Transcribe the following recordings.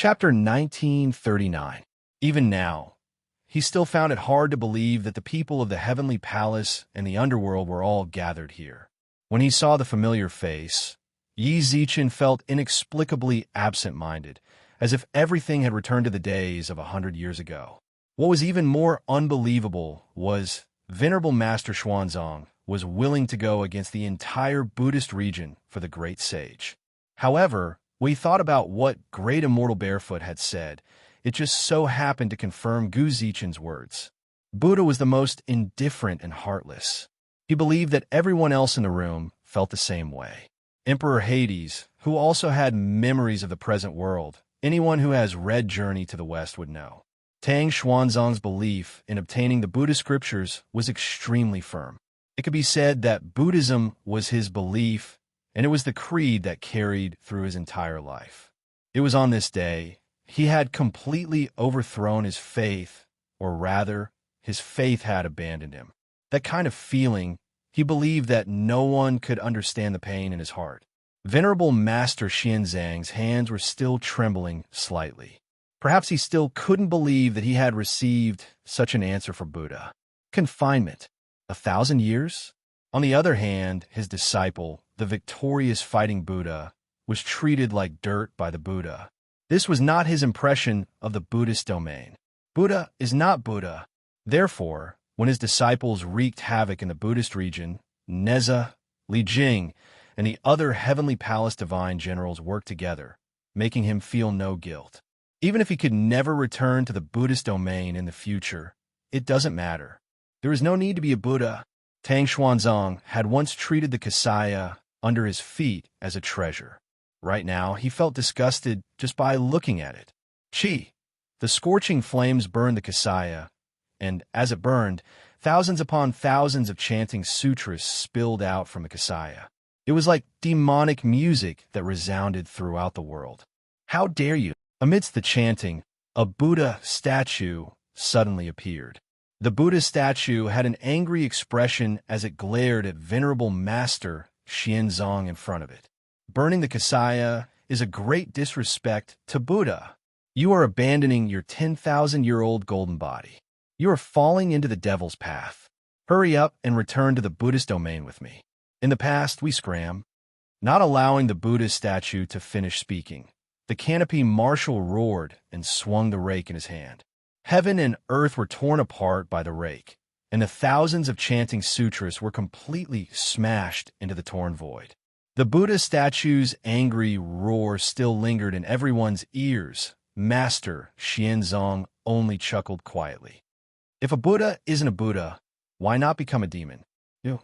Chapter 1939. Even now, he still found it hard to believe that the people of the heavenly palace and the underworld were all gathered here. When he saw the familiar face, Yi Zichen felt inexplicably absent-minded, as if everything had returned to the days of 100 years ago. What was even more unbelievable was Venerable Master Xuanzang was willing to go against the entire Buddhist region for the great sage. However, when he thought about what Great Immortal Barefoot had said, it just so happened to confirm Gu Zichen's words. Buddha was the most indifferent and heartless. He believed that everyone else in the room felt the same way. Emperor Hades, who also had memories of the present world, anyone who has read Journey to the West would know. Tang Xuanzang's belief in obtaining the Buddhist scriptures was extremely firm. It could be said that Buddhism was his belief, and it was the creed that carried through his entire life. It was on this day he had completely overthrown his faith, or rather, his faith had abandoned him. That kind of feeling, he believed that no one could understand the pain in his heart. Venerable Master Xianzang's hands were still trembling slightly. Perhaps he still couldn't believe that he had received such an answer for Buddha. Confinement. 1,000 years? On the other hand, his disciple, the victorious fighting Buddha, was treated like dirt by the Buddha. This was not his impression of the Buddhist domain. Buddha is not Buddha. Therefore, when his disciples wreaked havoc in the Buddhist region, Neza, Li Jing, and the other heavenly palace divine generals worked together, making him feel no guilt. Even if he could never return to the Buddhist domain in the future, it doesn't matter. There is no need to be a Buddha. Tang Xuanzang had once treated the Kasaya under his feet as a treasure. Right now, he felt disgusted just by looking at it. Chi! The scorching flames burned the Kasaya, and as it burned, thousands upon thousands of chanting sutras spilled out from the Kasaya. It was like demonic music that resounded throughout the world. How dare you! Amidst the chanting, a Buddha statue suddenly appeared. The Buddha statue had an angry expression as it glared at Venerable Master Xianzang in front of it. Burning the Kasaya is a great disrespect to Buddha. You are abandoning your 10,000-year-old golden body. You are falling into the devil's path. Hurry up and return to the Buddhist domain with me. In the past, we scram, not allowing the Buddha statue to finish speaking. The canopy marshal roared and swung the rake in his hand. Heaven and earth were torn apart by the rake, and the thousands of chanting sutras were completely smashed into the torn void. The Buddha statue's angry roar still lingered in everyone's ears. Master Xianzang only chuckled quietly. If a Buddha isn't a Buddha, why not become a demon? You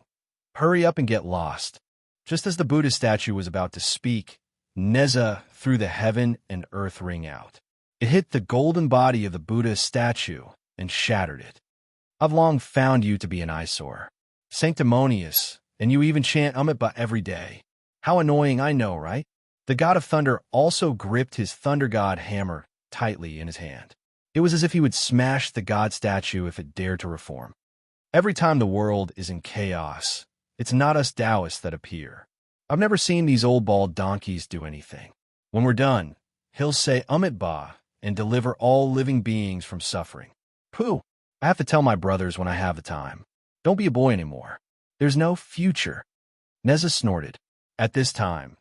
hurry up and get lost. Just as the Buddha statue was about to speak, Neza threw the heaven and earth ring out. It hit the golden body of the Buddha statue and shattered it. I've long found you to be an eyesore. Sanctimonious, and you even chant Amitabha every day. How annoying, I know, right? The god of thunder also gripped his thunder god hammer tightly in his hand. It was as if he would smash the god statue if it dared to reform. Every time the world is in chaos, it's not us Taoists that appear. I've never seen these old bald donkeys do anything. When we're done, he'll say Amitabha and deliver all living beings from suffering. Pooh! I have to tell my brothers when I have the time. Don't be a boy anymore. There's no future. Neza snorted. At this time,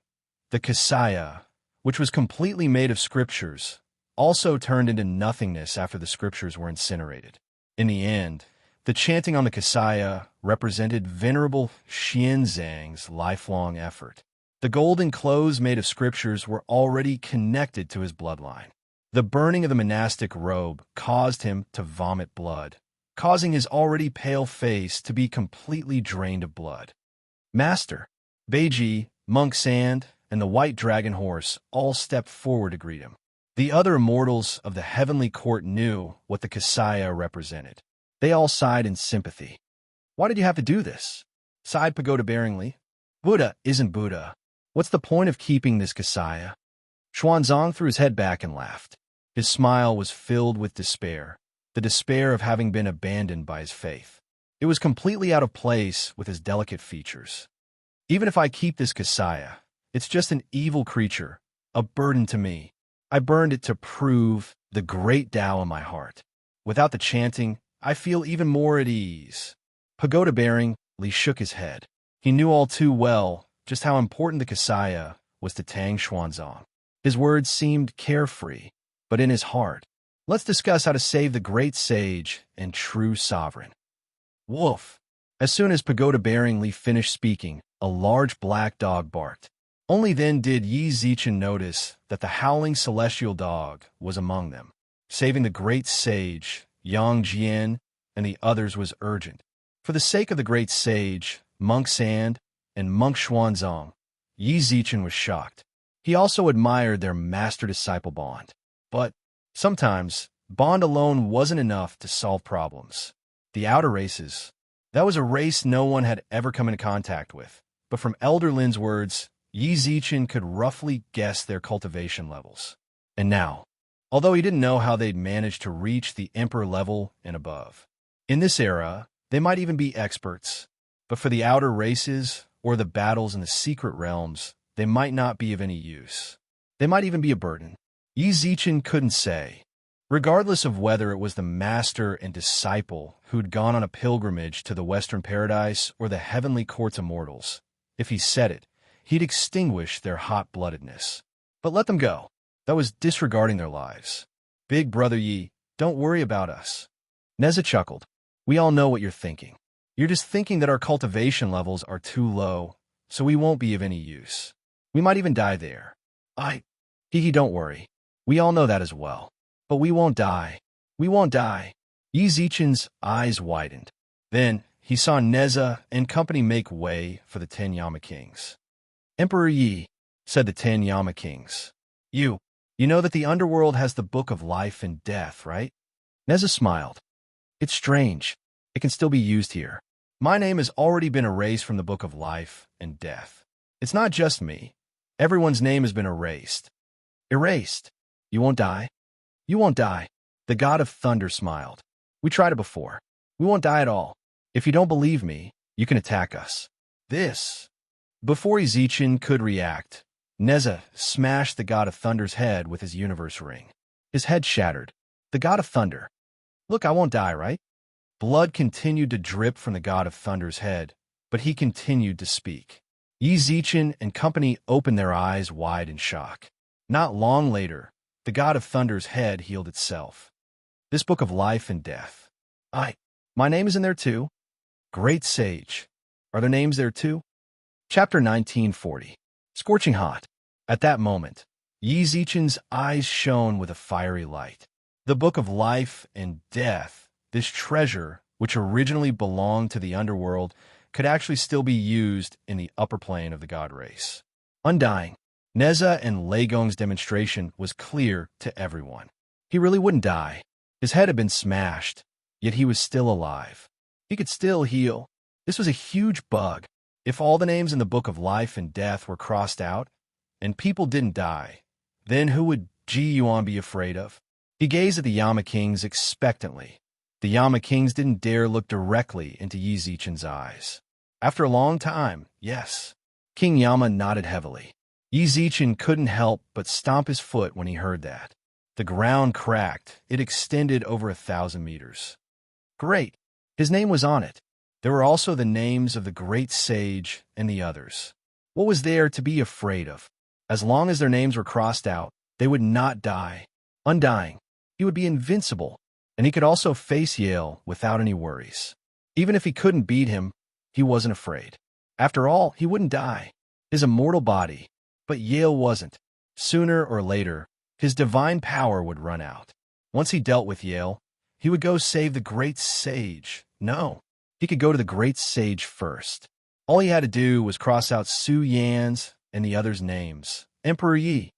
the Kasaya, which was completely made of scriptures, also turned into nothingness after the scriptures were incinerated. In the end, the chanting on the Kasaya represented Venerable Xianzang's lifelong effort. The golden clothes made of scriptures were already connected to his bloodline. The burning of the monastic robe caused him to vomit blood, causing his already pale face to be completely drained of blood. Master, Beiji, Monk Sand, and the white dragon horse all stepped forward to greet him. The other immortals of the heavenly court knew what the Kasaya represented. They all sighed in sympathy. Why did you have to do this? Sighed Pagoda Bearingly. Buddha isn't Buddha. What's the point of keeping this Kasaya? Xuanzang threw his head back and laughed. His smile was filled with despair, the despair of having been abandoned by his faith. It was completely out of place with his delicate features. Even if I keep this Kasaya, it's just an evil creature, a burden to me. I burned it to prove the great Tao in my heart. Without the chanting, I feel even more at ease. Pagoda-bearing, Li shook his head. He knew all too well just how important the Kasaya was to Tang Xuanzang. His words seemed carefree, but in his heart. Let's discuss how to save the great sage and true sovereign. Woof! As soon as Pagoda-bearing Li finished speaking, a large black dog barked. Only then did Yi Zichen notice that the howling celestial dog was among them. Saving the great sage, Yang Jian, and the others was urgent. For the sake of the great sage, Monk Sand, and Monk Xuanzang, Yi Zichen was shocked. He also admired their master-disciple bond. But sometimes, bond alone wasn't enough to solve problems. The outer races, that was a race no one had ever come into contact with. But from Elder Lin's words, Yi Zichen could roughly guess their cultivation levels. And now, although he didn't know how they'd managed to reach the emperor level and above. In this era, they might even be experts. But for the outer races, or the battles in the secret realms, they might not be of any use. They might even be a burden. Yi Zichen couldn't say. Regardless of whether it was the master and disciple who'd gone on a pilgrimage to the Western Paradise or the heavenly courts of mortals, if he said it, he'd extinguish their hot-bloodedness. But let them go. That was disregarding their lives. Big Brother Yi, don't worry about us. Neza chuckled. We all know what you're thinking. You're just thinking that our cultivation levels are too low, so we won't be of any use. We might even die there. Hee, don't worry. We all know that as well. But we won't die. We won't die. Yi Zichen's eyes widened. Then he saw Neza and company make way for the 10 Yama Kings. Emperor Yi, said the 10 Yama Kings. You know that the underworld has the Book of Life and Death, right? Neza smiled. It's strange. It can still be used here. My name has already been erased from the Book of Life and Death. It's not just me. Everyone's name has been erased. Erased. You won't die? You won't die. The god of thunder smiled. We tried it before. We won't die at all. If you don't believe me, you can attack us. Before Zichen could react, Neza smashed the god of thunder's head with his universe ring. His head shattered. The god of thunder. Look, I won't die, right? Blood continued to drip from the god of thunder's head, but he continued to speak. Yi Zichen and company opened their eyes wide in shock. Not long later, the god of thunder's head healed itself. This Book of Life and Death. My name is in there too. Great Sage. Are their names there too? Chapter 1940. Scorching hot. At that moment, Yi Zichen's eyes shone with a fiery light. The Book of Life and Death, this treasure, which originally belonged to the underworld, could actually still be used in the upper plane of the god race. Undying. Neza and Lei Gong's demonstration was clear to everyone. He really wouldn't die. His head had been smashed, yet he was still alive. He could still heal. This was a huge bug. If all the names in the Book of Life and Death were crossed out, and people didn't die, then who would Ji Yuan be afraid of? He gazed at the Yama Kings expectantly. The Yama Kings didn't dare look directly into Yi Zichen's eyes. After a long time, yes. King Yama nodded heavily. Yi Zichen couldn't help but stomp his foot when he heard that. The ground cracked. It extended over 1,000 meters. Great. His name was on it. There were also the names of the great sage and the others. What was there to be afraid of? As long as their names were crossed out, they would not die. Undying. He would be invincible, and he could also face Yale without any worries. Even if he couldn't beat him, he wasn't afraid. After all, he wouldn't die. His immortal body. But Yale wasn't. Sooner or later, his divine power would run out. Once he dealt with Yale, he would go save the great sage. No, he could go to the great sage first. All he had to do was cross out Su Yan's and the others' names. Emperor Yi.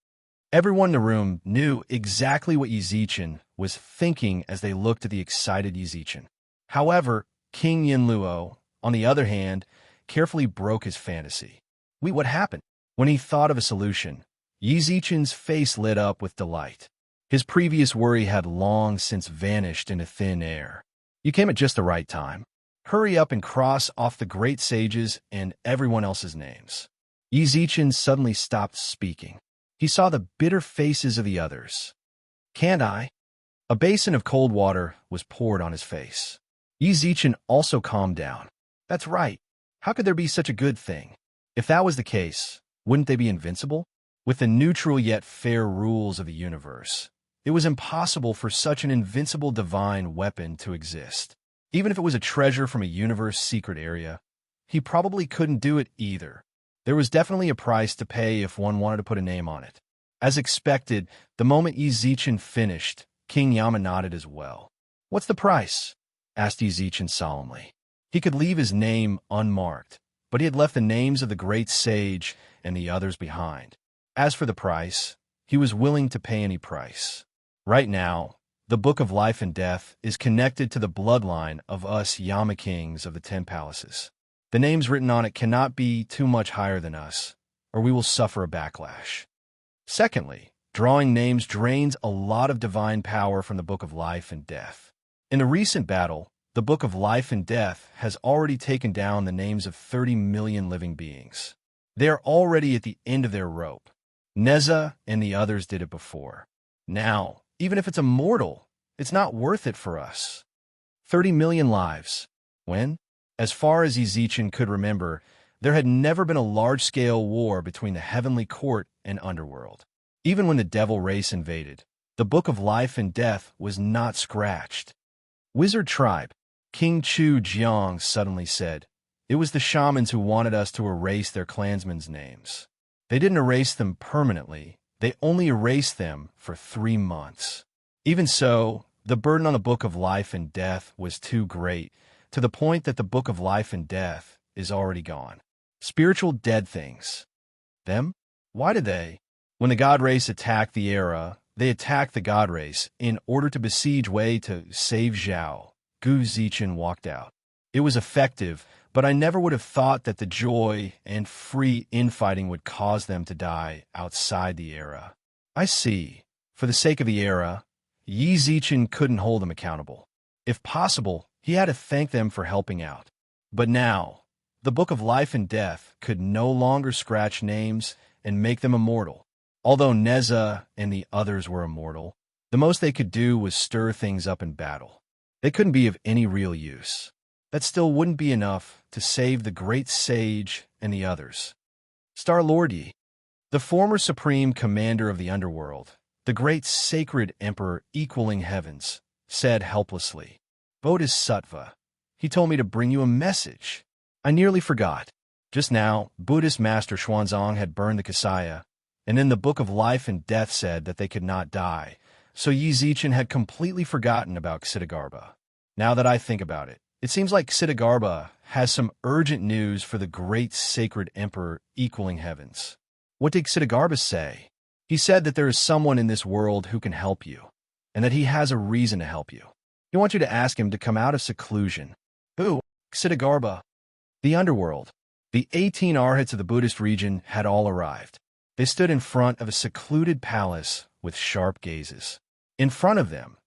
Everyone in the room knew exactly what Yi Zichen was thinking as they looked at the excited Yi Zichen. However, King Yin Luo, on the other hand, carefully broke his fantasy. What happened? When he thought of a solution, Yi Zichen's face lit up with delight. His previous worry had long since vanished into thin air. You came at just the right time. Hurry up and cross off the great sages and everyone else's names. Yi Zichen suddenly stopped speaking. He saw the bitter faces of the others. "Can't I?" A basin of cold water was poured on his face. Yi Zichen also calmed down. "That's right. How could there be such a good thing? If that was the case, wouldn't they be invincible? With the neutral yet fair rules of the universe, it was impossible for such an invincible divine weapon to exist. Even if it was a treasure from a universe secret area, he probably couldn't do it either. There was definitely a price to pay if one wanted to put a name on it." As expected, the moment Yi Zichen finished, King Yama nodded as well. "What's the price?" asked Yi Zichen solemnly. He could leave his name unmarked, but he had left the names of the great sage and the others behind. As for the price, he was willing to pay any price. Right now, the Book of Life and Death is connected to the bloodline of us Yama Kings of the 10 Palaces. The names written on it cannot be too much higher than us, or we will suffer a backlash. Secondly, drawing names drains a lot of divine power from the Book of Life and Death. In a recent battle, the Book of Life and Death has already taken down the names of 30 million living beings. They are already at the end of their rope. Neza and the others did it before. Now, even if it's immortal, it's not worth it for us. 30 million lives. When? As far as Yi Zichen could remember, there had never been a large-scale war between the heavenly court and underworld. Even when the devil race invaded, the Book of Life and Death was not scratched. "Wizard tribe," King Chu Jiang suddenly said. "It was the shamans who wanted us to erase their clansmen's names. They didn't erase them permanently. They only erased them for 3 months. Even so, the burden on the Book of Life and Death was too great, to the point that the Book of Life and Death is already gone. Spiritual dead things. Them? Why did they? When the God race attacked the era, they attacked the God race in order to besiege Wei to save Zhao. Gu Zichen walked out. It was effective, but I never would have thought that the joy and free infighting would cause them to die outside the era. I see. For the sake of the era, Yi Zichen couldn't hold them accountable. If possible, he had to thank them for helping out. But now, the Book of Life and Death could no longer scratch names and make them immortal. Although Neza and the others were immortal, the most they could do was stir things up in battle. They couldn't be of any real use. That still wouldn't be enough to save the great sage and the others. Star-Lord Yi, the former supreme commander of the underworld, the great sacred emperor equaling heavens, said helplessly, "Bodhisattva, he told me to bring you a message. I nearly forgot. Just now, Buddhist Master Xuanzang had burned the Kasaya, and in the Book of Life and Death said that they could not die, so Yi Zichen had completely forgotten about Xitigarbha. Now that I think about it, it seems like Xitigarbha has some urgent news for the great sacred emperor equaling heavens." "What did Xitigarbha say?" "He said that there is someone in this world who can help you, and that he has a reason to help you. He wants you to ask him to come out of seclusion." "Who?" "Xitigarbha." The underworld. The 18 arhats of the Buddhist region had all arrived. They stood in front of a secluded palace with sharp gazes. In front of them,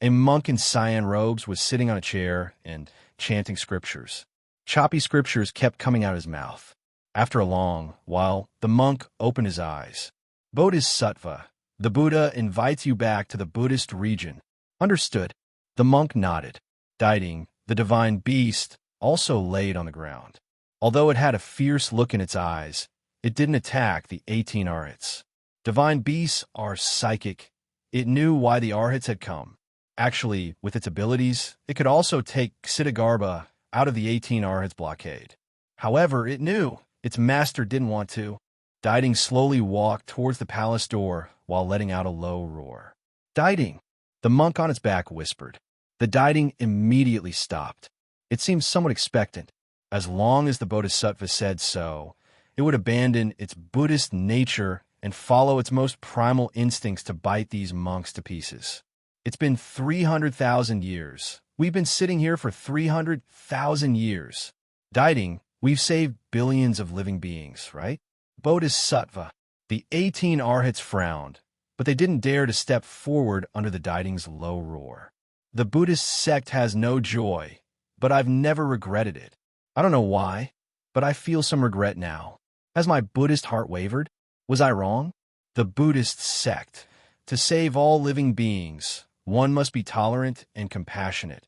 a monk in cyan robes was sitting on a chair and chanting scriptures. Choppy scriptures kept coming out of his mouth. After a long while, the monk opened his eyes. "Bodhisattva, the Buddha invites you back to the Buddhist region." "Understood." The monk nodded. Diding, the divine beast, also laid on the ground. Although it had a fierce look in its eyes, it didn't attack the 18 arhats. Divine beasts are psychic. It knew why the arhats had come. Actually, with its abilities, it could also take Xitigarbha out of the 18 arhats blockade. However, it knew its master didn't want to. Diding slowly walked towards the palace door while letting out a low roar. "Diding!" The monk on its back whispered. The Diding immediately stopped. It seemed somewhat expectant. As long as the Bodhisattva said so, it would abandon its Buddhist nature and follow its most primal instincts to bite these monks to pieces. It's been 300,000 years. We've been sitting here for 300,000 years. Diding, we've saved billions of living beings, right? Bodhisattva. The 18 arhats frowned, but they didn't dare to step forward under the Diding's low roar. The Buddhist sect has no joy, but I've never regretted it. I don't know why, but I feel some regret now. Has my Buddhist heart wavered? Was I wrong? the Buddhist sect. To save all living beings, one must be tolerant and compassionate.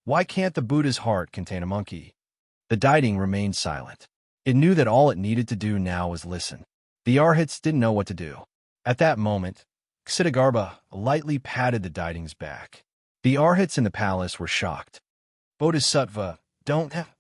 Why can't the Buddha's heart contain a monkey? The Dieting remained silent. It knew that all it needed to do now was listen. The Arhats didn't know what to do. At that moment, Ksitigarbha lightly patted the Dieting's back. The Arhats in the palace were shocked. Bodhisattva,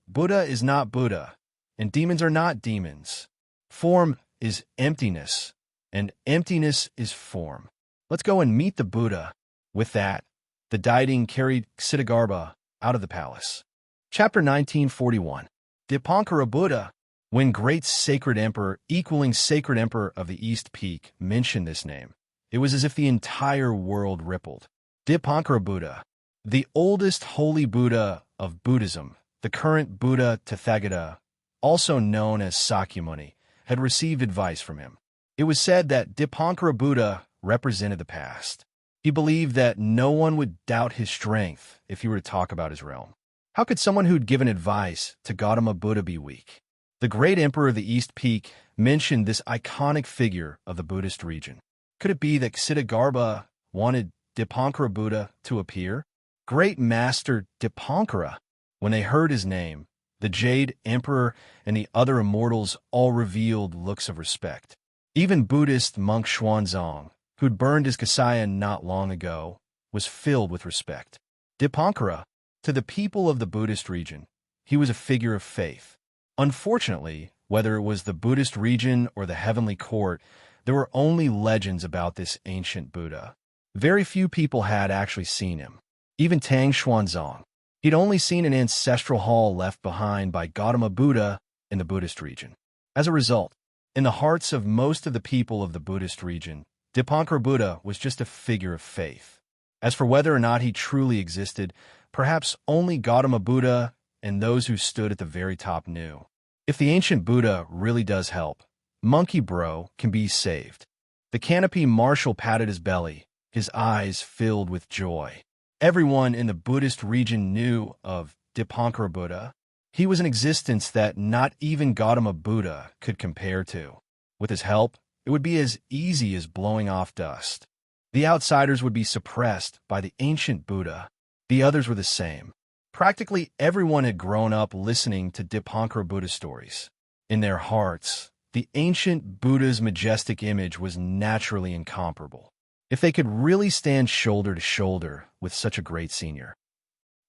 Buddha is not Buddha, and demons are not demons. Form is emptiness, and emptiness is form. Let's go and meet the Buddha. With that, the Dieting carried Ksitigarbha out of the palace. Chapter 1941. Dipankara Buddha. When great sacred emperor, equaling sacred emperor of the East Peak, mentioned this name, it was as if the entire world rippled. Dipankara Buddha, the oldest holy Buddha of Buddhism, the current Buddha Tathagata, also known as Sakyamuni, had received advice from him. It was said that Dipankara Buddha represented the past. He believed that no one would doubt his strength if he were to talk about his realm. How could someone who'd given advice to Gautama Buddha be weak? The great emperor of the East Peak mentioned this iconic figure of the Buddhist region. Could it be that Ksitigarbha wanted Dipankara Buddha to appear? Great Master Dipankara. When they heard his name, the Jade Emperor and the other immortals all revealed looks of respect. Even Buddhist monk Xuanzang, who'd burned his kasaya not long ago, was filled with respect. Dipankara, to the people of the Buddhist region, he was a figure of faith. Unfortunately, whether it was the Buddhist region or the heavenly court, there were only legends about this ancient Buddha. Very few people had actually seen him. Even Tang Xuanzang. He'd only seen an ancestral hall left behind by Gautama Buddha in the Buddhist region. As a result, in the hearts of most of the people of the Buddhist region, Dipankara Buddha was just a figure of faith. As for whether or not he truly existed, perhaps only Gautama Buddha and those who stood at the very top knew. If the ancient Buddha really does help, Monkey Bro can be saved. The canopy marshal patted his belly, his eyes filled with joy. Everyone in the Buddhist region knew of Dipankara Buddha. He was an existence that not even Gautama Buddha could compare to. With his help, it would be as easy as blowing off dust. The outsiders would be suppressed by the ancient Buddha. The others were the same. Practically everyone had grown up listening to Dipankara Buddha stories. In their hearts, the ancient Buddha's majestic image was naturally incomparable. If they could really stand shoulder to shoulder with such a great senior.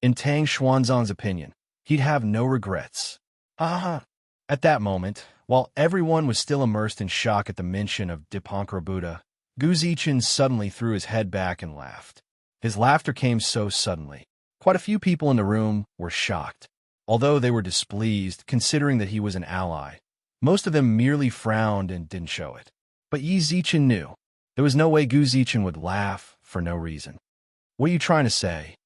In Tang Xuanzang's opinion, he'd have no regrets. At that moment, while everyone was still immersed in shock at the mention of Dipankara Buddha, Gu Zichen suddenly threw his head back and laughed. His laughter came so suddenly. Quite a few people in the room were shocked. Although they were displeased, considering that he was an ally, most of them merely frowned and didn't show it. But Yi Zichen knew. There was no way Gu Zichen would laugh for no reason. What are you trying to say?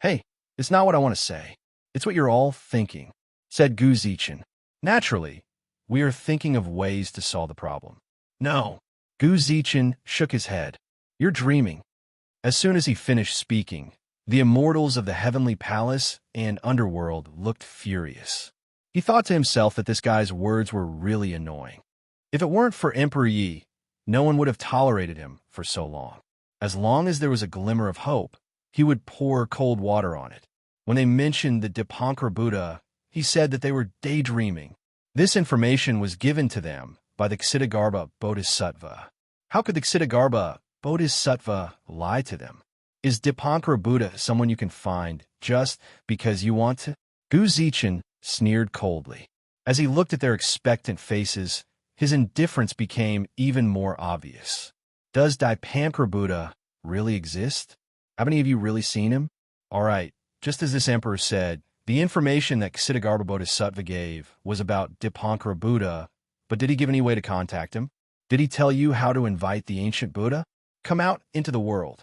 Hey, it's not what I want to say. It's what you're all thinking, said Gu Zichen. Naturally, we are thinking of ways to solve the problem. No. Gu Zichen shook his head. You're dreaming. As soon as he finished speaking, the immortals of the heavenly palace and underworld looked furious. He thought to himself that this guy's words were really annoying. If it weren't for Emperor Yi, no one would have tolerated him for so long. As long as there was a glimmer of hope, he would pour cold water on it. When they mentioned the Dipankara Buddha, he said that they were daydreaming. This information was given to them by the Ksitigarbha Bodhisattva. How could the Ksitigarbha Bodhisattva lie to them? Is Dipankara Buddha someone you can find just because you want to? Gu Zichen sneered coldly. As he looked at their expectant faces, his indifference became even more obvious. Does Dipankara Buddha really exist? Have any of you really seen him? All right, just as this emperor said, the information that Ksitigarbha Bodhisattva gave was about Dipankara Buddha, but did he give any way to contact him? Did he tell you how to invite the ancient Buddha? Come out into the world.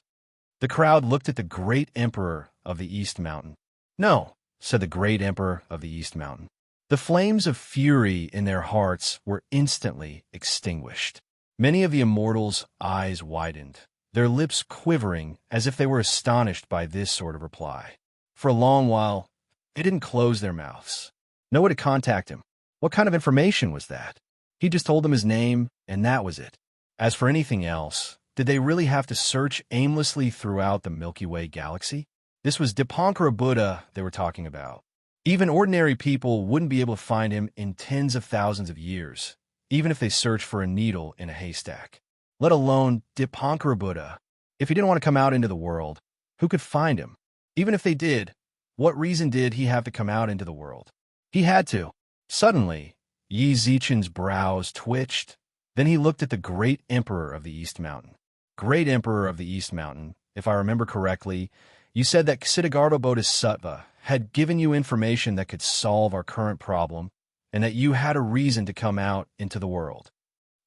The crowd looked at the great emperor of the East Mountain. No, said the great emperor of the East Mountain. The flames of fury in their hearts were instantly extinguished. Many of the immortals' eyes widened, their lips quivering as if they were astonished by this sort of reply. For a long while, they didn't close their mouths. No way to contact him. What kind of information was that? He just told them his name, and that was it. As for anything else, did they really have to search aimlessly throughout the Milky Way galaxy? This was Dipankara Buddha they were talking about. Even ordinary people wouldn't be able to find him in tens of thousands of years, even if they searched for a needle in a haystack. Let alone Dipankara Buddha. If he didn't want to come out into the world, who could find him? Even if they did, what reason did he have to come out into the world? He had to. Suddenly, Yi Zichen's brows twitched. Then he looked at the great emperor of the East Mountain. Great emperor of the East Mountain, if I remember correctly, you said that Ksitigarbha Bodhisattva had given you information that could solve our current problem, and that you had a reason to come out into the world.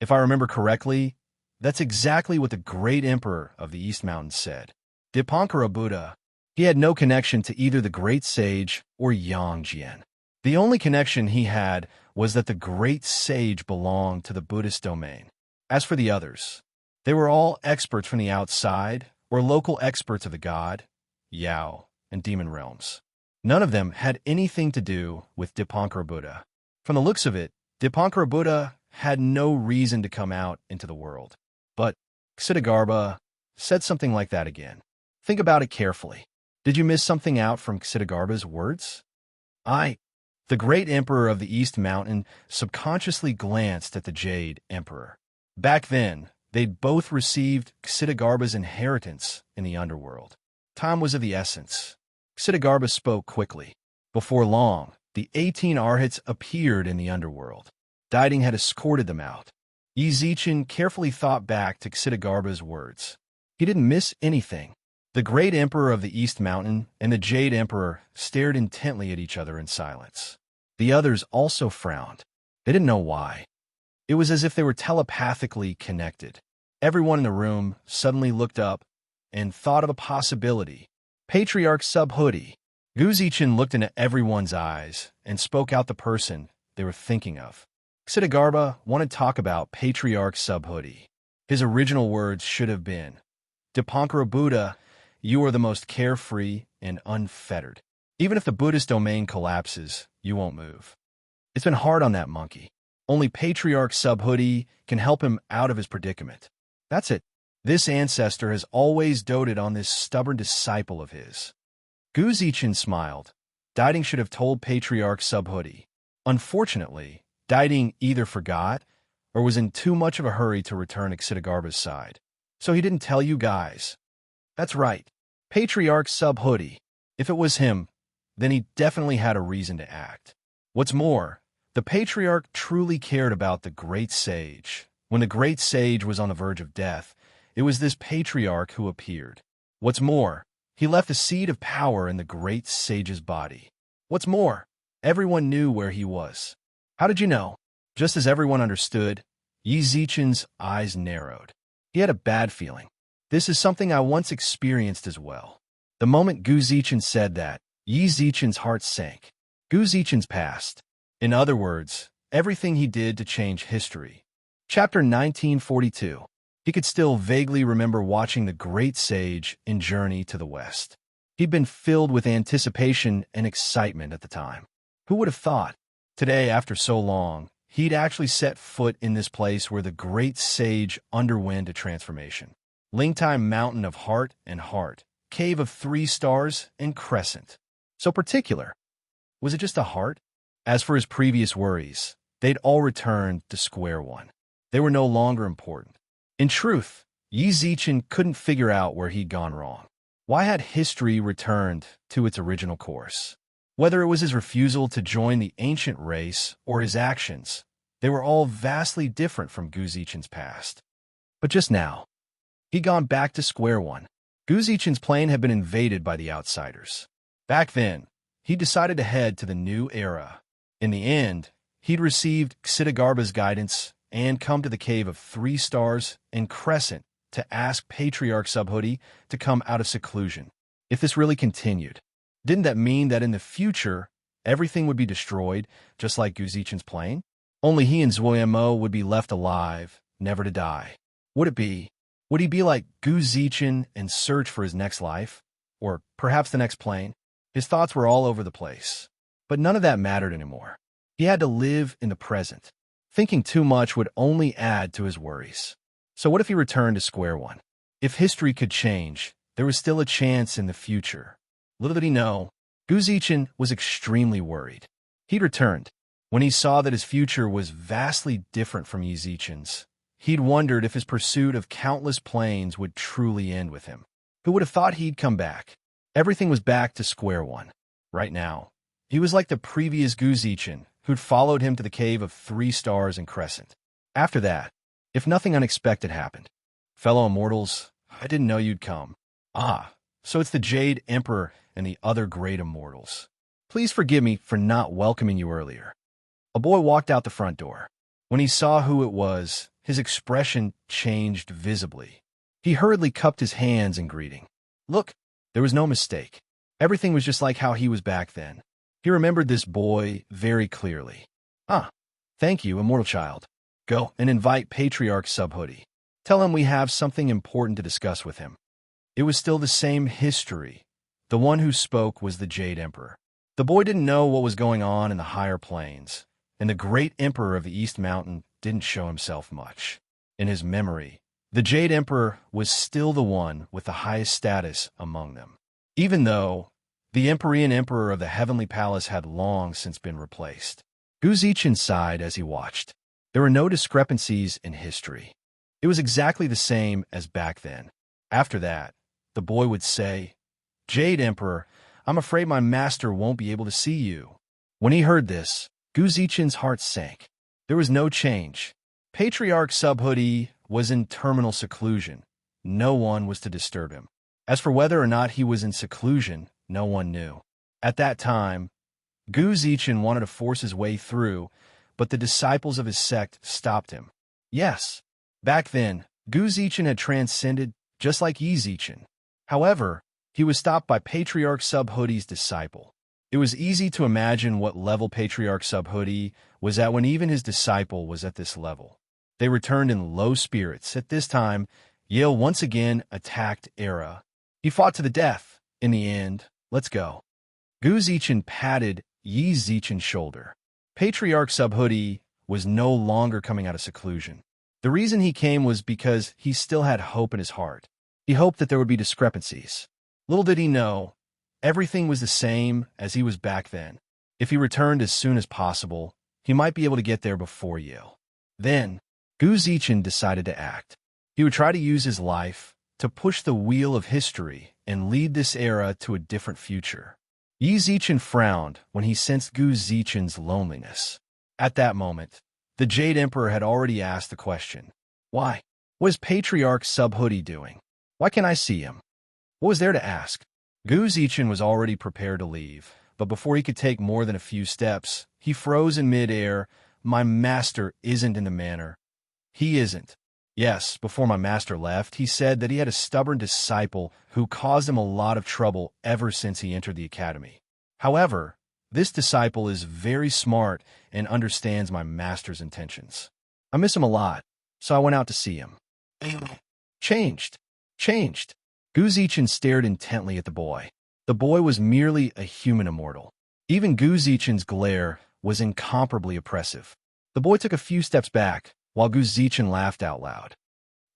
If I remember correctly, that's exactly what the great emperor of the East Mountain said. Dipankara Buddha, he had no connection to either the great sage or Yang Jian. The only connection he had was that the great sage belonged to the Buddhist domain. As for the others, they were all experts from the outside or local experts of the god, Yao, and demon realms. None of them had anything to do with Dipankara Buddha. From the looks of it, Dipankara Buddha had no reason to come out into the world. But Ksitigarbha said something like that again. Think about it carefully. Did you miss something out from Ksitigarbha's words? The great emperor of the East Mountain subconsciously glanced at the Jade Emperor. Back then, they'd both received Ksitigarbha's inheritance in the underworld. Time was of the essence. Ksitigarbha spoke quickly. Before long, the 18 Arhats appeared in the underworld. Diding had escorted them out. Yi Zichen carefully thought back to Ksitigarbha's words. He didn't miss anything. The great emperor of the East Mountain and the Jade Emperor stared intently at each other in silence. The others also frowned. They didn't know why. It was as if they were telepathically connected. Everyone in the room suddenly looked up and thought of a possibility. Patriarch Subhuti. Gu Zichen looked into everyone's eyes and spoke out the person they were thinking of. Ksitigarbha wanted to talk about Patriarch Subhuti. His original words should have been, Dipankara Buddha, you are the most carefree and unfettered. Even if the Buddhist domain collapses, you won't move. It's been hard on that monkey. Only Patriarch Subhuti can help him out of his predicament. That's it. This ancestor has always doted on this stubborn disciple of his. Gu Zichen smiled. Diding should have told Patriarch Subhuti. Unfortunately, Diding either forgot or was in too much of a hurry to return to Ksitigarbha's side. So he didn't tell you guys. That's right. Patriarch Subhuti. If it was him, then he definitely had a reason to act. What's more, the Patriarch truly cared about the great sage. When the great sage was on the verge of death, it was this Patriarch who appeared. What's more, he left a seed of power in the great sage's body. What's more, everyone knew where he was. How did you know? Just as everyone understood, Yi Zichen's eyes narrowed. He had a bad feeling. This is something I once experienced as well. The moment Gu Zichen said that, Yi Zichen's heart sank. Gu Zichen's past. In other words, everything he did to change history. Chapter 1942. He could still vaguely remember watching the great sage in Journey to the West. He'd been filled with anticipation and excitement at the time. Who would have thought? Today, after so long, he'd actually set foot in this place where the great sage underwent a transformation. Lingtai Mountain of Heart and Heart, Cave of 3 Stars and Crescent. So particular. Was it just a heart? As for his previous worries, they'd all returned to square one. They were no longer important. In truth, Yi Zichen couldn't figure out where he'd gone wrong. Why had history returned to its original course? Whether it was his refusal to join the ancient race or his actions, they were all vastly different from Gu Zichen's past. But just now, he'd gone back to square one. Gu Zichen's plane had been invaded by the outsiders. Back then, he decided to head to the new era. In the end, he'd received Ksitigarbha's guidance and come to the Cave of 3 Stars and Crescent to ask Patriarch Subhuti to come out of seclusion. If this really continued, didn't that mean that in the future, everything would be destroyed, just like Gu Zichen's plane? Only he and Zuoyamo would be left alive, never to die. Would he be like Gu Zichen and search for his next life? Or perhaps the next plane? His thoughts were all over the place. But none of that mattered anymore. He had to live in the present. Thinking too much would only add to his worries. So what if he returned to square one? If history could change, there was still a chance in the future. Little did he know, Guzichin was extremely worried. He'd returned. When he saw that his future was vastly different from Yizichin's, he'd wondered if his pursuit of countless planes would truly end with him. Who would have thought he'd come back? Everything was back to square one. Right now, he was like the previous Guzichin, who'd followed him to the cave of 3 stars and crescent. After that, if nothing unexpected happened, fellow immortals, I didn't know you'd come. Ah, so it's the Jade Emperor and the other great immortals. Please forgive me for not welcoming you earlier. A boy walked out the front door. When he saw who it was, his expression changed visibly. He hurriedly cupped his hands in greeting. Look, there was no mistake. Everything was just like how he was back then. He remembered this boy very clearly. Ah, thank you, immortal child. Go and invite Patriarch Subhoodie. Tell him we have something important to discuss with him. It was still the same history. The one who spoke was the Jade Emperor. The boy didn't know what was going on in the higher planes, and the great Emperor of the East Mountain didn't show himself much. In his memory, the Jade Emperor was still the one with the highest status among them, even though the Empyrean Emperor of the Heavenly Palace had long since been replaced. Guzichin sighed as he watched. There were no discrepancies in history. It was exactly the same as back then. After that, the boy would say, Jade Emperor, I'm afraid my master won't be able to see you. When he heard this, Guzichin's heart sank. There was no change. Patriarch Subhoodie was in terminal seclusion. No one was to disturb him. As for whether or not he was in seclusion, no one knew. At that time, Guzichin wanted to force his way through, but the disciples of his sect stopped him. Yes, back then, Guzichin had transcended just like Yizichin. However, he was stopped by Patriarch Subhoodie's disciple. It was easy to imagine what level Patriarch Subhoodie was at when even his disciple was at this level. They returned in low spirits. At this time, Yale once again attacked Era. He fought to the death. In the end, let's go. Guzichin patted Yizichin's shoulder. Patriarch Subhoodie was no longer coming out of seclusion. The reason he came was because he still had hope in his heart. He hoped that there would be discrepancies. Little did he know, everything was the same as he was back then. If he returned as soon as possible, he might be able to get there before Yale. Then, Guzichin decided to act. He would try to use his life to push the wheel of history and lead this era to a different future. Yizichin frowned when he sensed Guzichin's loneliness. At that moment, the Jade Emperor had already asked the question, why? What is Patriarch Subhoodie doing? Why can't I see him? What was there to ask? Guzichin was already prepared to leave, but before he could take more than a few steps, he froze in midair. My master isn't in the manor. He isn't. Yes, before my master left, he said that he had a stubborn disciple who caused him a lot of trouble ever since he entered the academy. However, this disciple is very smart and understands my master's intentions. I miss him a lot, so I went out to see him. Changed. Guzichin stared intently at the boy. The boy was merely a human immortal. Even Guzichin's glare was incomparably oppressive. The boy took a few steps back, while Guzichin laughed out loud.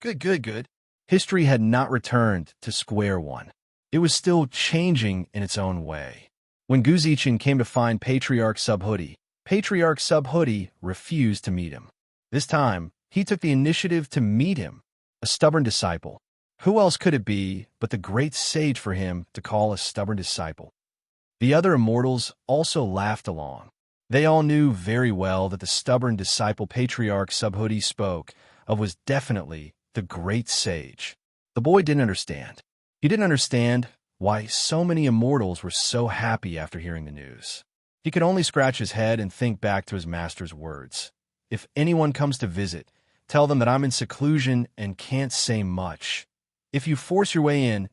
Good. History had not returned to square one. It was still changing in its own way. When Guzichin came to find Patriarch Subhoodie refused to meet him. This time, he took the initiative to meet him, a stubborn disciple. Who else could it be but the great sage for him to call a stubborn disciple? The other immortals also laughed along. They all knew very well that the stubborn disciple Patriarch Subhoodie spoke of was definitely the great sage. The boy didn't understand. He didn't understand why so many immortals were so happy after hearing the news. He could only scratch his head and think back to his master's words. If anyone comes to visit, tell them that I'm in seclusion and can't say much. If you force your way in,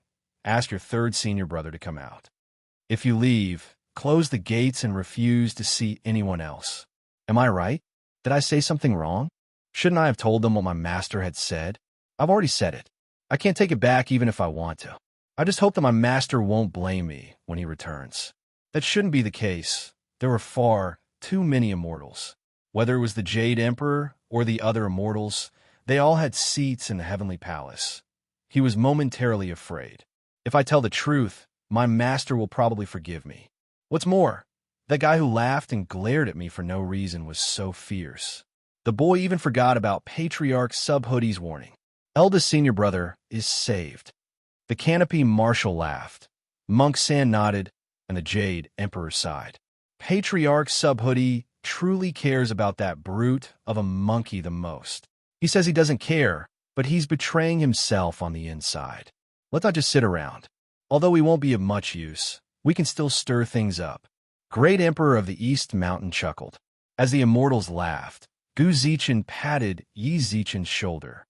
ask your 3rd senior brother to come out. If you leave, close the gates and refuse to see anyone else. Am I right? Did I say something wrong? Shouldn't I have told them what my master had said? I've already said it. I can't take it back even if I want to. I just hope that my master won't blame me when he returns. That shouldn't be the case. There were far too many immortals. Whether it was the Jade Emperor or the other immortals, They all had seats in the heavenly palace. He was momentarily afraid. If I tell the truth, my master will probably forgive me. What's more, that guy who laughed and glared at me for no reason was so fierce. The boy even forgot about Patriarch Subhoodie's warning. Eldest senior brother is saved. The Canopy Marshal laughed. Monk San nodded, and the Jade Emperor sighed. Patriarch Subhoodie truly cares about that brute of a monkey the most. He says he doesn't care, but he's betraying himself on the inside. Let's not just sit around. Although we won't be of much use, we can still stir things up. Great Emperor of the East Mountain chuckled. As the immortals laughed, Gu Zichen patted Yi Zichen's shoulder.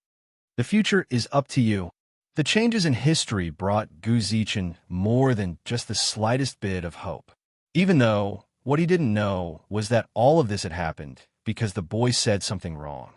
The future is up to you. The changes in history brought Gu Zichen more than just the slightest bit of hope. Even though what he didn't know was that all of this had happened because the boy said something wrong.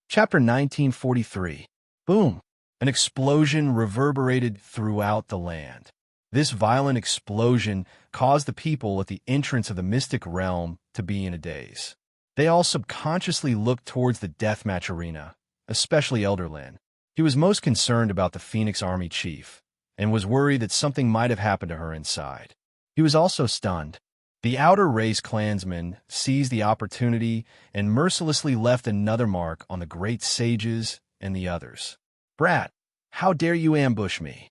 Chapter 1943. Boom! An explosion reverberated throughout the land. This violent explosion caused the people at the entrance of the mystic realm to be in a daze. They all subconsciously looked towards the deathmatch arena, especially Elder Lin. He was most concerned about the Phoenix Army chief, and was worried that something might have happened to her inside. He was also stunned. The outer race clansmen seized the opportunity and mercilessly left another mark on the great sages and the others. Brat, how dare you ambush me?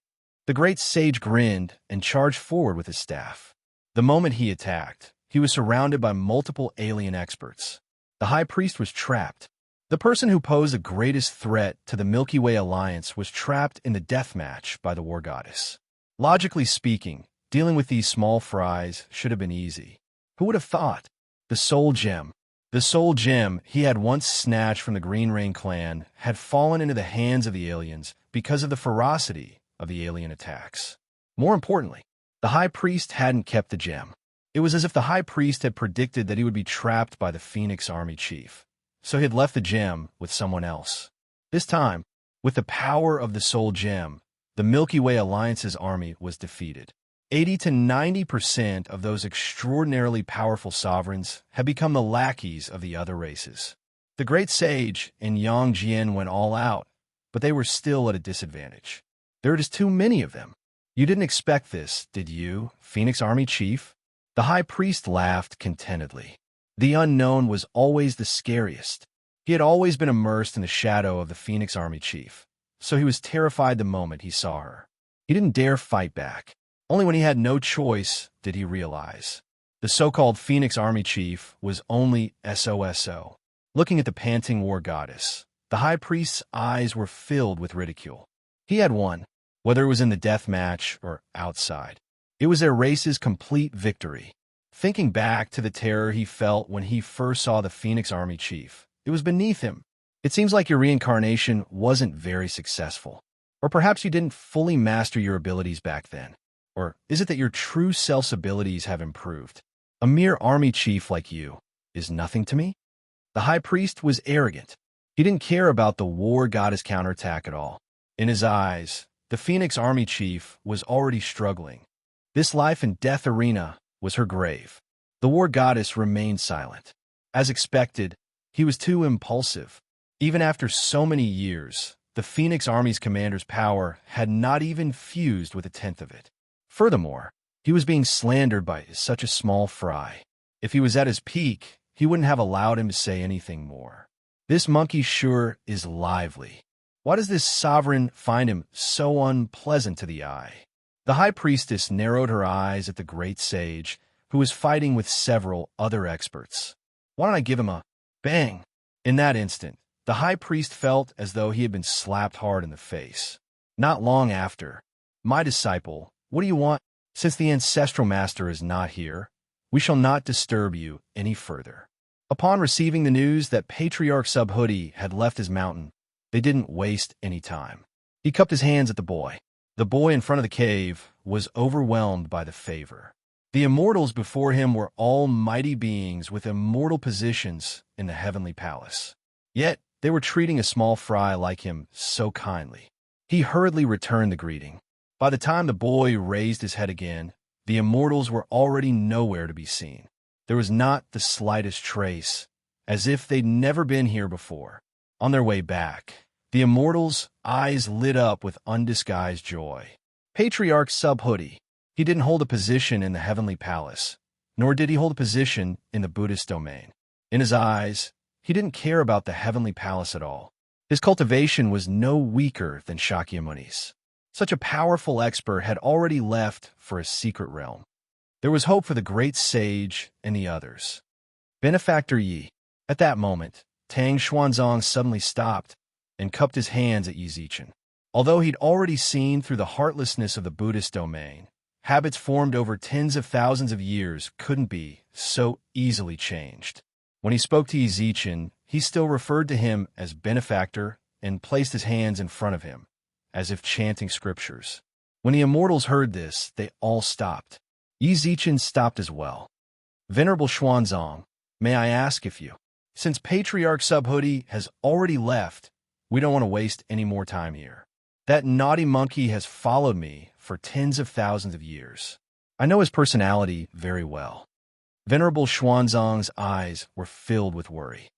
The great sage grinned and charged forward with his staff. The moment he attacked, he was surrounded by multiple alien experts. The high priest was trapped. The person who posed the greatest threat to the Milky Way Alliance was trapped in the deathmatch by the war goddess. Logically speaking, dealing with these small fries should have been easy. Who would have thought? The soul gem. The soul gem he had once snatched from the Green Rain clan had fallen into the hands of the aliens because of the ferocity of the alien attacks. More importantly, the high priest hadn't kept the gem. It was as if the high priest had predicted that he would be trapped by the Phoenix Army chief. So he had left the gem with someone else. This time, with the power of the soul gem, the Milky Way Alliance's army was defeated. 80 to 90% of those extraordinarily powerful sovereigns had become the lackeys of the other races. The great sage and Yang Jian went all out, but they were still at a disadvantage. There are just too many of them. You didn't expect this, did you, Phoenix Army Chief? The high priest laughed contentedly. The unknown was always the scariest. He had always been immersed in the shadow of the Phoenix Army chief, so he was terrified the moment he saw her. He didn't dare fight back. Only when he had no choice did he realize. The so-called Phoenix Army chief was only SOSO. Looking at the panting war goddess, the high priest's eyes were filled with ridicule. He had won, whether it was in the death match or outside. It was their race's complete victory. Thinking back to the terror he felt when he first saw the Phoenix Army chief, it was beneath him. It seems like your reincarnation wasn't very successful. Or perhaps you didn't fully master your abilities back then. Or is it that your true self's abilities have improved? A mere army chief like you is nothing to me? The high priest was arrogant. He didn't care about the war goddess counterattack at all. In his eyes, the Phoenix Army chief was already struggling. This life and death arena was her grave. The war goddess remained silent. As expected, he was too impulsive. Even after so many years, the Phoenix Army's commander's power had not even fused with a tenth of it. Furthermore, he was being slandered by such a small fry. If he was at his peak, he wouldn't have allowed him to say anything more. This monkey sure is lively. Why does this sovereign find him so unpleasant to the eye? The high priestess narrowed her eyes at the great sage, who was fighting with several other experts. Why don't I give him a bang? In that instant, the high priest felt as though he had been slapped hard in the face. Not long after, my disciple, what do you want? Since the ancestral master is not here, we shall not disturb you any further. Upon receiving the news that Patriarch Subhoodie had left his mountain, they didn't waste any time. He cupped his hands at the boy. The boy in front of the cave was overwhelmed by the favor. The immortals before him were all mighty beings with immortal positions in the heavenly palace. Yet they were treating a small fry like him so kindly. He hurriedly returned the greeting. By the time the boy raised his head again, the immortals were already nowhere to be seen. There was not the slightest trace, as if they'd never been here before. On their way back, The immortal's eyes lit up with undisguised joy. Patriarch Subhuti. He didn't hold a position in the heavenly palace, nor did he hold a position in the Buddhist domain. In his eyes, he didn't care about the heavenly palace at all. His cultivation was no weaker than Shakyamuni's. Such a powerful expert had already left for a secret realm. There was hope for the great sage and the others. Benefactor Yi. At that moment, Tang Xuanzang suddenly stopped and cupped his hands at Yi Zichen. Although he'd already seen through the heartlessness of the Buddhist domain, habits formed over tens of thousands of years couldn't be so easily changed. When he spoke to Yi Zichen, he still referred to him as benefactor and placed his hands in front of him, as if chanting scriptures. When the immortals heard this, they all stopped. Yi Zichen stopped as well. Venerable Xuanzang, may I ask if you, since Patriarch Subhuti has already left, we don't want to waste any more time here. That naughty monkey has followed me for tens of thousands of years. I know his personality very well. Venerable Xuanzang's eyes were filled with worry.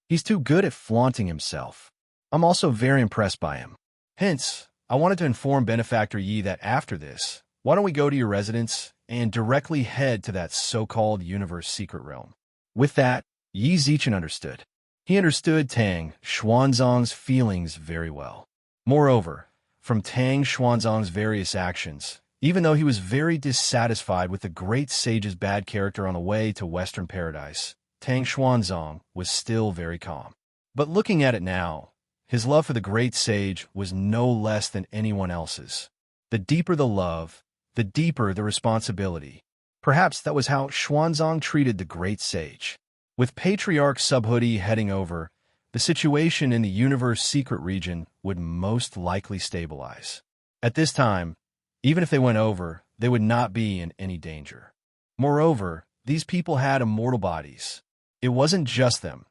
He's too good at flaunting himself. I'm also very impressed by him. Hence, I wanted to inform Benefactor Yi that after this, why don't we go to your residence and directly head to that so-called universe secret realm. With that, Yi Zichen understood. He understood Tang Xuanzang's feelings very well. Moreover, from Tang Xuanzang's various actions, even though he was very dissatisfied with the great sage's bad character on the way to Western Paradise, Tang Xuanzang was still very calm. But looking at it now, his love for the great sage was no less than anyone else's. The deeper the love, the deeper the responsibility. Perhaps that was how Xuanzang treated the great sage. With Patriarch Subhuti heading over, the situation in the universe secret region would most likely stabilize. At this time, even if they went over, they would not be in any danger. Moreover, these people had immortal bodies. It wasn't just them.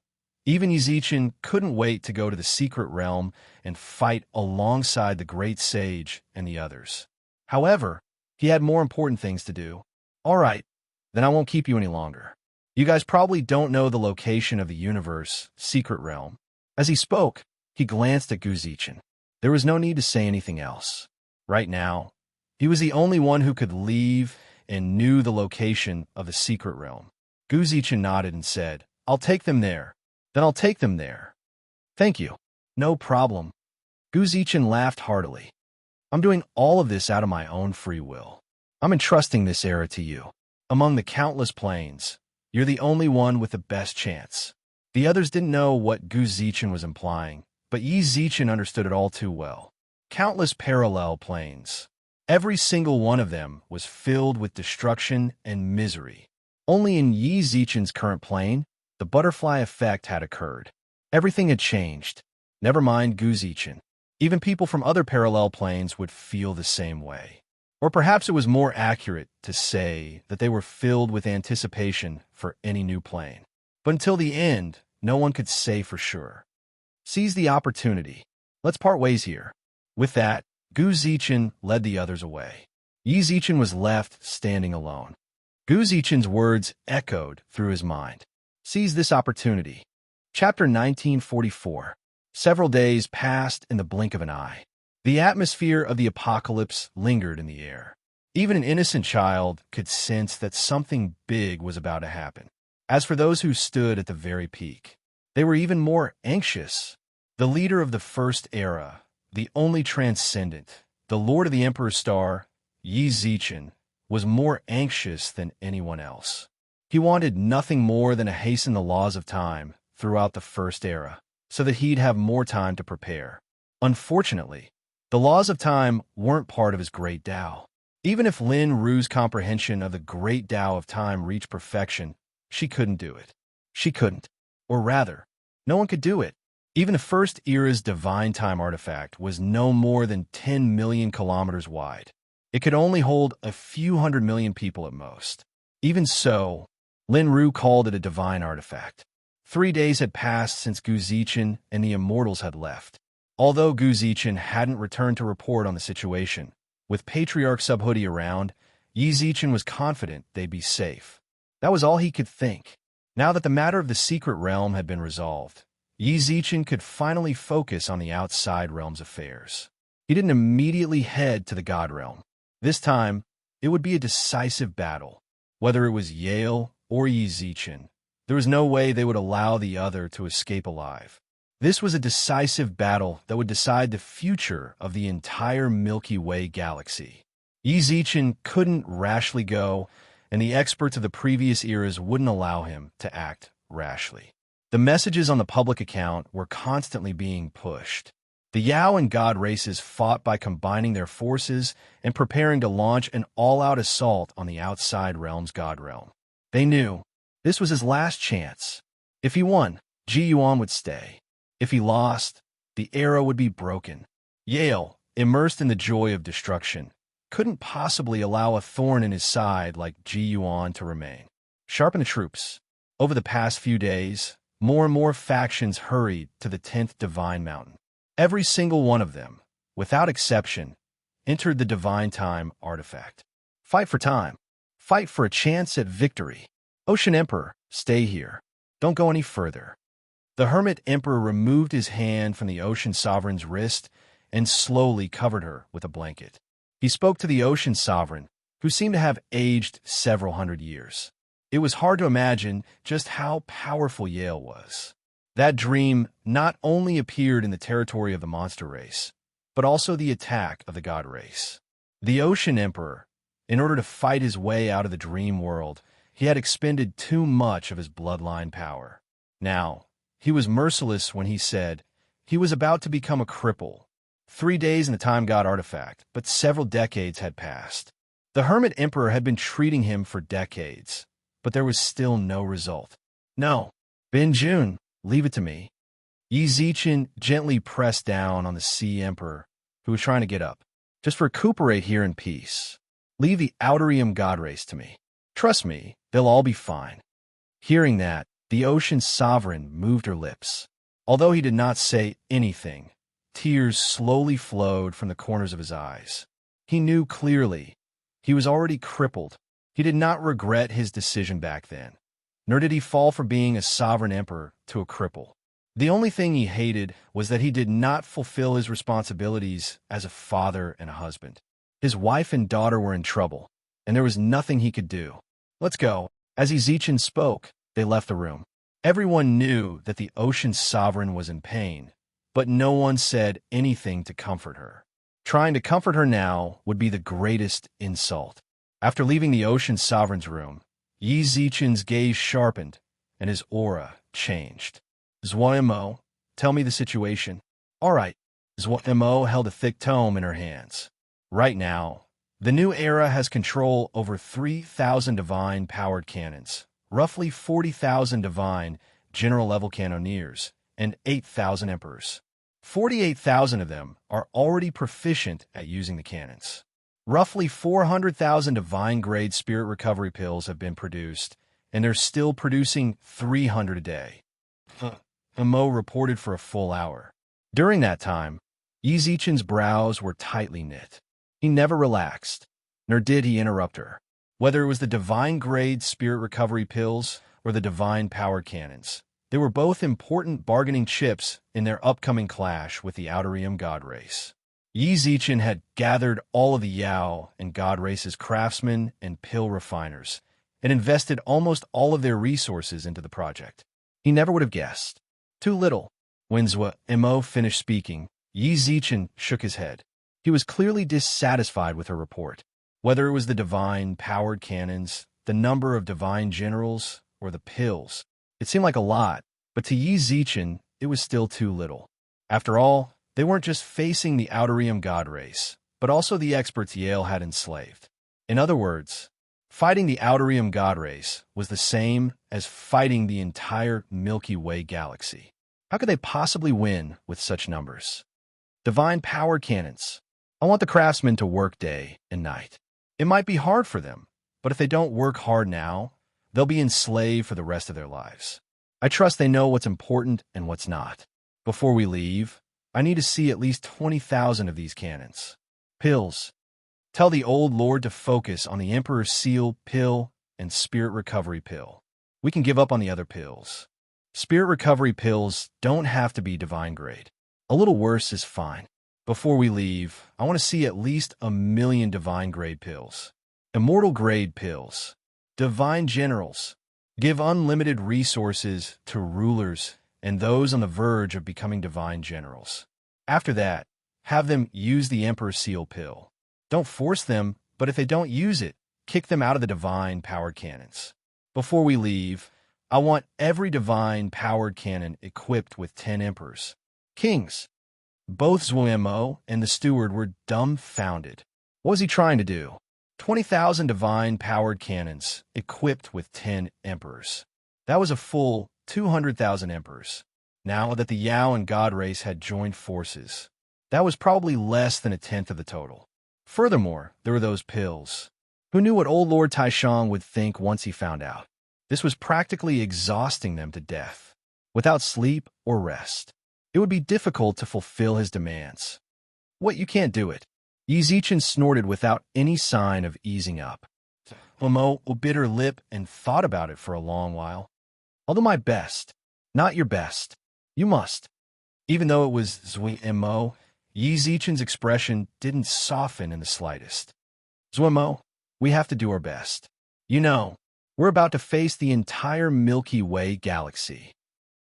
Even Yi Zichen couldn't wait to go to the secret realm and fight alongside the great sage and the others. However, he had more important things to do. All right, then I won't keep you any longer. You guys probably don't know the location of the universe secret realm. As he spoke, he glanced at Gu Zichen. There was no need to say anything else. Right now, he was the only one who could leave and knew the location of the secret realm. Gu Zichen nodded and said, I'll take them there. Then I'll take them there. Thank you. No problem. Gu Zichen laughed heartily. I'm doing all of this out of my own free will. I'm entrusting this era to you. Among the countless planes, you're the only one with the best chance. The others didn't know what Gu Zichen was implying, but Yi Zichen understood it all too well. Countless parallel planes. Every single one of them was filled with destruction and misery. Only in Yi Zichen's current plane, the butterfly effect had occurred. Everything had changed. Never mind Gu Zichen. Even people from other parallel planes would feel the same way. Or perhaps it was more accurate to say that they were filled with anticipation for any new plane. But until the end, no one could say for sure. Seize the opportunity. Let's part ways here. With that, Gu Zichen led the others away. Yi Zichen was left standing alone. Gu Zichen's words echoed through his mind. Seize this opportunity. Chapter 1944. Several days passed in the blink of an eye. The atmosphere of the apocalypse lingered in the air. Even an innocent child could sense that something big was about to happen. As for those who stood at the very peak, they were even more anxious. The leader of the first era, the only transcendent, the Lord of the Emperor's Star, Yi Zichen, was more anxious than anyone else. He wanted nothing more than to hasten the laws of time throughout the first era, so that he'd have more time to prepare. Unfortunately, the laws of time weren't part of his great Tao. Even if Lin Ru's comprehension of the great Tao of time reached perfection, she couldn't do it. She couldn't. Or rather, no one could do it. Even the first era's divine time artifact was no more than 10 million kilometers wide. It could only hold a few 100 million people at most. Even so, Lin Ru called it a divine artifact. 3 days had passed since Gu Zichen and the immortals had left. Although Gu Zichen hadn't returned to report on the situation, with Patriarch Subhuti around, Yi Zichen was confident they'd be safe. That was all he could think. Now that the matter of the secret realm had been resolved, Yi Zichen could finally focus on the outside realm's affairs. He didn't immediately head to the God realm. This time, it would be a decisive battle. Whether it was Yale or Yi Zichen, there was no way they would allow the other to escape alive. This was a decisive battle that would decide the future of the entire Milky Way galaxy. Yi Zichen couldn't rashly go, and the experts of the previous eras wouldn't allow him to act rashly. The messages on the public account were constantly being pushed. The Yao and God races fought by combining their forces and preparing to launch an all-out assault on the outside realm's God realm. They knew this was his last chance. If he won, Ji Yuan would stay. If he lost, the era would be broken. Yale, immersed in the joy of destruction, couldn't possibly allow a thorn in his side like Ji Yuan to remain. Sharpen the troops. Over the past few days, more and more factions hurried to the 10th Divine Mountain. Every single one of them, without exception, entered the Divine Time artifact. Fight for time. Fight for a chance at victory. Ocean Emperor, stay here. Don't go any further. The Hermit Emperor removed his hand from the Ocean Sovereign's wrist and slowly covered her with a blanket. He spoke to the Ocean Sovereign, who seemed to have aged several hundred years. It was hard to imagine just how powerful Yale was. That dream not only appeared in the territory of the monster race, but also the attack of the god race. The Ocean Emperor, in order to fight his way out of the dream world, he had expended too much of his bloodline power. Now, he was merciless when he said he was about to become a cripple. 3 days in the Time God artifact, but several decades had passed. The Hermit Emperor had been treating him for decades, but there was still no result. No, Bin Jun, leave it to me. Yi Zichen gently pressed down on the Sea Emperor, who was trying to get up. Just recuperate here in peace. Leave the Outerium God race to me. Trust me, they'll all be fine. Hearing that, the Ocean Sovereign moved her lips. Although he did not say anything, tears slowly flowed from the corners of his eyes. He knew clearly. He was already crippled. He did not regret his decision back then, nor did he fall from being a sovereign emperor to a cripple. The only thing he hated was that he did not fulfill his responsibilities as a father and a husband. His wife and daughter were in trouble, and there was nothing he could do. Let's go. As Yi Zichen spoke, they left the room. Everyone knew that the Ocean Sovereign was in pain, but no one said anything to comfort her. Trying to comfort her now would be the greatest insult. After leaving the Ocean Sovereign's room, Yi Zichen's gaze sharpened, and his aura changed. Zhuo Mo, tell me the situation. All right. Zhuo Mo held a thick tome in her hands. Right now, the new era has control over 3,000 divine-powered cannons, roughly 40,000 divine general-level cannoneers, and 8,000 emperors. 48,000 of them are already proficient at using the cannons. Roughly 400,000 divine-grade spirit recovery pills have been produced, and they're still producing 300 a day. Mo reported for a full hour. During that time, Yi Zichen's brows were tightly knit. He never relaxed, nor did he interrupt her. Whether it was the divine-grade spirit recovery pills or the divine-powered cannons, they were both important bargaining chips in their upcoming clash with the Outerium God race. Yi Zichen had gathered all of the Yao and God race's craftsmen and pill refiners and invested almost all of their resources into the project. He never would have guessed. Too little. When Zhuo Mo finished speaking, Yi Zichen shook his head. He was clearly dissatisfied with her report. Whether it was the divine-powered cannons, the number of divine generals, or the pills, it seemed like a lot, but to Yi Zichen, it was still too little. After all, they weren't just facing the Outerium God race, but also the experts Yale had enslaved. In other words, fighting the Outerium God race was the same as fighting the entire Milky Way galaxy. How could they possibly win with such numbers? Divine power cannons. I want the craftsmen to work day and night. It might be hard for them, but if they don't work hard now, they'll be enslaved for the rest of their lives. I trust they know what's important and what's not. Before we leave, I need to see at least 20,000 of these cannons. Pills. Tell the old lord to focus on the Emperor's Seal pill and Spirit Recovery pill. We can give up on the other pills. Spirit recovery pills don't have to be divine grade. A little worse is fine. Before we leave, I want to see at least 1,000,000 divine grade pills. Immortal grade pills. Divine generals. Give unlimited resources to rulers and those on the verge of becoming divine generals. After that, have them use the Emperor Seal pill. Don't force them, but if they don't use it, kick them out of the divine-powered cannons. Before we leave, I want every divine-powered cannon equipped with 10 emperors. Kings. Both Zwo and the steward were dumbfounded. What was he trying to do? 20,000 divine-powered cannons equipped with 10 emperors. That was a full 200,000 emperors. Now that the Yao and God race had joined forces, that was probably less than a tenth of the total. Furthermore, there were those pills. Who knew what old Lord Taishang would think once he found out? This was practically exhausting them to death. Without sleep or rest, it would be difficult to fulfill his demands. What, you can't do it? Yi Zichen snorted without any sign of easing up. Mo bit her lip and thought about it for a long while. I'll do my best. Not your best. You must. Even though it was Zwi Mo, Yi Zichen's expression didn't soften in the slightest. Zwimo, we have to do our best. You know, we're about to face the entire Milky Way galaxy.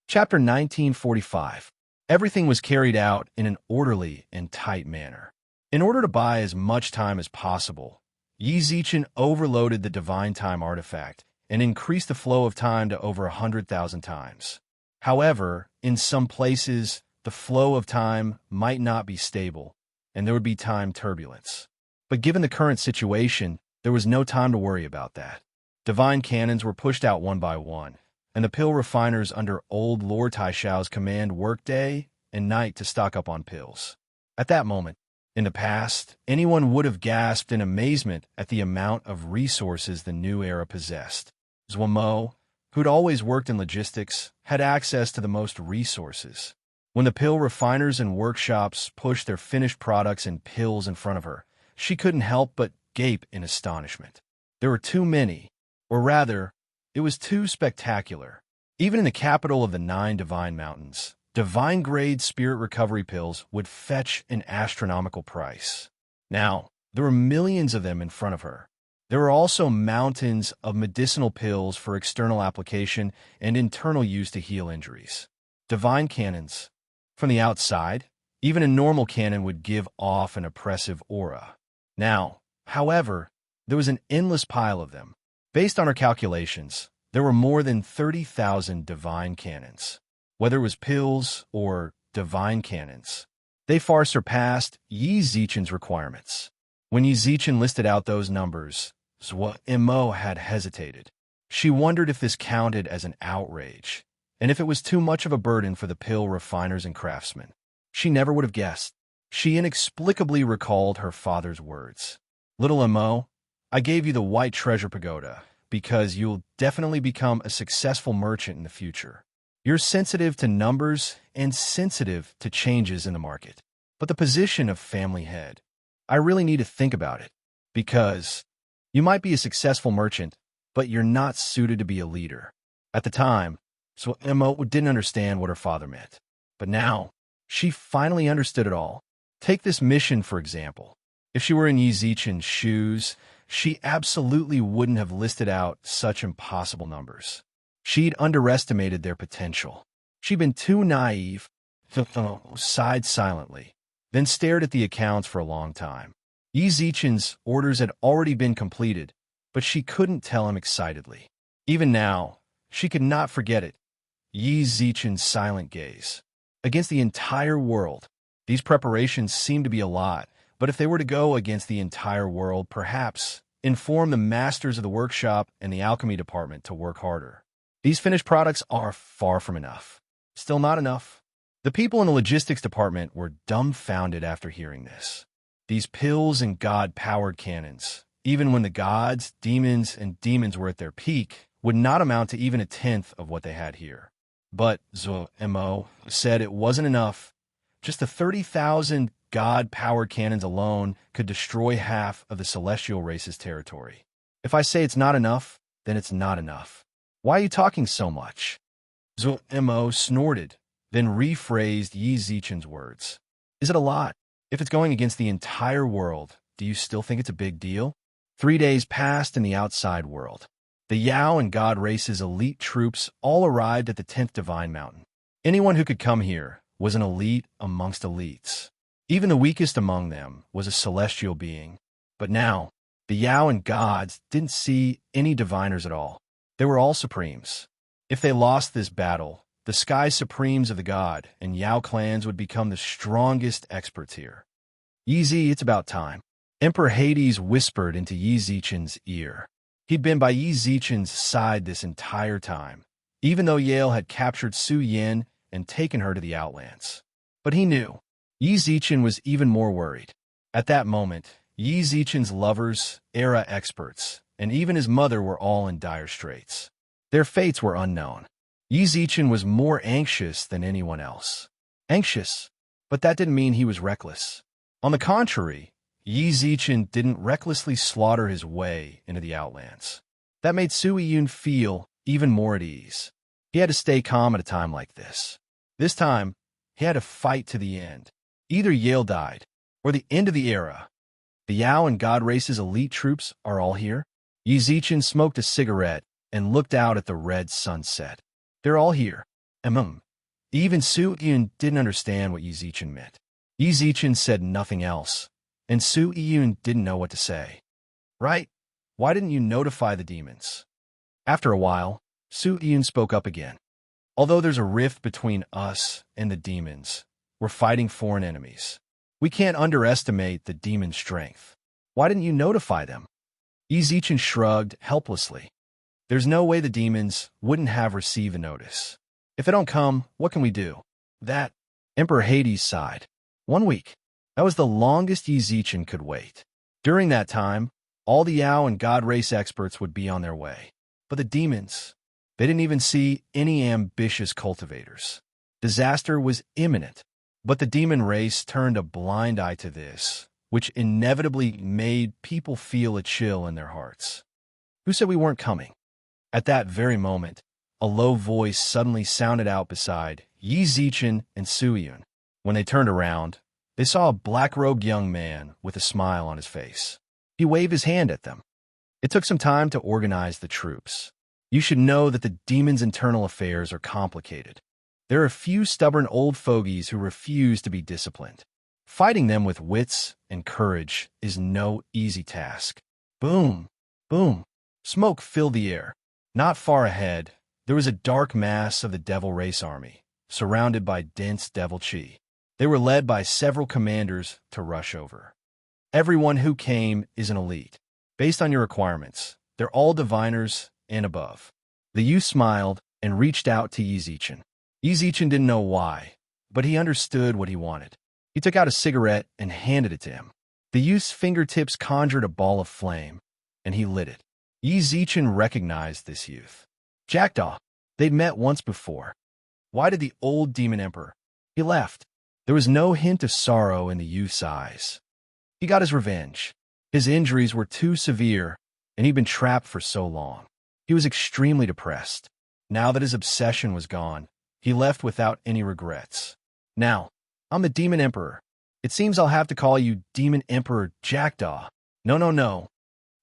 Chapter 1945. Everything was carried out in an orderly and tight manner. In order to buy as much time as possible, Yi Zichen overloaded the Divine Time artifact and increased the flow of time to over 100,000 times. However, in some places, the flow of time might not be stable, and there would be time turbulence. But given the current situation, there was no time to worry about that. Divine cannons were pushed out one by one, and the pill refiners under old Lord Taishao's command worked day and night to stock up on pills. At that moment, in the past, anyone would have gasped in amazement at the amount of resources the new era possessed. Zwamo, who'd always worked in logistics, had access to the most resources. When the pill refiners and workshops pushed their finished products and pills in front of her, she couldn't help but gape in astonishment. There were too many, or rather, it was too spectacular. Even in the capital of the 9 divine mountains, divine-grade spirit recovery pills would fetch an astronomical price. Now, there were millions of them in front of her. There were also mountains of medicinal pills for external application and internal use to heal injuries. Divine cannons. From the outside, even a normal cannon would give off an oppressive aura. Now, however, there was an endless pile of them. Based on her calculations, there were more than 30,000 divine cannons. Whether it was pills or divine cannons, they far surpassed Yi Zichen's requirements. When Yi Zichen listed out those numbers, Zwo Mo had hesitated. She wondered if this counted as an outrage, and if it was too much of a burden for the pill refiners and craftsmen. She never would have guessed. She inexplicably recalled her father's words. Little Mo, I gave you the White Treasure Pagoda because you'll definitely become a successful merchant in the future. You're sensitive to numbers and sensitive to changes in the market. But the position of family head, I really need to think about it, because you might be a successful merchant, but you're not suited to be a leader. At the time, so Mo didn't understand what her father meant. But now, she finally understood it all. Take this mission, for example. If she were in Yi Zichen's shoes, she absolutely wouldn't have listed out such impossible numbers. She'd underestimated their potential. She'd been too naive, sighed silently, then stared at the accounts for a long time. Yi Zichen's orders had already been completed, but she couldn't tell him excitedly. Even now, she could not forget it. Yi Zichen's silent gaze. Against the entire world, these preparations seemed to be a lot, but if they were to go against the entire world, perhaps inform the masters of the workshop and the alchemy department to work harder. These finished products are far from enough. Still not enough. The people in the logistics department were dumbfounded after hearing this. These pills and god-powered cannons, even when the gods, demons, and demons were at their peak, would not amount to even a tenth of what they had here. But Zwo Mo said it wasn't enough. Just the 30,000 god-powered cannons alone could destroy half of the celestial race's territory. If I say it's not enough, then it's not enough. Why are you talking so much? Mo snorted, then rephrased Yi Zichen's words. Is it a lot? If it's going against the entire world, do you still think it's a big deal? 3 days passed in the outside world. The Yao and God Race's elite troops all arrived at the 10th Divine Mountain. Anyone who could come here was an elite amongst elites. Even the weakest among them was a celestial being. But now, the Yao and gods didn't see any diviners at all. They were all supremes. If they lost this battle, the Sky Supremes of the God and Yao clans would become the strongest experts here. Yi Zi, it's about time. Emperor Hades whispered into Yi Zichen's ear. He'd been by Yi Zichen's side this entire time, even though Yale had captured Su Yin and taken her to the Outlands. But he knew. Yi Zichen was even more worried. At that moment, Yi Zichen's lovers, era experts, and even his mother were all in dire straits. Their fates were unknown. Yi Zichen was more anxious than anyone else. Anxious, but that didn't mean he was reckless. On the contrary, Yi Zichen didn't recklessly slaughter his way into the Outlands. That made Su Yun feel even more at ease. He had to stay calm at a time like this. This time, he had to fight to the end. Either Yale died, or the end of the era. The Yao and God Race's elite troops are all here. Yi Zichen smoked a cigarette and looked out at the red sunset. They're all here. Even Su Yun didn't understand what Yi Zichen meant. Yi Zichen said nothing else, and Su Yun didn't know what to say. Right? Why didn't you notify the demons? After a while, Su Yun spoke up again. Although there's a rift between us and the demons, we're fighting foreign enemies. We can't underestimate the demon strength. Why didn't you notify them? Yi Zichen shrugged helplessly. There's no way the demons wouldn't have received a notice. If they don't come, what can we do? That, Emperor Hades sighed. 1 week. That was the longest Yi Zichen could wait. During that time, all the Yao and God Race experts would be on their way. But the demons, they didn't even see any ambitious cultivators. Disaster was imminent. But the demon race turned a blind eye to this, which inevitably made people feel a chill in their hearts. Who said we weren't coming? At that very moment, a low voice suddenly sounded out beside Yi Zichen and Su Yun. When they turned around, they saw a black-robed young man with a smile on his face. He waved his hand at them. It took some time to organize the troops. You should know that the demon's internal affairs are complicated. There are a few stubborn old fogies who refuse to be disciplined. Fighting them with wits and courage is no easy task. Boom! Boom! Smoke filled the air. Not far ahead, there was a dark mass of the Devil Race army, surrounded by dense devil chi. They were led by several commanders to rush over. Everyone who came is an elite. Based on your requirements, they're all diviners and above. The youth smiled and reached out to Yi Zichen. Yi Zichen didn't know why, but he understood what he wanted. He took out a cigarette and handed it to him. The youth's fingertips conjured a ball of flame, and he lit it. Yi Zichen recognized this youth. Jackdaw. They'd met once before. Why did the old demon emperor? He left. There was no hint of sorrow in the youth's eyes. He got his revenge. His injuries were too severe, and he'd been trapped for so long. He was extremely depressed. Now that his obsession was gone, he left without any regrets. Now, I'm the Demon Emperor. It seems I'll have to call you Demon Emperor Jackdaw. No.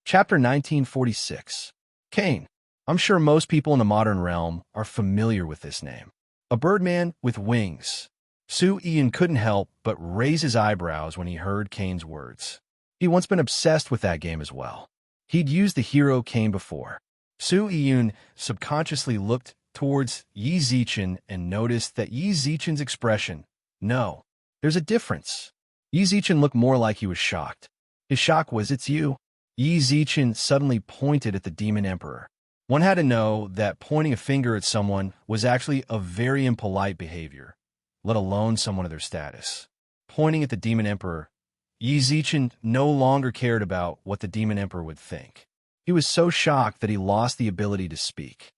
Chapter 1946. Cain. I'm sure most people in the modern realm are familiar with this name. A birdman with wings. Su Ian couldn't help but raise his eyebrows when he heard Cain's words. He'd once been obsessed with that game as well. He'd used the hero Cain before. Su Ian subconsciously looked towards Yi Zichen and noticed that Yi Zichen's expression. No, there's a difference. Yi Zichen looked more like he was shocked. His shock was, it's you. Yi Zichen suddenly pointed at the Demon Emperor. One had to know that pointing a finger at someone was actually a very impolite behavior, let alone someone of their status. Pointing at the Demon Emperor, Yi Zichen no longer cared about what the Demon Emperor would think. He was so shocked that he lost the ability to speak.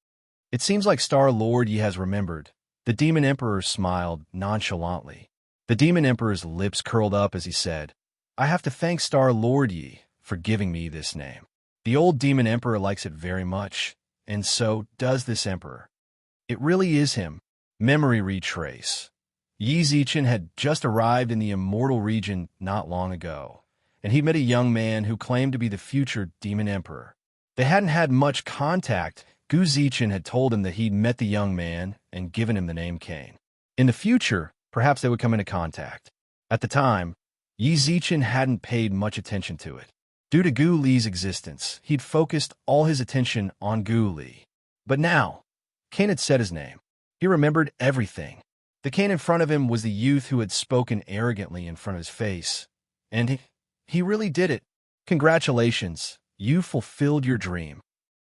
It seems like Star-Lord Yi has remembered. The Demon Emperor smiled nonchalantly. The Demon Emperor's lips curled up as he said, I have to thank Star-Lord Yi for giving me this name. The old Demon Emperor likes it very much, and so does this Emperor. It really is him. Memory retrace. Yi Zichen had just arrived in the immortal region not long ago, and he met a young man who claimed to be the future Demon Emperor. They hadn't had much contact. Gu Zichen had told him that he'd met the young man and given him the name Cain. In the future, perhaps they would come into contact. At the time, Yi Zichen hadn't paid much attention to it. Due to Gu Li's existence, he'd focused all his attention on Gu Li. But now, Cain had said his name. He remembered everything. The Cain in front of him was the youth who had spoken arrogantly in front of his face. And he really did it. Congratulations, you fulfilled your dream.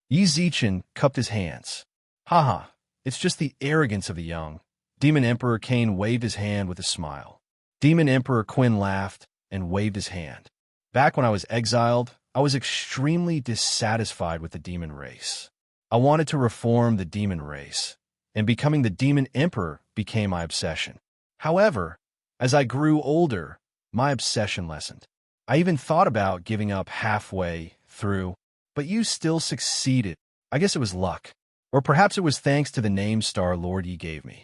Yi Zichen cupped his hands. Haha, it's just the arrogance of the young. Demon Emperor Cain waved his hand with a smile. Demon Emperor Quinn laughed and waved his hand. Back when I was exiled, I was extremely dissatisfied with the demon race. I wanted to reform the demon race, and becoming the Demon Emperor became my obsession. However, as I grew older, my obsession lessened. I even thought about giving up halfway through, but you still succeeded. I guess it was luck. Or perhaps it was thanks to the name Star Lord you gave me.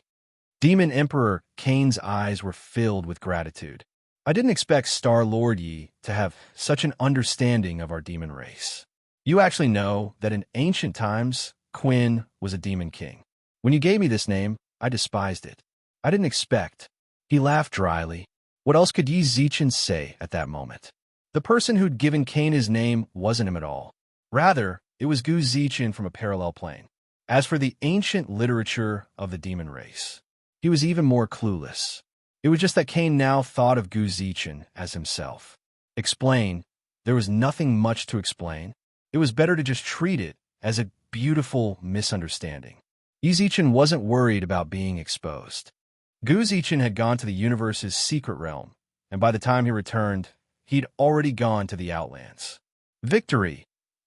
Demon Emperor Cain's eyes were filled with gratitude. I didn't expect Star Lord Yi to have such an understanding of our demon race. You actually know that in ancient times, Quinn was a demon king. When you gave me this name, I despised it. I didn't expect. He laughed dryly. What else could Yi Zichen say at that moment? The person who'd given Cain his name wasn't him at all. Rather, it was Gu Zichen from a parallel plane. As for the ancient literature of the demon race, he was even more clueless. It was just that Cain now thought of Gu Zichen as himself. Explain. There was nothing much to explain. It was better to just treat it as a beautiful misunderstanding. Yi Zichen wasn't worried about being exposed. Gu Zichen had gone to the universe's secret realm, and by the time he returned, he'd already gone to the Outlands. Victory!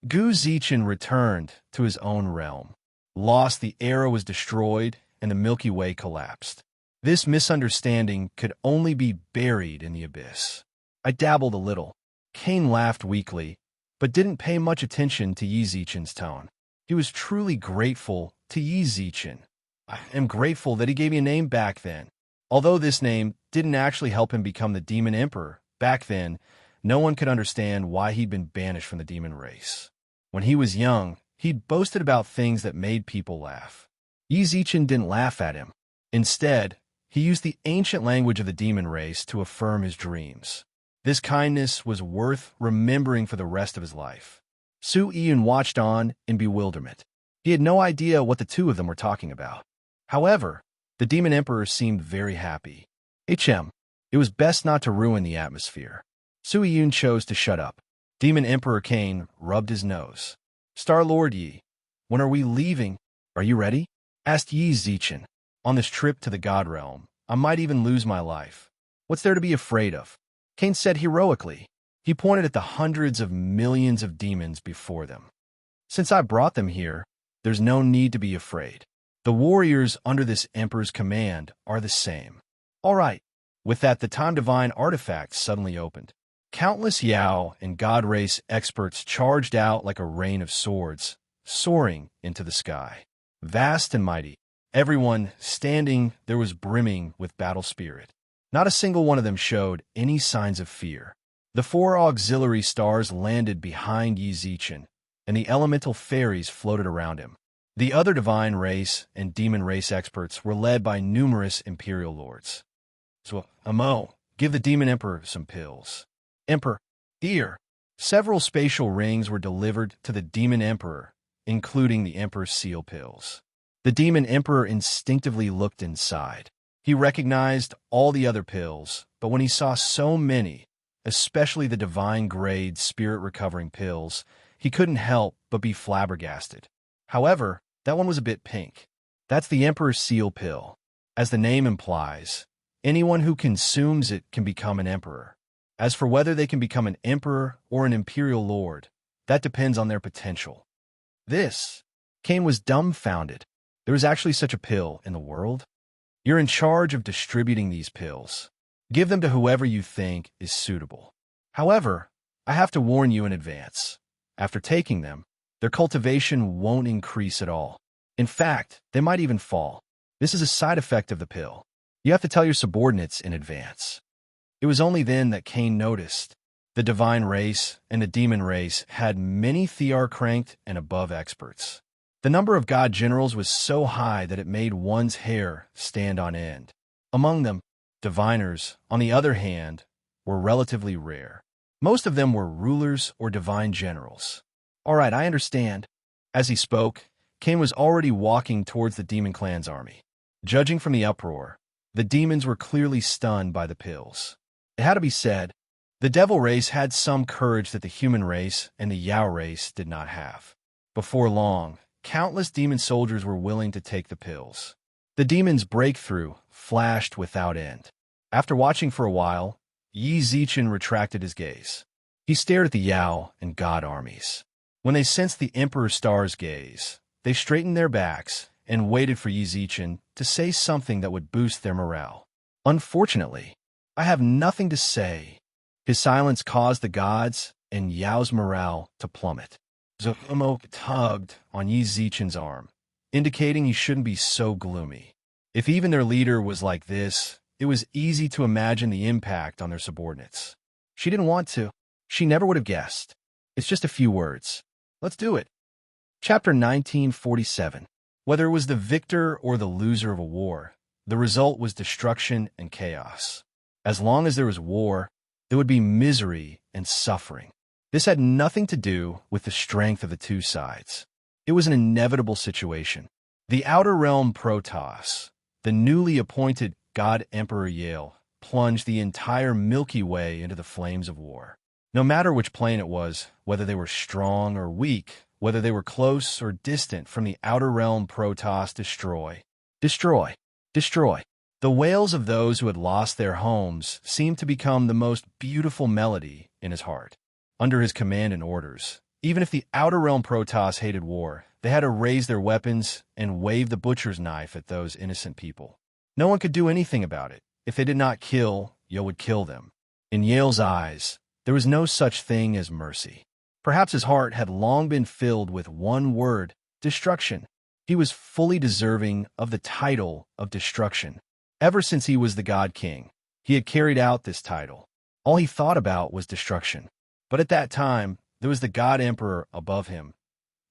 Gu Zichen returned to his own realm. Lost, the era was destroyed, and the Milky Way collapsed. This misunderstanding could only be buried in the abyss. I dabbled a little. Cain laughed weakly, but didn't pay much attention to Yi Zichen's tone. He was truly grateful to Yi Zichen. I am grateful that he gave me a name back then. Although this name didn't actually help him become the Demon Emperor, back then, no one could understand why he'd been banished from the demon race. When he was young, he'd boasted about things that made people laugh. Yi Zichen didn't laugh at him. Instead, he used the ancient language of the demon race to affirm his dreams. This kindness was worth remembering for the rest of his life. Su Ian watched on in bewilderment. He had no idea what the two of them were talking about. However, the Demon Emperor seemed very happy. It was best not to ruin the atmosphere. Su Yun chose to shut up. Demon Emperor Cain rubbed his nose. Star Lord Yi, when are we leaving? Are you ready? Asked Yi Zichen. On this trip to the God Realm, I might even lose my life. What's there to be afraid of? Cain said heroically. He pointed at the hundreds of millions of demons before them. Since I brought them here, there's no need to be afraid. The warriors under this Emperor's command are the same. All right. With that, the Time Divine artifact suddenly opened. Countless Yao and God Race experts charged out like a rain of swords, soaring into the sky. Vast and mighty. Everyone standing there was brimming with battle spirit. Not a single one of them showed any signs of fear. The 4 auxiliary stars landed behind Yi Zichen, and the elemental fairies floated around him. The other divine race and demon race experts were led by numerous imperial lords. So, Amo, give the Demon Emperor some pills. Emperor, here. Several spatial rings were delivered to the Demon Emperor, including the Emperor's seal pills. The Demon Emperor instinctively looked inside. He recognized all the other pills, but when he saw so many, especially the divine-grade spirit-recovering pills, he couldn't help but be flabbergasted. However, that one was a bit pink. That's the Emperor's seal pill. As the name implies, anyone who consumes it can become an emperor. As for whether they can become an emperor or an imperial lord, that depends on their potential. Cain was dumbfounded. There was actually such a pill in the world? You're in charge of distributing these pills. Give them to whoever you think is suitable. However, I have to warn you in advance. After taking them, their cultivation won't increase at all. In fact, they might even fall. This is a side effect of the pill. You have to tell your subordinates in advance. It was only then that Cain noticed. The divine race and the demon race had many Thear cranked and above experts. The number of god generals was so high that it made one's hair stand on end. Among them, diviners, on the other hand, were relatively rare. Most of them were rulers or divine generals. All right, I understand. As he spoke, Cain was already walking towards the demon clan's army. Judging from the uproar, the demons were clearly stunned by the pills. It had to be said, the devil race had some courage that the human race and the Yao race did not have. Before long, countless demon soldiers were willing to take the pills. The demon's breakthrough flashed without end. After watching for a while, Yi Zichen retracted his gaze. He stared at the Yao and God armies. When they sensed the Emperor Star's gaze, they straightened their backs and waited for Yi Zichen to say something that would boost their morale. Unfortunately, I have nothing to say. His silence caused the gods and Yao's morale to plummet. Zokomo tugged on Yi Zichen's arm, indicating he shouldn't be so gloomy. If even their leader was like this, it was easy to imagine the impact on their subordinates. She didn't want to. She never would have guessed. It's just a few words. Let's do it. Chapter 1947. Whether it was the victor or the loser of a war, the result was destruction and chaos. As long as there was war, there would be misery and suffering. This had nothing to do with the strength of the two sides. It was an inevitable situation. The Outer Realm Protoss, the newly appointed God Emperor Yale, plunged the entire Milky Way into the flames of war. No matter which plane it was, whether they were strong or weak, whether they were close or distant from the Outer Realm Protoss, destroy, destroy, destroy. The wails of those who had lost their homes seemed to become the most beautiful melody in his heart. Under his command and orders, even if the Outer Realm Protoss hated war, they had to raise their weapons and wave the butcher's knife at those innocent people. No one could do anything about it. If they did not kill, Yale would kill them. In Yale's eyes, there was no such thing as mercy. Perhaps his heart had long been filled with one word: destruction. He was fully deserving of the title of destruction. Ever since he was the God King, he had carried out this title. All he thought about was destruction. But at that time, there was the God Emperor above him.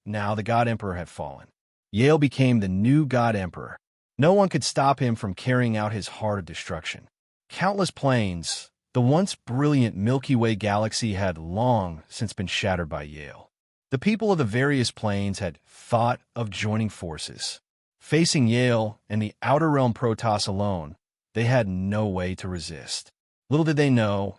Now the God Emperor had fallen. Yale became the new God Emperor. No one could stop him from carrying out his heart of destruction. Countless planes, the once brilliant Milky Way galaxy, had long since been shattered by Yale. The people of the various planes had thought of joining forces. Facing Yale and the Outer Realm Protoss alone, they had no way to resist. Little did they know,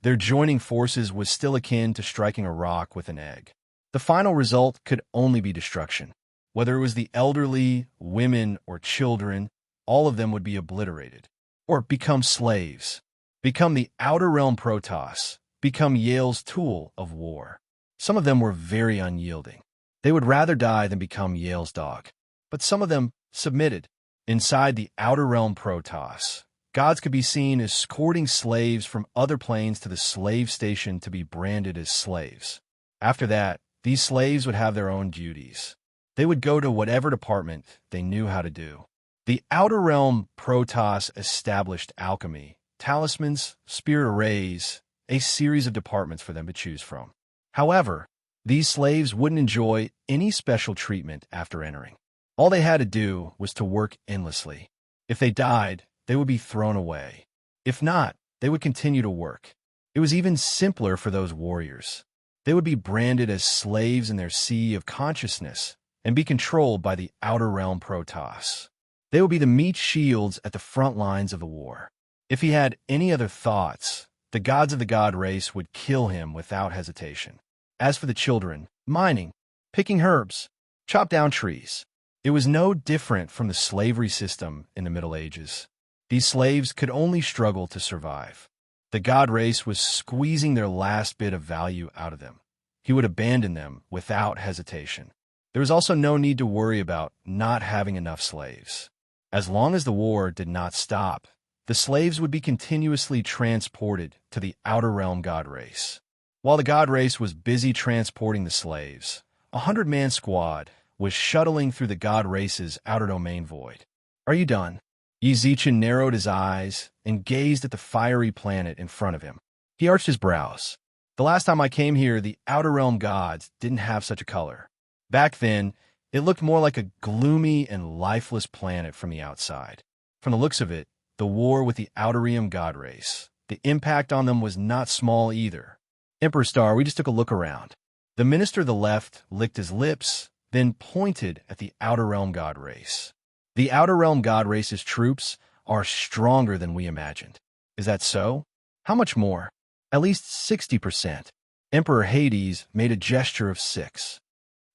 their joining forces was still akin to striking a rock with an egg. The final result could only be destruction. Whether it was the elderly, women, or children, all of them would be obliterated. Or become slaves. Become the Outer Realm Protoss. Become Yale's tool of war. Some of them were very unyielding. They would rather die than become Yale's dog. But some of them submitted. Inside the Outer Realm Protoss, gods could be seen escorting slaves from other planes to the slave station to be branded as slaves. After that, these slaves would have their own duties. They would go to whatever department they knew how to do. The Outer Realm Protoss established alchemy, talismans, spirit arrays, a series of departments for them to choose from. However, these slaves wouldn't enjoy any special treatment after entering. All they had to do was to work endlessly. If they died, they would be thrown away. If not, they would continue to work. It was even simpler for those warriors. They would be branded as slaves in their sea of consciousness and be controlled by the Outer Realm Protoss. They would be the meat shields at the front lines of the war. If he had any other thoughts, the gods of the god race would kill him without hesitation. As for the children, mining, picking herbs, chop down trees. It was no different from the slavery system in the Middle Ages. These slaves could only struggle to survive. The god race was squeezing their last bit of value out of them. He would abandon them without hesitation. There was also no need to worry about not having enough slaves. As long as the war did not stop, the slaves would be continuously transported to the Outer Realm god race. While the god race was busy transporting the slaves, a 100-man squad was shuttling through the god race's outer domain void. Are you done? Yizichin narrowed his eyes and gazed at the fiery planet in front of him. He arched his brows. The last time I came here, the Outer Realm gods didn't have such a color. Back then, it looked more like a gloomy and lifeless planet from the outside. From the looks of it, the war with the Outer Realm god race, the impact on them was not small either. Emperor Star, we just took a look around. The minister of the left licked his lips, then pointed at the Outer Realm god race. The Outer Realm god race's troops are stronger than we imagined. Is that so? How much more? At least 60%. Emperor Hades made a gesture of 6.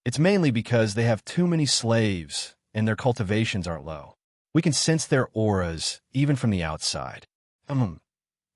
It's mainly because they have too many slaves and their cultivations aren't low. We can sense their auras, even from the outside.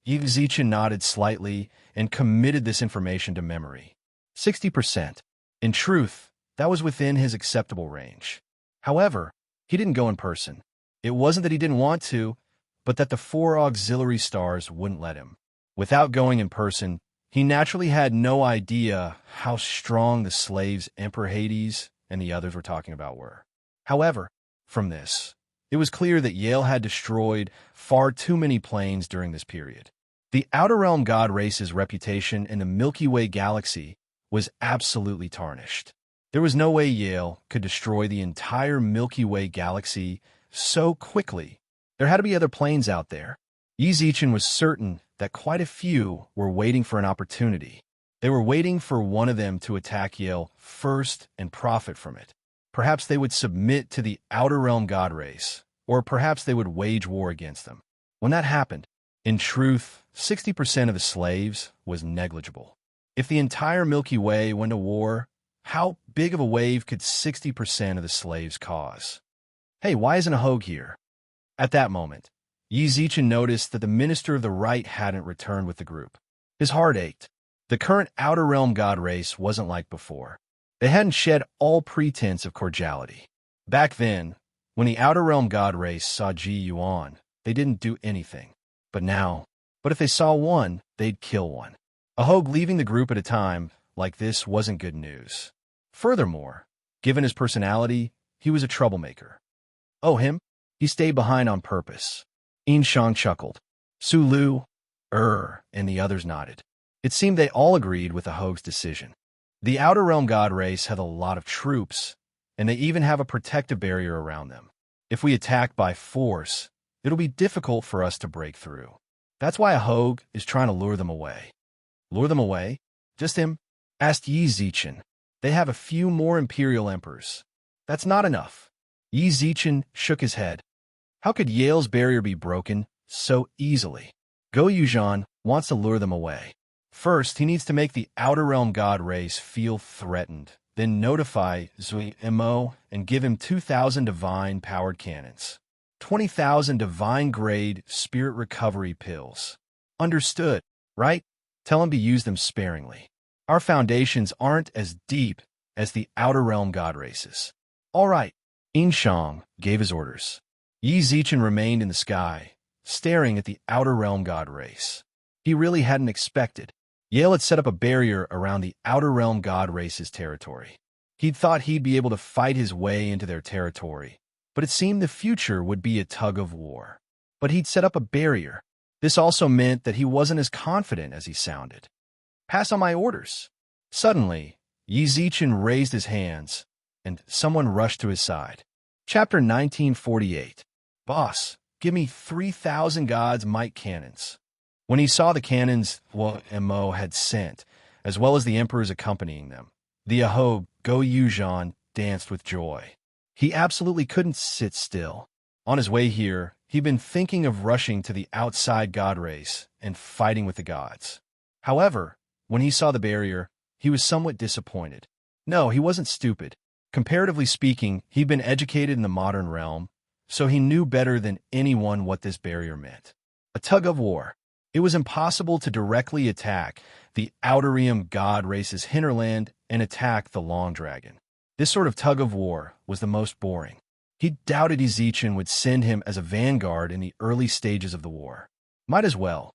Yizichin nodded slightly and committed this information to memory. 60%. In truth, that was within his acceptable range. However, he didn't go in person. It wasn't that he didn't want to, but that the 4 auxiliary stars wouldn't let him. Without going in person, he naturally had no idea how strong the slaves Emperor Hades and the others were talking about were. However, from this, it was clear that Yale had destroyed far too many planes during this period. The Outer Realm god race's reputation in the Milky Way galaxy was absolutely tarnished. There was no way Yale could destroy the entire Milky Way galaxy so quickly. There had to be other planes out there. Yizichin was certain that quite a few were waiting for an opportunity. They were waiting for one of them to attack Yale first and profit from it. Perhaps they would submit to the Outer Realm god race, or perhaps they would wage war against them. When that happened, in truth, 60% of the slaves was negligible. If the entire Milky Way went to war, how big of a wave could 60% of the slaves cause? Hey, why isn't a Hogue here? At that moment, Yizichin noticed that the minister of the right hadn't returned with the group. His heart ached. The current Outer Realm god race wasn't like before. They hadn't shed all pretense of cordiality. Back then, when the Outer Realm god race saw Ji Yuan, they didn't do anything. But if they saw one, they'd kill one. A Hogue leaving the group at a time like this wasn't good news. Furthermore, given his personality, he was a troublemaker. Oh, him? He stayed behind on purpose. Shang chuckled. Su Lu, and the others nodded. It seemed they all agreed with the Hogue's decision. The Outer Realm god race had a lot of troops, and they even have a protective barrier around them. If we attack by force, it'll be difficult for us to break through. That's why a Hogue is trying to lure them away. Lure them away? Just him? Asked Yizichin. They have a few more Imperial Emperors. That's not enough. Yizichin shook his head. How could Yale's barrier be broken so easily? Go Yuzhan wants to lure them away. First, he needs to make the Outer Realm god race feel threatened, then notify Zui Mo and give him 2,000 divine-powered cannons. 20,000 divine-grade spirit recovery pills. Understood, right? Tell him to use them sparingly. Our foundations aren't as deep as the Outer Realm god races. All right. Shang gave his orders. Yizichin remained in the sky, staring at the Outer Realm god race. He really hadn't expected. Yale had set up a barrier around the Outer Realm god race's territory. He'd thought he'd be able to fight his way into their territory, but it seemed the future would be a tug of war. But he'd set up a barrier. This also meant that he wasn't as confident as he sounded. Pass on my orders. Suddenly, Yizichin raised his hands, and someone rushed to his side. Chapter 1948. Boss, give me 3,000 God's Might cannons. When he saw the cannons Mo had sent, as well as the emperors accompanying them, the Ahogue Go Yuzhan danced with joy. He absolutely couldn't sit still. On his way here, he'd been thinking of rushing to the outside god race and fighting with the gods. However, when he saw the barrier, he was somewhat disappointed. No, he wasn't stupid. Comparatively speaking, he'd been educated in the modern realm, so he knew better than anyone what this barrier meant. A tug of war. It was impossible to directly attack the Outer Realm god race's hinterland and attack the Long Dragon. This sort of tug of war was the most boring. He doubted Yizichin would send him as a vanguard in the early stages of the war. Might as well.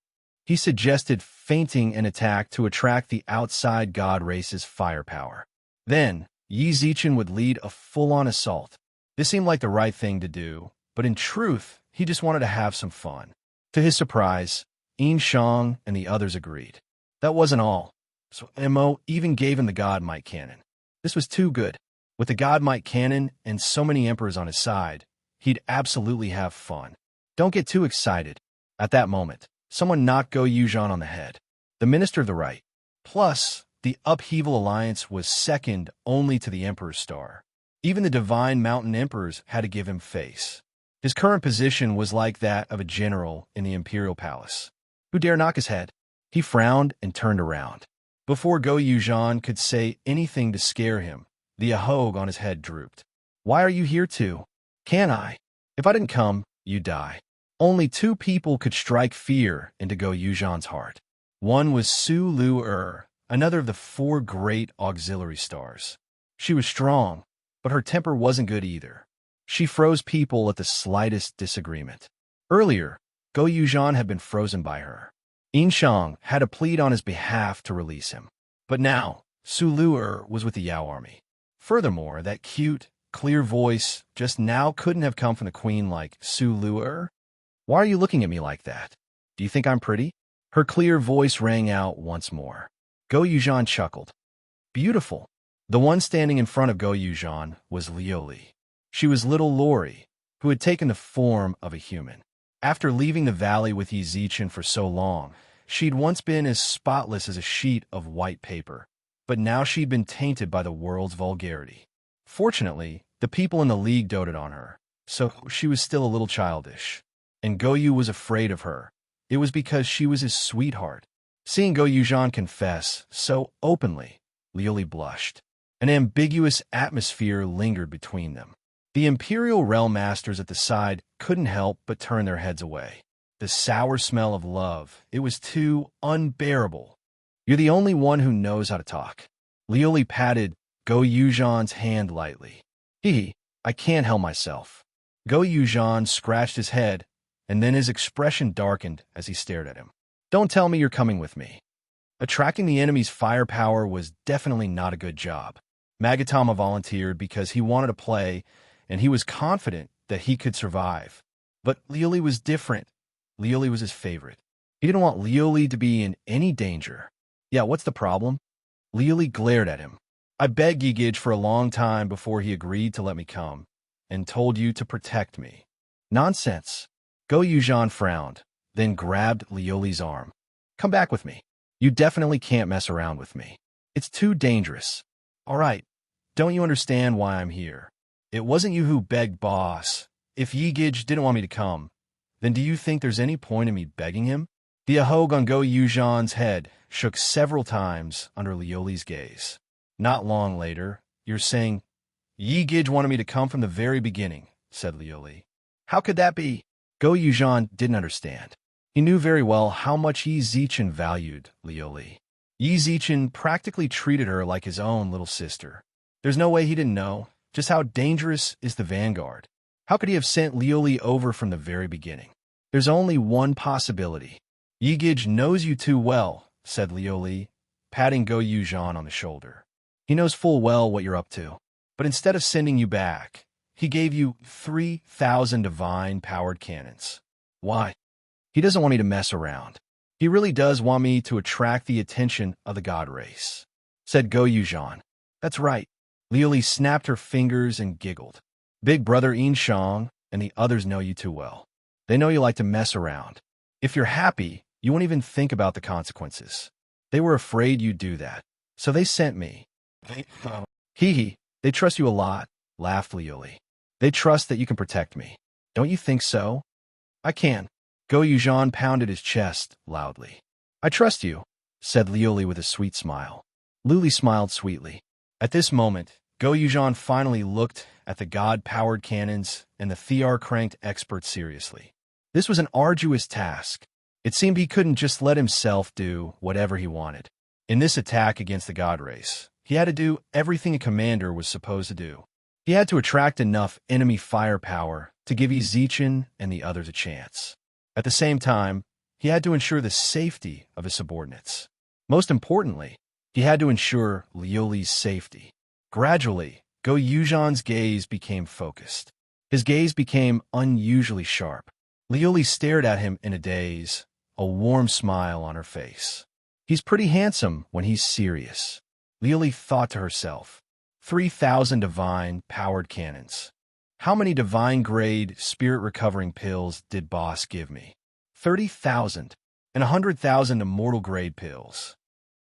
He suggested feinting an attack to attract the outside god race's firepower. Then, Yi Zichen would lead a full-on assault. This seemed like the right thing to do, but in truth, he just wanted to have some fun. To his surprise, Yin Shang and the others agreed. That wasn't all. So Mo even gave him the God Might Cannon. This was too good. With the God Might Cannon and so many emperors on his side, he'd absolutely have fun. Don't get too excited. At that moment, someone knocked Go Yuzhan on the head. The Minister of the Right. Plus, the Upheaval Alliance was second only to the Emperor's star. Even the Divine Mountain Emperors had to give him face. His current position was like that of a general in the Imperial Palace. Who dare knock his head? He frowned and turned around. Before Go Yuzhan could say anything to scare him, the ahog on his head drooped. Why are you here too? Can I? If I didn't come, you die. Only two people could strike fear into Go Yuzhan's heart. One was Su Lu, another of the four great auxiliary stars. She was strong, but her temper wasn't good either. She froze people at the slightest disagreement. Earlier, Go Yuzhan had been frozen by her. Yin Shang had to plead on his behalf to release him. But now, Su Lu was with the Yao army. Furthermore, that cute, clear voice just now couldn't have come from the queen like Su Lu. Why are you looking at me like that? Do you think I'm pretty? Her clear voice rang out once more. Go Yuzhan chuckled. Beautiful. The one standing in front of Go Yuzhan was Liuli. She was little Lori, who had taken the form of a human. After leaving the valley with Yi Zichen for so long, she'd once been as spotless as a sheet of white paper, but now she'd been tainted by the world's vulgarity. Fortunately, the people in the League doted on her, so she was still a little childish. And Go Yu was afraid of her. It was because she was his sweetheart. Seeing Go Yuzhan confess so openly, Liuli blushed. An ambiguous atmosphere lingered between them. The Imperial Realm Masters at the side couldn't help but turn their heads away. The sour smell of love, it was too unbearable. You're the only one who knows how to talk. Liuli patted Go Yuzhan's hand lightly. I can't help myself. Go Yuzhan scratched his head, and then his expression darkened as he stared at him. Don't tell me you're coming with me. Attracting the enemy's firepower was definitely not a good job. Magatama volunteered because he wanted to play, and he was confident that he could survive. But Liuli was different. Liuli was his favorite. He didn't want Liuli to be in any danger. Yeah, what's the problem? Liuli glared at him. I begged Yigij for a long time before he agreed to let me come, and told you to protect me. Nonsense. Go Yuzhan frowned, then grabbed Liuli's arm. Come back with me. You definitely can't mess around with me. It's too dangerous. All right, don't you understand why I'm here? It wasn't you who begged boss. If Yigij didn't want me to come, then do you think there's any point in me begging him? The ahog on Go Yuzhan's head shook several times under Liuli's gaze. Not long later, you're saying, Yigij wanted me to come from the very beginning, said Liuli. How could that be? Go Yuzhan didn't understand. He knew very well how much Yi Zichen valued Liuli. Yi Zichen practically treated her like his own little sister. There's no way he didn't know just how dangerous is the vanguard. How could he have sent Liuli over from the very beginning? There's only one possibility. Yigij knows you too well, said Liuli, patting Go Yuzhan on the shoulder. He knows full well what you're up to. But instead of sending you back, he gave you 3,000 divine-powered cannons. Why? He doesn't want me to mess around. He really does want me to attract the attention of the god race, said Go Yuzhan. That's right. Liuli snapped her fingers and giggled. Big brother Yin Shang and the others know you too well. They know you like to mess around. If you're happy, you won't even think about the consequences. They were afraid you'd do that, so they sent me. They trust you a lot, laughed Liuli. They trust that you can protect me. Don't you think so? I can. Go Yuzhan pounded his chest loudly. I trust you, said Liuli with a sweet smile. Liuli smiled sweetly. At this moment, Go Yuzhan finally looked at the god-powered cannons and the Thear-cranked expert seriously. This was an arduous task. It seemed he couldn't just let himself do whatever he wanted. In this attack against the god race, he had to do everything a commander was supposed to do. He had to attract enough enemy firepower to give Yi Zichen and the others a chance. At the same time, he had to ensure the safety of his subordinates. Most importantly, he had to ensure Liuli's safety. Gradually, Go Yuuzhan's gaze became focused. His gaze became unusually sharp. Liuli stared at him in a daze, a warm smile on her face. He's pretty handsome when he's serious. Liuli thought to herself, 3,000 divine-powered cannons. How many divine-grade spirit-recovering pills did boss give me? 30,000 and 100,000 immortal-grade pills.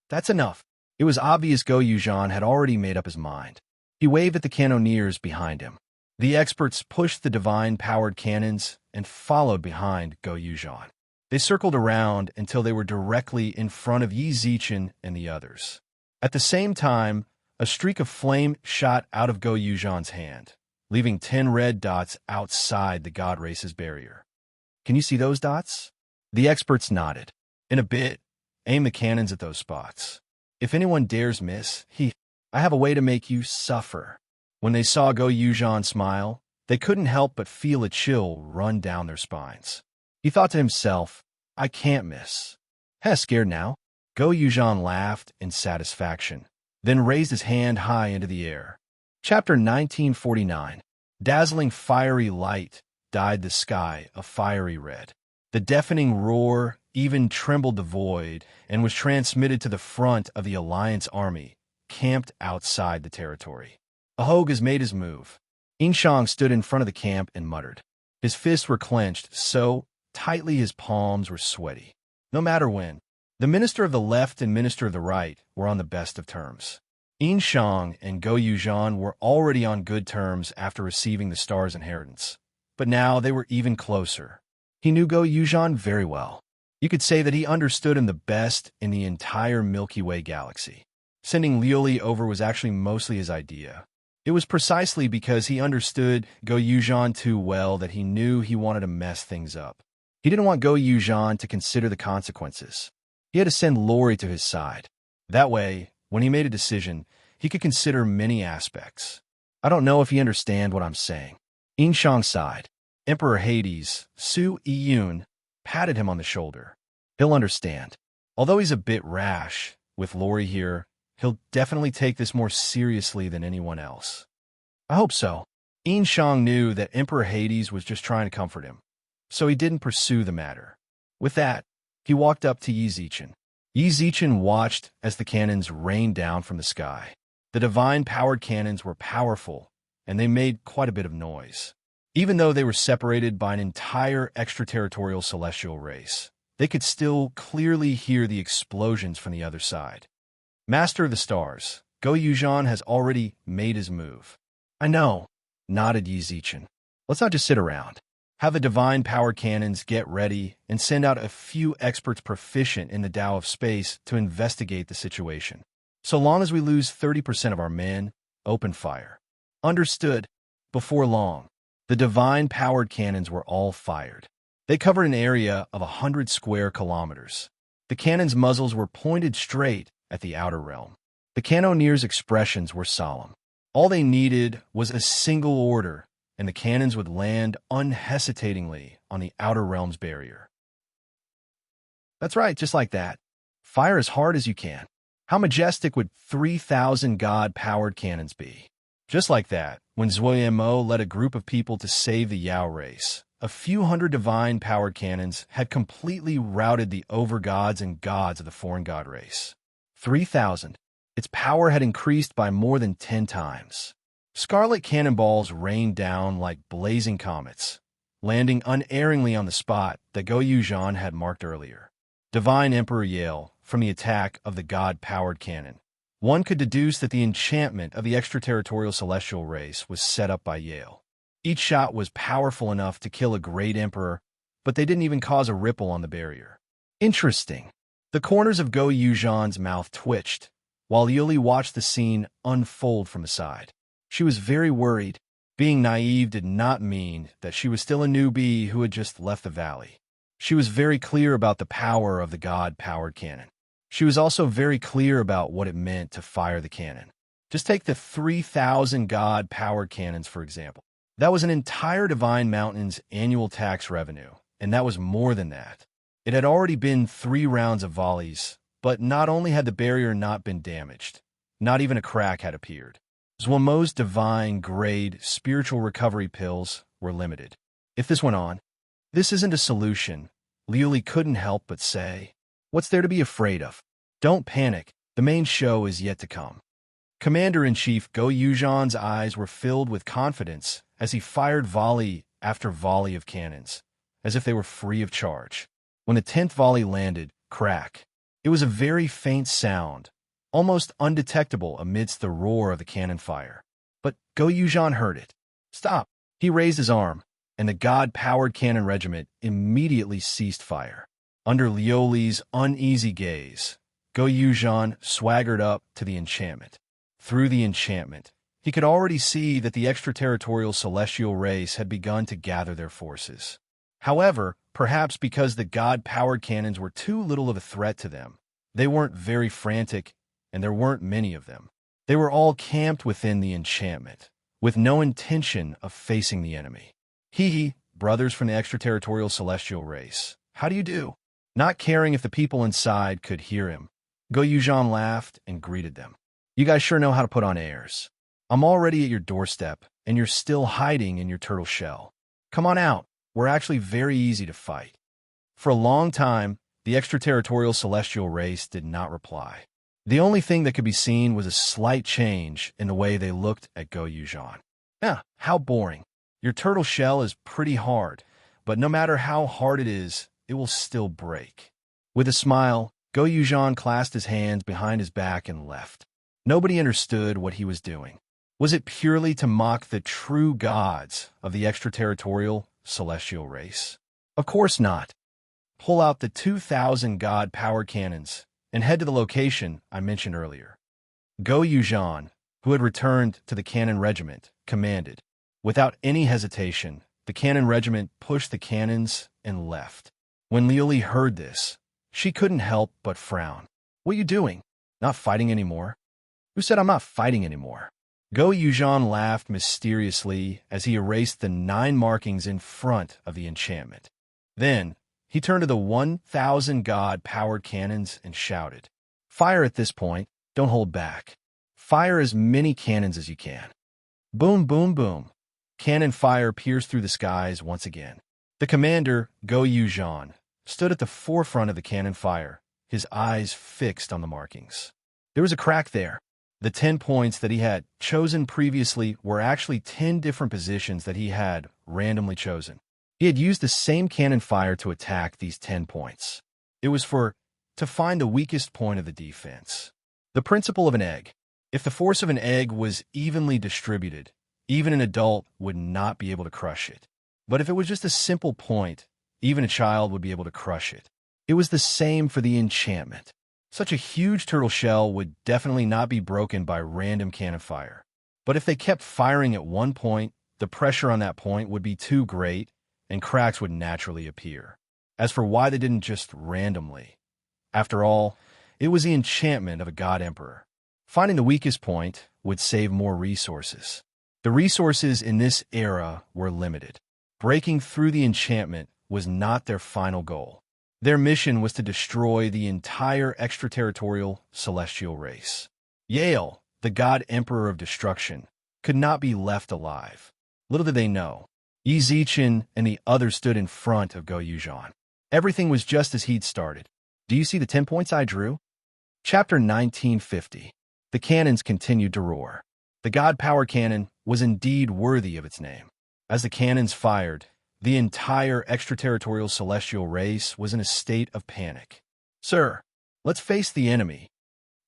That's enough. It was obvious Go Yuuzhan had already made up his mind. He waved at the cannoneers behind him. The experts pushed the divine-powered cannons and followed behind Go Yuuzhan. They circled around until they were directly in front of Yi Zichen and the others. At the same time, a streak of flame shot out of Go Yuuzhan's hand, leaving 10 red dots outside the god race's barrier. Can you see those dots? The experts nodded. In a bit, aim the cannons at those spots. If anyone dares miss, I have a way to make you suffer. When they saw Go Yuuzhan smile, they couldn't help but feel a chill run down their spines. He thought to himself, I can't miss. Scared now? Go Yuuzhan laughed in satisfaction, then raised his hand high into the air. Chapter 1949. Dazzling fiery light dyed the sky a fiery red. The deafening roar even trembled the void and was transmitted to the front of the Alliance army, camped outside the territory. Ahog has made his move. Inshang stood in front of the camp and muttered. His fists were clenched so tightly his palms were sweaty. No matter when, the minister of the left and minister of the right were on the best of terms. Inshang and Go Yuuzhan were already on good terms after receiving the star's inheritance, but now they were even closer. He knew Go Yuuzhan very well. You could say that he understood him the best in the entire Milky Way galaxy. Sending Liuli over was actually mostly his idea. It was precisely because he understood Go Yuuzhan too well that he knew he wanted to mess things up. He didn't want Go Yuuzhan to consider the consequences. He had to send Lori to his side. That way, when he made a decision, he could consider many aspects. I don't know if you understand what I'm saying. Inshang sighed. Emperor Hades, Su Yun, patted him on the shoulder. He'll understand. Although he's a bit rash, with Lori here, he'll definitely take this more seriously than anyone else. I hope so. Inshang knew that Emperor Hades was just trying to comfort him, so he didn't pursue the matter. With that, he walked up to Yi Zichen. Yi Zichen watched as the cannons rained down from the sky. The divine-powered cannons were powerful, and they made quite a bit of noise. Even though they were separated by an entire extraterritorial celestial race, they could still clearly hear the explosions from the other side. Master of the Stars, Go Yuuzhan has already made his move. I know, nodded Yi Zichen. Let's not just sit around. Have the divine-powered cannons get ready and send out a few experts proficient in the Tao of space to investigate the situation. So long as we lose 30% of our men, open fire. Understood. Before long, the divine-powered cannons were all fired. They covered an area of 100 square kilometers. The cannons' muzzles were pointed straight at the outer realm. The cannoneers' expressions were solemn. All they needed was a single order, and the cannons would land unhesitatingly on the outer realm's barrier. That's right, just like that. Fire as hard as you can. How majestic would 3,000 god-powered cannons be? Just like that, when Zuoyemo led a group of people to save the Yao race, a few hundred divine-powered cannons had completely routed the over-gods and gods of the foreign god race. 3,000. Its power had increased by more than 10 times. Scarlet cannonballs rained down like blazing comets, landing unerringly on the spot that Go Yuuzhan had marked earlier. Divine Emperor Yale, from the attack of the god-powered cannon. One could deduce that the enchantment of the extraterritorial celestial race was set up by Yale. Each shot was powerful enough to kill a great emperor, but they didn't even cause a ripple on the barrier. Interesting. The corners of Go Yuuzhan's mouth twitched, while Yuli watched the scene unfold from the side. She was very worried. Being naive did not mean that she was still a newbie who had just left the valley. She was very clear about the power of the god-powered cannon. She was also very clear about what it meant to fire the cannon. Just take the 3,000 god-powered cannons, for example. That was an entire Divine Mountain's annual tax revenue, and that was more than that. It had already been 3 rounds of volleys, but not only had the barrier not been damaged, not even a crack had appeared. Zwomo's divine-grade spiritual recovery pills were limited. If this went on, this isn't a solution, Liuli couldn't help but say. What's there to be afraid of? Don't panic, the main show is yet to come. Commander-in-Chief Go Yuzhan's eyes were filled with confidence as he fired volley after volley of cannons, as if they were free of charge. When the 10th volley landed, crack. It was a very faint sound, almost undetectable amidst the roar of the cannon fire. But Go Yuzhan heard it. Stop! He raised his arm, and the God-powered cannon regiment immediately ceased fire. Under Liuli's uneasy gaze, Go Yuzhan swaggered up to the enchantment. Through the enchantment, he could already see that the extraterritorial celestial race had begun to gather their forces. However, perhaps because the God-powered cannons were too little of a threat to them, they weren't very frantic, and there weren't many of them. They were all camped within the enchantment, with no intention of facing the enemy. Hee, brothers from the extraterritorial celestial race, how do you do? Not caring if the people inside could hear him, Go Yuzhan laughed and greeted them. You guys sure know how to put on airs. I'm already at your doorstep, and you're still hiding in your turtle shell. Come on out. We're actually very easy to fight. For a long time, the extraterritorial celestial race did not reply. The only thing that could be seen was a slight change in the way they looked at Go Yuzhan. How boring. Your turtle shell is pretty hard, but no matter how hard it is, it will still break. With a smile, Go Yuzhan clasped his hands behind his back and left. Nobody understood what he was doing. Was it purely to mock the true gods of the extraterritorial celestial race? Of course not. Pull out the 2,000 God-powered cannons and head to the location I mentioned earlier. Go Yuzhan, who had returned to the cannon regiment, commanded. Without any hesitation, the cannon regiment pushed the cannons and left. When Liuli heard this, she couldn't help but frown. What are you doing? Not fighting anymore? Who said I'm not fighting anymore? Go Yuzhan laughed mysteriously as he erased the 9 markings in front of the enchantment. Then, he turned to the 1,000 God-powered cannons and shouted, Fire at this point, don't hold back. Fire as many cannons as you can. Boom, boom, boom. Cannon fire pierced through the skies once again. The commander, Go Yuzhan, stood at the forefront of the cannon fire, his eyes fixed on the markings. There was a crack there. The 10 points that he had chosen previously were actually 10 different positions that he had randomly chosen. He had used the same cannon fire to attack these 10 points. It was to find the weakest point of the defense. The principle of an egg. If the force of an egg was evenly distributed, even an adult would not be able to crush it. But if it was just a simple point, even a child would be able to crush it. It was the same for the enchantment. Such a huge turtle shell would definitely not be broken by random cannon fire. But if they kept firing at one point, the pressure on that point would be too great, and cracks would naturally appear. As for why they didn't just randomly, after all, it was the enchantment of a god emperor. Finding the weakest point would save more resources. The resources in this era were limited. Breaking through the enchantment was not their final goal. Their mission was to destroy the entire extraterritorial celestial race. Yale, the god emperor of destruction, could not be left alive. Little did they know, Yi Zichen and the others stood in front of Go Yuzhan. Everything was just as he'd started. Do you see the 10 points I drew? Chapter 1950. The cannons continued to roar. The god-powered cannon was indeed worthy of its name. As the cannons fired, the entire extraterritorial celestial race was in a state of panic. Sir, let's face the enemy.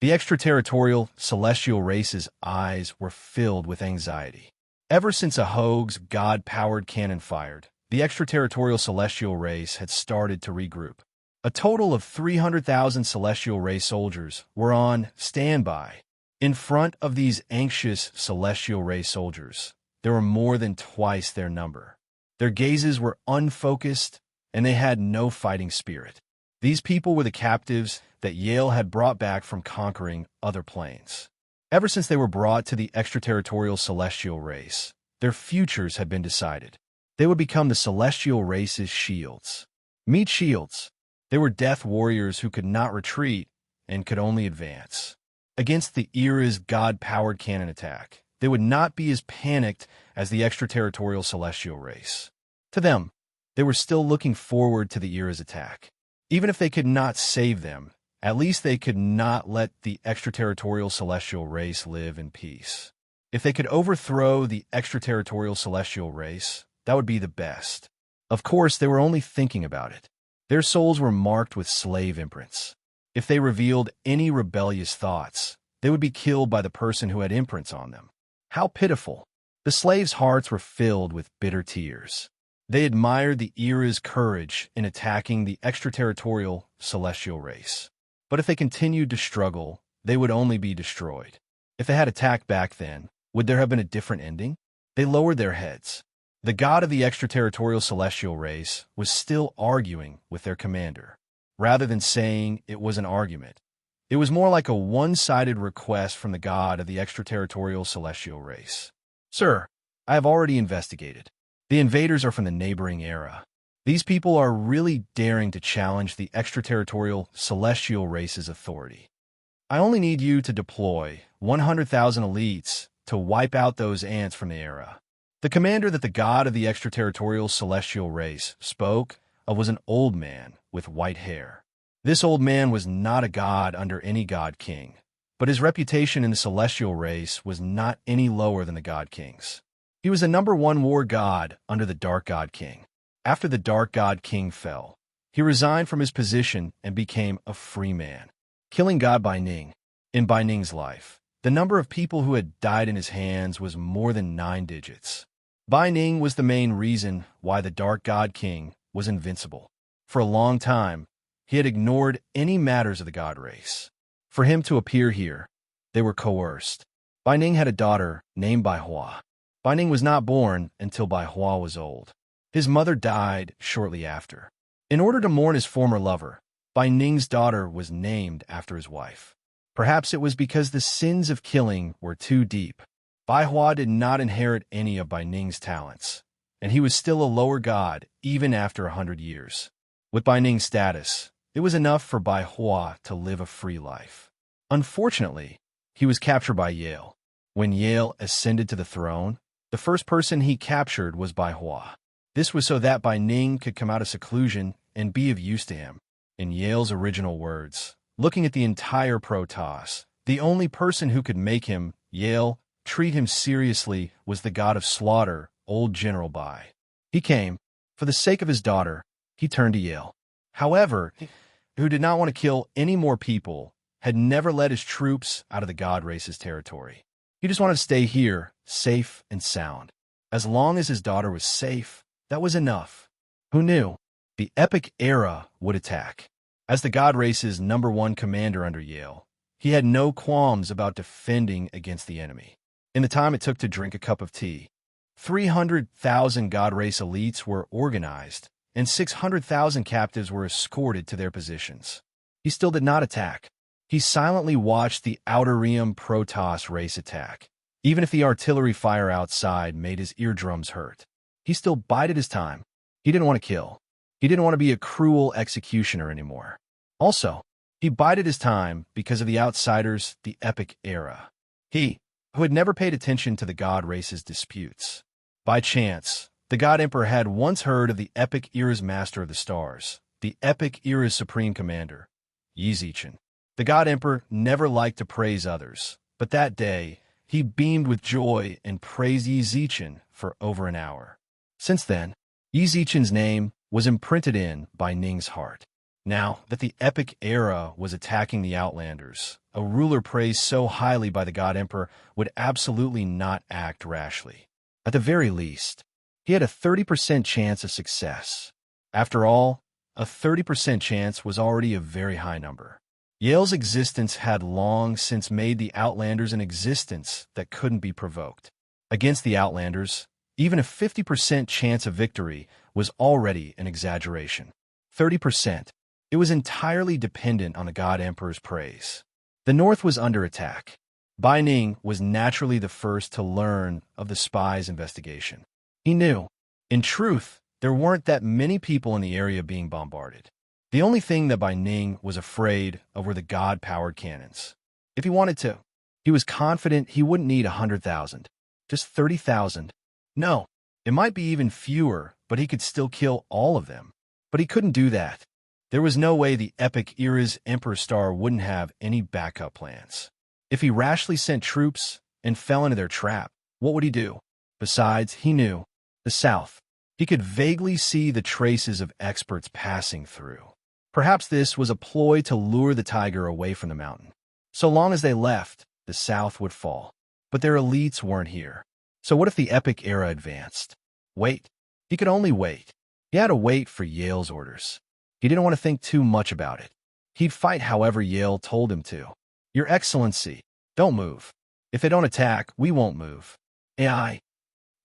The extraterritorial celestial race's eyes were filled with anxiety. Ever since a Hoag's god-powered cannon fired, the extraterritorial celestial race had started to regroup. A total of 300,000 celestial race soldiers were on standby. In front of these anxious celestial race soldiers, there were more than twice their number. Their gazes were unfocused, and they had no fighting spirit. These people were the captives that Yale had brought back from conquering other planes. Ever since they were brought to the extraterritorial celestial race, their futures had been decided. They would become the celestial race's shields. Meet shields. They were death warriors who could not retreat and could only advance. Against the era's god-powered cannon attack, they would not be as panicked as the extraterritorial celestial race. To them, they were still looking forward to the era's attack. Even if they could not save them, at least they could not let the extraterritorial celestial race live in peace. If they could overthrow the extraterritorial celestial race, that would be the best. Of course, they were only thinking about it. Their souls were marked with slave imprints. If they revealed any rebellious thoughts, they would be killed by the person who had imprints on them. How pitiful! The slaves' hearts were filled with bitter tears. They admired the era's courage in attacking the extraterritorial celestial race. But if they continued to struggle, they would only be destroyed. If they had attacked back then, would there have been a different ending? They lowered their heads. The god of the extraterritorial celestial race was still arguing with their commander. Rather than saying it was an argument, it was more like a one-sided request from the god of the extraterritorial celestial race. Sir, I have already investigated. The invaders are from the neighboring era. These people are really daring to challenge the extraterritorial celestial race's authority. I only need you to deploy 100,000 elites to wipe out those ants from the era. The commander that the god of the extraterritorial celestial race spoke of was an old man with white hair. This old man was not a god under any god king, but his reputation in the celestial race was not any lower than the god king's. He was the #1 war god under the dark god king. After the dark god king fell, he resigned from his position and became a free man, killing God Bai Ning. In Bai Ning's life, the number of people who had died in his hands was more than 9 digits. Bai Ning was the main reason why the dark god king was invincible. For a long time, he had ignored any matters of the god race. For him to appear here, they were coerced. Bai Ning had a daughter named Bai Hua. Bai Ning was not born until Bai Hua was old. His mother died shortly after. In order to mourn his former lover, Bai Ning's daughter was named after his wife. Perhaps it was because the sins of killing were too deep. Bai Hua did not inherit any of Bai Ning's talents, and he was still a lower god even after 100 years. With Bai Ning's status, it was enough for Bai Hua to live a free life. Unfortunately, he was captured by Yale. When Yale ascended to the throne, the first person he captured was Bai Hua. This was so that Bai Ning could come out of seclusion and be of use to him. In Yale's original words, looking at the entire Protoss, the only person who could make him, Yale, treat him seriously was the god of slaughter, old General Bai. He came. For the sake of his daughter, he turned to Yale. However, who did not want to kill any more people, had never led his troops out of the god race's territory. He just wanted to stay here, safe and sound. As long as his daughter was safe, that was enough. Who knew? The epic era would attack. As the god race's #1 commander under Yale, he had no qualms about defending against the enemy. In the time it took to drink a cup of tea, 300,000 god race elites were organized, and 600,000 captives were escorted to their positions. He still did not attack. He silently watched the Outer Rim Protoss race attack. Even if the artillery fire outside made his eardrums hurt, he still bided his time. He didn't want to kill. He didn't want to be a cruel executioner anymore. Also, he bided his time because of the outsiders, the epic era. He, who had never paid attention to the god race's disputes. By chance, the god emperor had once heard of the epic era's master of the stars, the epic era's supreme commander, Yi Zichen. The god emperor never liked to praise others, but that day, he beamed with joy and praised Yi Zichen for over an hour. Since then, Yi Zichen's name was imprinted in Bai Ning's heart. Now that the epic era was attacking the Outlanders, a ruler praised so highly by the god emperor would absolutely not act rashly. At the very least, he had a 30% chance of success. After all, a 30% chance was already a very high number. Yale's existence had long since made the Outlanders an existence that couldn't be provoked. Against the Outlanders, even a 50% chance of victory was already an exaggeration. 30%. It was entirely dependent on the God Emperor's praise. The North was under attack. Bai Ning was naturally the first to learn of the spy's investigation. He knew, in truth, there weren't that many people in the area being bombarded. The only thing that Bai Ning was afraid of were the God-powered cannons. If he wanted to, He was confident he wouldn't need 100,000, just 30,000. No, it might be even fewer, but he could still kill all of them. But he couldn't do that. There was no way the epic era's Emperor Star wouldn't have any backup plans. If he rashly sent troops and fell into their trap, what would he do? Besides, he knew the South. He could vaguely see the traces of experts passing through. Perhaps this was a ploy to lure the tiger away from the mountain. So long as they left, the South would fall. But their elites weren't here. So what if the epic era advanced? Wait. He could only wait. He had to wait for Yale's orders. He didn't want to think too much about it. He'd fight however Yale told him to. Your Excellency, don't move. If they don't attack, we won't move. AI.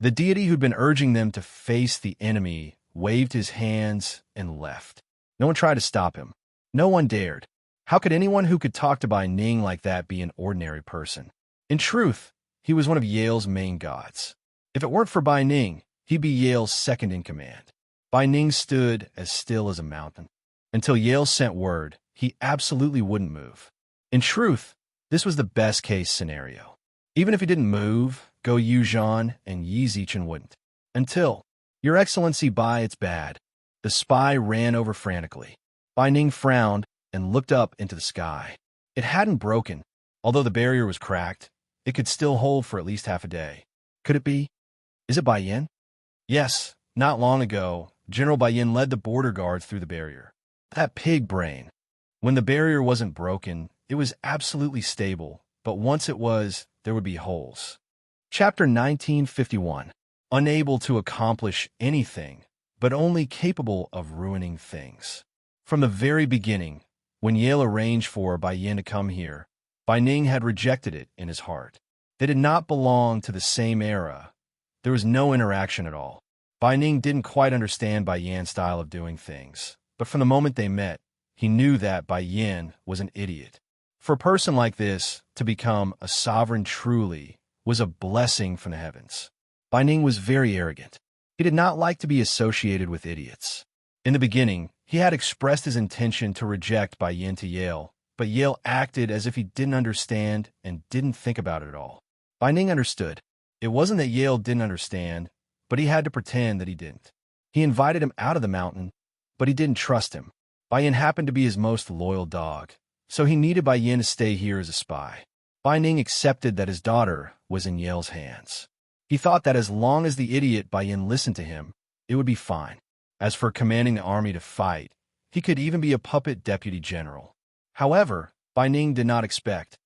The deity who'd been urging them to face the enemy waved his hands and left. No one tried to stop him. No one dared. How could anyone who could talk to Bai Ning like that be an ordinary person? In truth, he was one of Yale's main gods. If it weren't for Bai Ning, he'd be Yale's second in command. Bai Ning stood as still as a mountain. Until Yale sent word, he absolutely wouldn't move. In truth, this was the best-case scenario. Even if he didn't move, Go Yuzhan and Yi Zichen wouldn't. Until, Your Excellency Bai, it's bad. The spy ran over frantically. Bai Ning frowned and looked up into the sky. It hadn't broken. Although the barrier was cracked, it could still hold for at least half a day. Could it be? Is it Bai Yin? Yes, not long ago, General Bai Yin led the border guards through the barrier. That pig brain. When the barrier wasn't broken, it was absolutely stable, but once it was, there would be holes. Chapter 1951. Unable to accomplish anything, but only capable of ruining things. From the very beginning, when Yale arranged for Bai Yin to come here, Bai Ning had rejected it in his heart. They did not belong to the same era. There was no interaction at all. Bai Ning didn't quite understand Bai Yan's style of doing things, but from the moment they met, he knew that Bai Yin was an idiot. For a person like this to become a sovereign truly was a blessing from the heavens. Bai Ning was very arrogant. He did not like to be associated with idiots. In the beginning, he had expressed his intention to reject Bai Yin to Yale, but Yale acted as if he didn't understand and didn't think about it at all. Bai Ning understood. It wasn't that Yale didn't understand, but he had to pretend that he didn't. He invited him out of the mountain, but he didn't trust him. Bai Yin happened to be his most loyal dog, so he needed Bai Yin to stay here as a spy. Bai Ning accepted that his daughter was in Yale's hands. He thought that as long as the idiot Bai Yin listened to him, it would be fine. As for commanding the army to fight, he could even be a puppet deputy general. However, Bai Ning did not expect.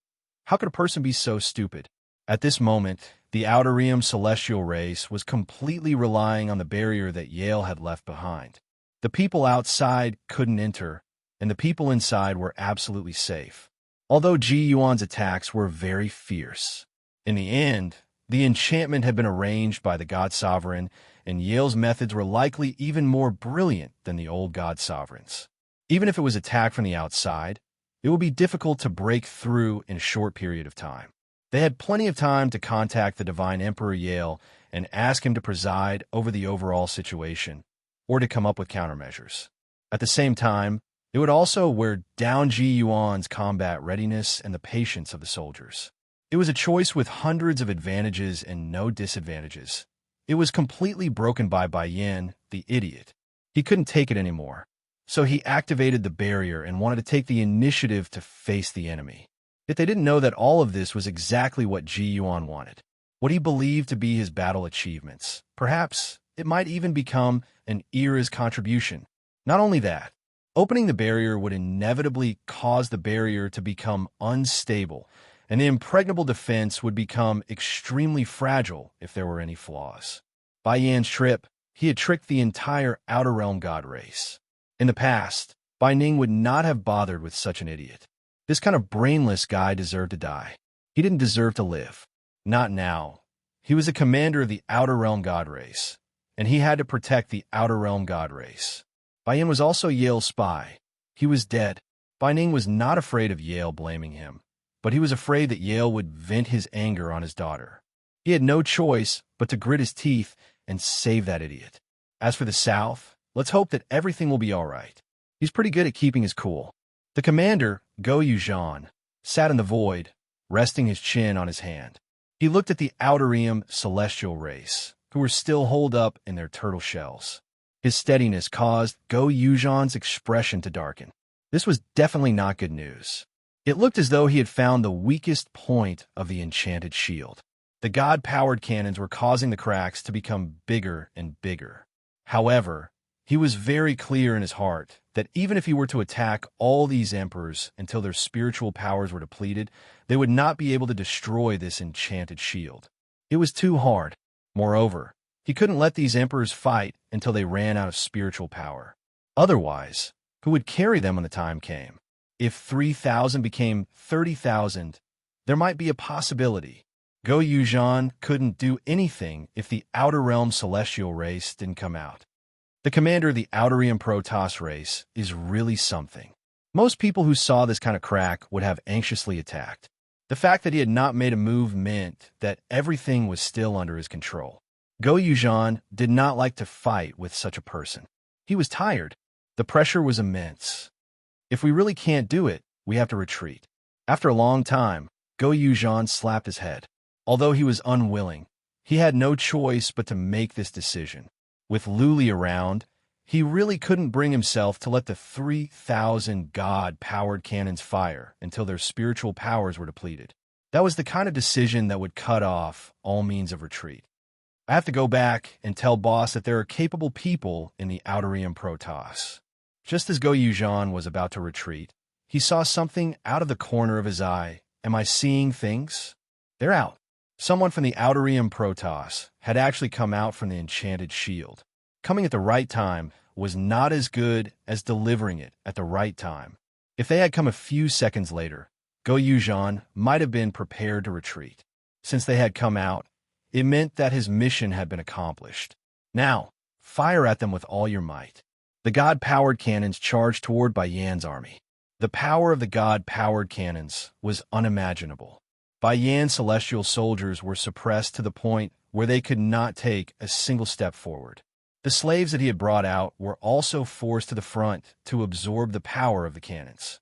How could a person be so stupid? At this moment, the Outer Realm celestial race was completely relying on the barrier that Yale had left behind. The people outside couldn't enter, and the people inside were absolutely safe. Although Ji Yuan's attacks were very fierce. In the end, the enchantment had been arranged by the God Sovereign, and Yale's methods were likely even more brilliant than the old God Sovereign's. Even if it was attacked from the outside, it would be difficult to break through in a short period of time. They had plenty of time to contact the Divine Emperor Yale and ask him to preside over the overall situation, or to come up with countermeasures. At the same time, it would also wear down Ji Yuan's combat readiness and the patience of the soldiers. It was a choice with hundreds of advantages and no disadvantages. It was completely broken by Bai Yin, the idiot. He couldn't take it anymore. So he activated the barrier and wanted to take the initiative to face the enemy. Yet they didn't know that all of this was exactly what Ji Yuan wanted. What he believed to be his battle achievements. Perhaps it might even become an era's contribution. Not only that, opening the barrier would inevitably cause the barrier to become unstable, and the impregnable defense would become extremely fragile if there were any flaws. Bai Yan's trip, he had tricked the entire Outer Realm God race. In the past, Bai Ning would not have bothered with such an idiot. This kind of brainless guy deserved to die. He didn't deserve to live. Not now. He was the commander of the Outer Realm God race, and he had to protect the Outer Realm God race. Bai Yin was also Yale's spy. He was dead. Bai Ning was not afraid of Yale blaming him, but he was afraid that Yale would vent his anger on his daughter. He had no choice but to grit his teeth and save that idiot. As for the South, let's hope that everything will be all right. He's pretty good at keeping his cool. The commander, Go Yuzhan, sat in the void, resting his chin on his hand. He looked at the Outerium celestial race, who were still holed up in their turtle shells. His steadiness caused Go Yuuzhan's expression to darken. This was definitely not good news. It looked as though he had found the weakest point of the enchanted shield. The god-powered cannons were causing the cracks to become bigger and bigger. However, he was very clear in his heart that even if he were to attack all these emperors until their spiritual powers were depleted, they would not be able to destroy this enchanted shield. It was too hard. Moreover, he couldn't let these emperors fight until they ran out of spiritual power. Otherwise, who would carry them when the time came? If 3,000 became 30,000, there might be a possibility. Go Yuuzhan couldn't do anything if the Outer Realm celestial race didn't come out. The commander of the Outerium Protoss race is really something. Most people who saw this kind of crack would have anxiously attacked. The fact that he had not made a move meant that everything was still under his control. Go Yuuzhan did not like to fight with such a person. He was tired. The pressure was immense. If we really can't do it, we have to retreat. After a long time, Go Yuuzhan slapped his head. Although he was unwilling, he had no choice but to make this decision. With Luli around, he really couldn't bring himself to let the 3,000 god-powered cannons fire until their spiritual powers were depleted. That was the kind of decision that would cut off all means of retreat. I have to go back and tell boss that there are capable people in the Outerium Protoss. Just as Go Yuuzhan was about to retreat, he saw something out of the corner of his eye. Am I seeing things? They're out. Someone from the Outerium Protoss had actually come out from the enchanted shield. Coming at the right time was not as good as delivering it at the right time. If they had come a few seconds later, Go Yuuzhan might have been prepared to retreat. Since they had come out, it meant that his mission had been accomplished. Now, fire at them with all your might. The god-powered cannons charged toward Bai Yan's army. The power of the god-powered cannons was unimaginable. Bai Yan's celestial soldiers were suppressed to the point where they could not take a single step forward. The slaves that he had brought out were also forced to the front to absorb the power of the cannons.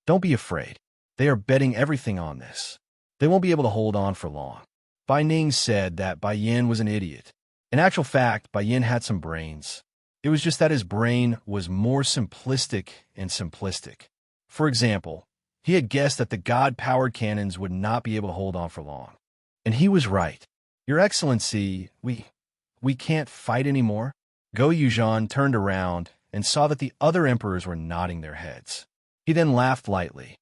Don't be afraid. They are betting everything on this. They won't be able to hold on for long. Bai Ning said that Bai Yan was an idiot. In actual fact, Bai Yan had some brains. It was just that his brain was more simplistic and simplistic. For example, he had guessed that the god-powered cannons would not be able to hold on for long. And he was right. Your Excellency, we can't fight anymore. Go Yuuzhan turned around and saw that the other emperors were nodding their heads. He then laughed lightly.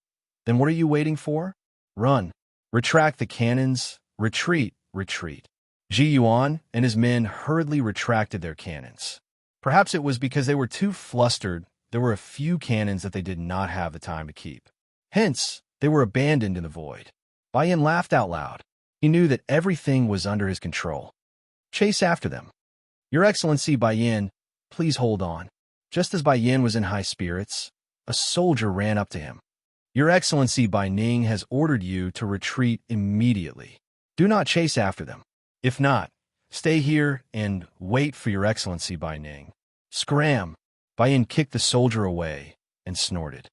Then what are you waiting for? Run. Retract the cannons. Retreat, retreat. Ji Yuan and his men hurriedly retracted their cannons. Perhaps it was because they were too flustered. There were a few cannons that they did not have the time to keep. Hence, they were abandoned in the void. Bai Yan laughed out loud. He knew that everything was under his control. Chase after them. Your Excellency Bai Yan, please hold on. Just as Bai Yan was in high spirits, a soldier ran up to him. Your Excellency Bai Ning has ordered you to retreat immediately. Do not chase after them. If not, stay here and wait for Your Excellency Bai Ning. Scram! Bai Yan kicked the soldier away and snorted.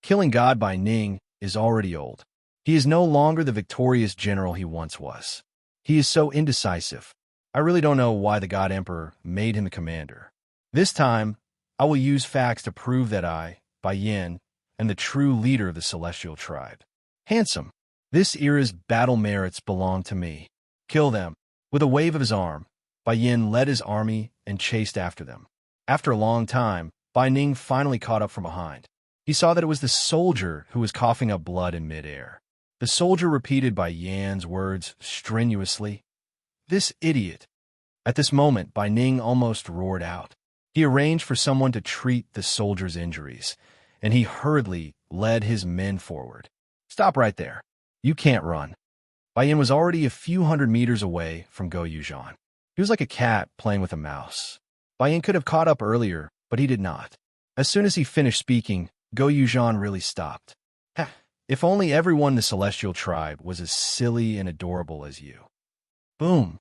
Killing God Bai Ning is already old. He is no longer the victorious general he once was. He is so indecisive. I really don't know why the God Emperor made him the commander. This time, I will use facts to prove that I, Bai Yan, am the true leader of the celestial tribe. Handsome. This era's battle merits belong to me. Kill them. With a wave of his arm, Bai Yan led his army and chased after them. After a long time, Bai Ning finally caught up from behind. He saw that it was the soldier who was coughing up blood in midair. The soldier repeated Bai Yan's words strenuously. This idiot. At this moment, Bai Ning almost roared out. He arranged for someone to treat the soldier's injuries, and he hurriedly led his men forward. Stop right there. You can't run. Bai Yan was already a few hundred meters away from Go Yuuzhan. He was like a cat playing with a mouse. Bai Yan could have caught up earlier, but he did not. As soon as he finished speaking, Go Yuuzhan really stopped. If only everyone in the Celestial Tribe was as silly and adorable as you. Boom.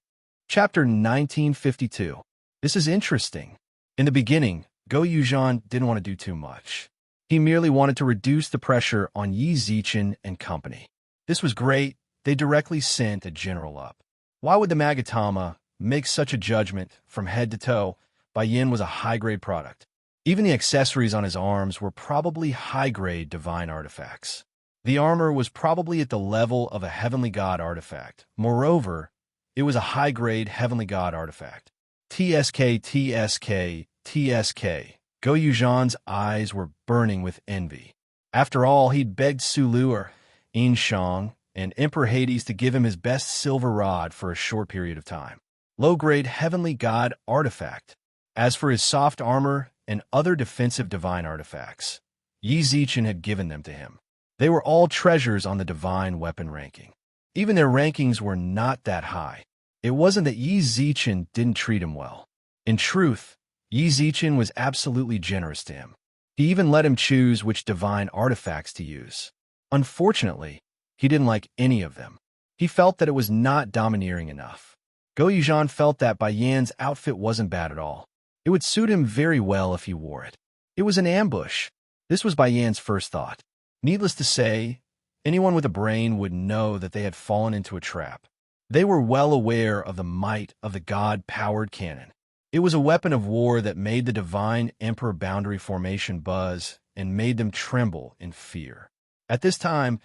Chapter 1952. This is interesting. In the beginning, Go Yuuzhan didn't want to do too much. He merely wanted to reduce the pressure on Yi Zichen and company. This was great. They directly sent a general up. Why would the Magatama make such a judgment from head to toe? Bai Yin was a high-grade product. Even the accessories on his arms were probably high-grade divine artifacts. The armor was probably at the level of a heavenly god artifact. Moreover, it was a high-grade heavenly god artifact. TSK, TSK, TSK. Go Yuzhan's eyes were burning with envy. After all, he'd begged Sulu, Yin Shang, and Emperor Hades to give him his best silver rod for a short period of time. Low-grade heavenly god artifact. As for his soft armor and other defensive divine artifacts, Yi Zichen had given them to him. They were all treasures on the divine weapon ranking. Even their rankings were not that high. It wasn't that Yi Zichen didn't treat him well. In truth, Yi Zichen was absolutely generous to him. He even let him choose which divine artifacts to use. Unfortunately, he didn't like any of them. He felt that it was not domineering enough. Go Yuzhan felt that Bai Yan's outfit wasn't bad at all. It would suit him very well if he wore it. It was an ambush. This was Bai Yan's first thought. Needless to say, anyone with a brain would know that they had fallen into a trap. They were well aware of the might of the god-powered cannon. It was a weapon of war that made the divine emperor boundary formation buzz and made them tremble in fear. At this time,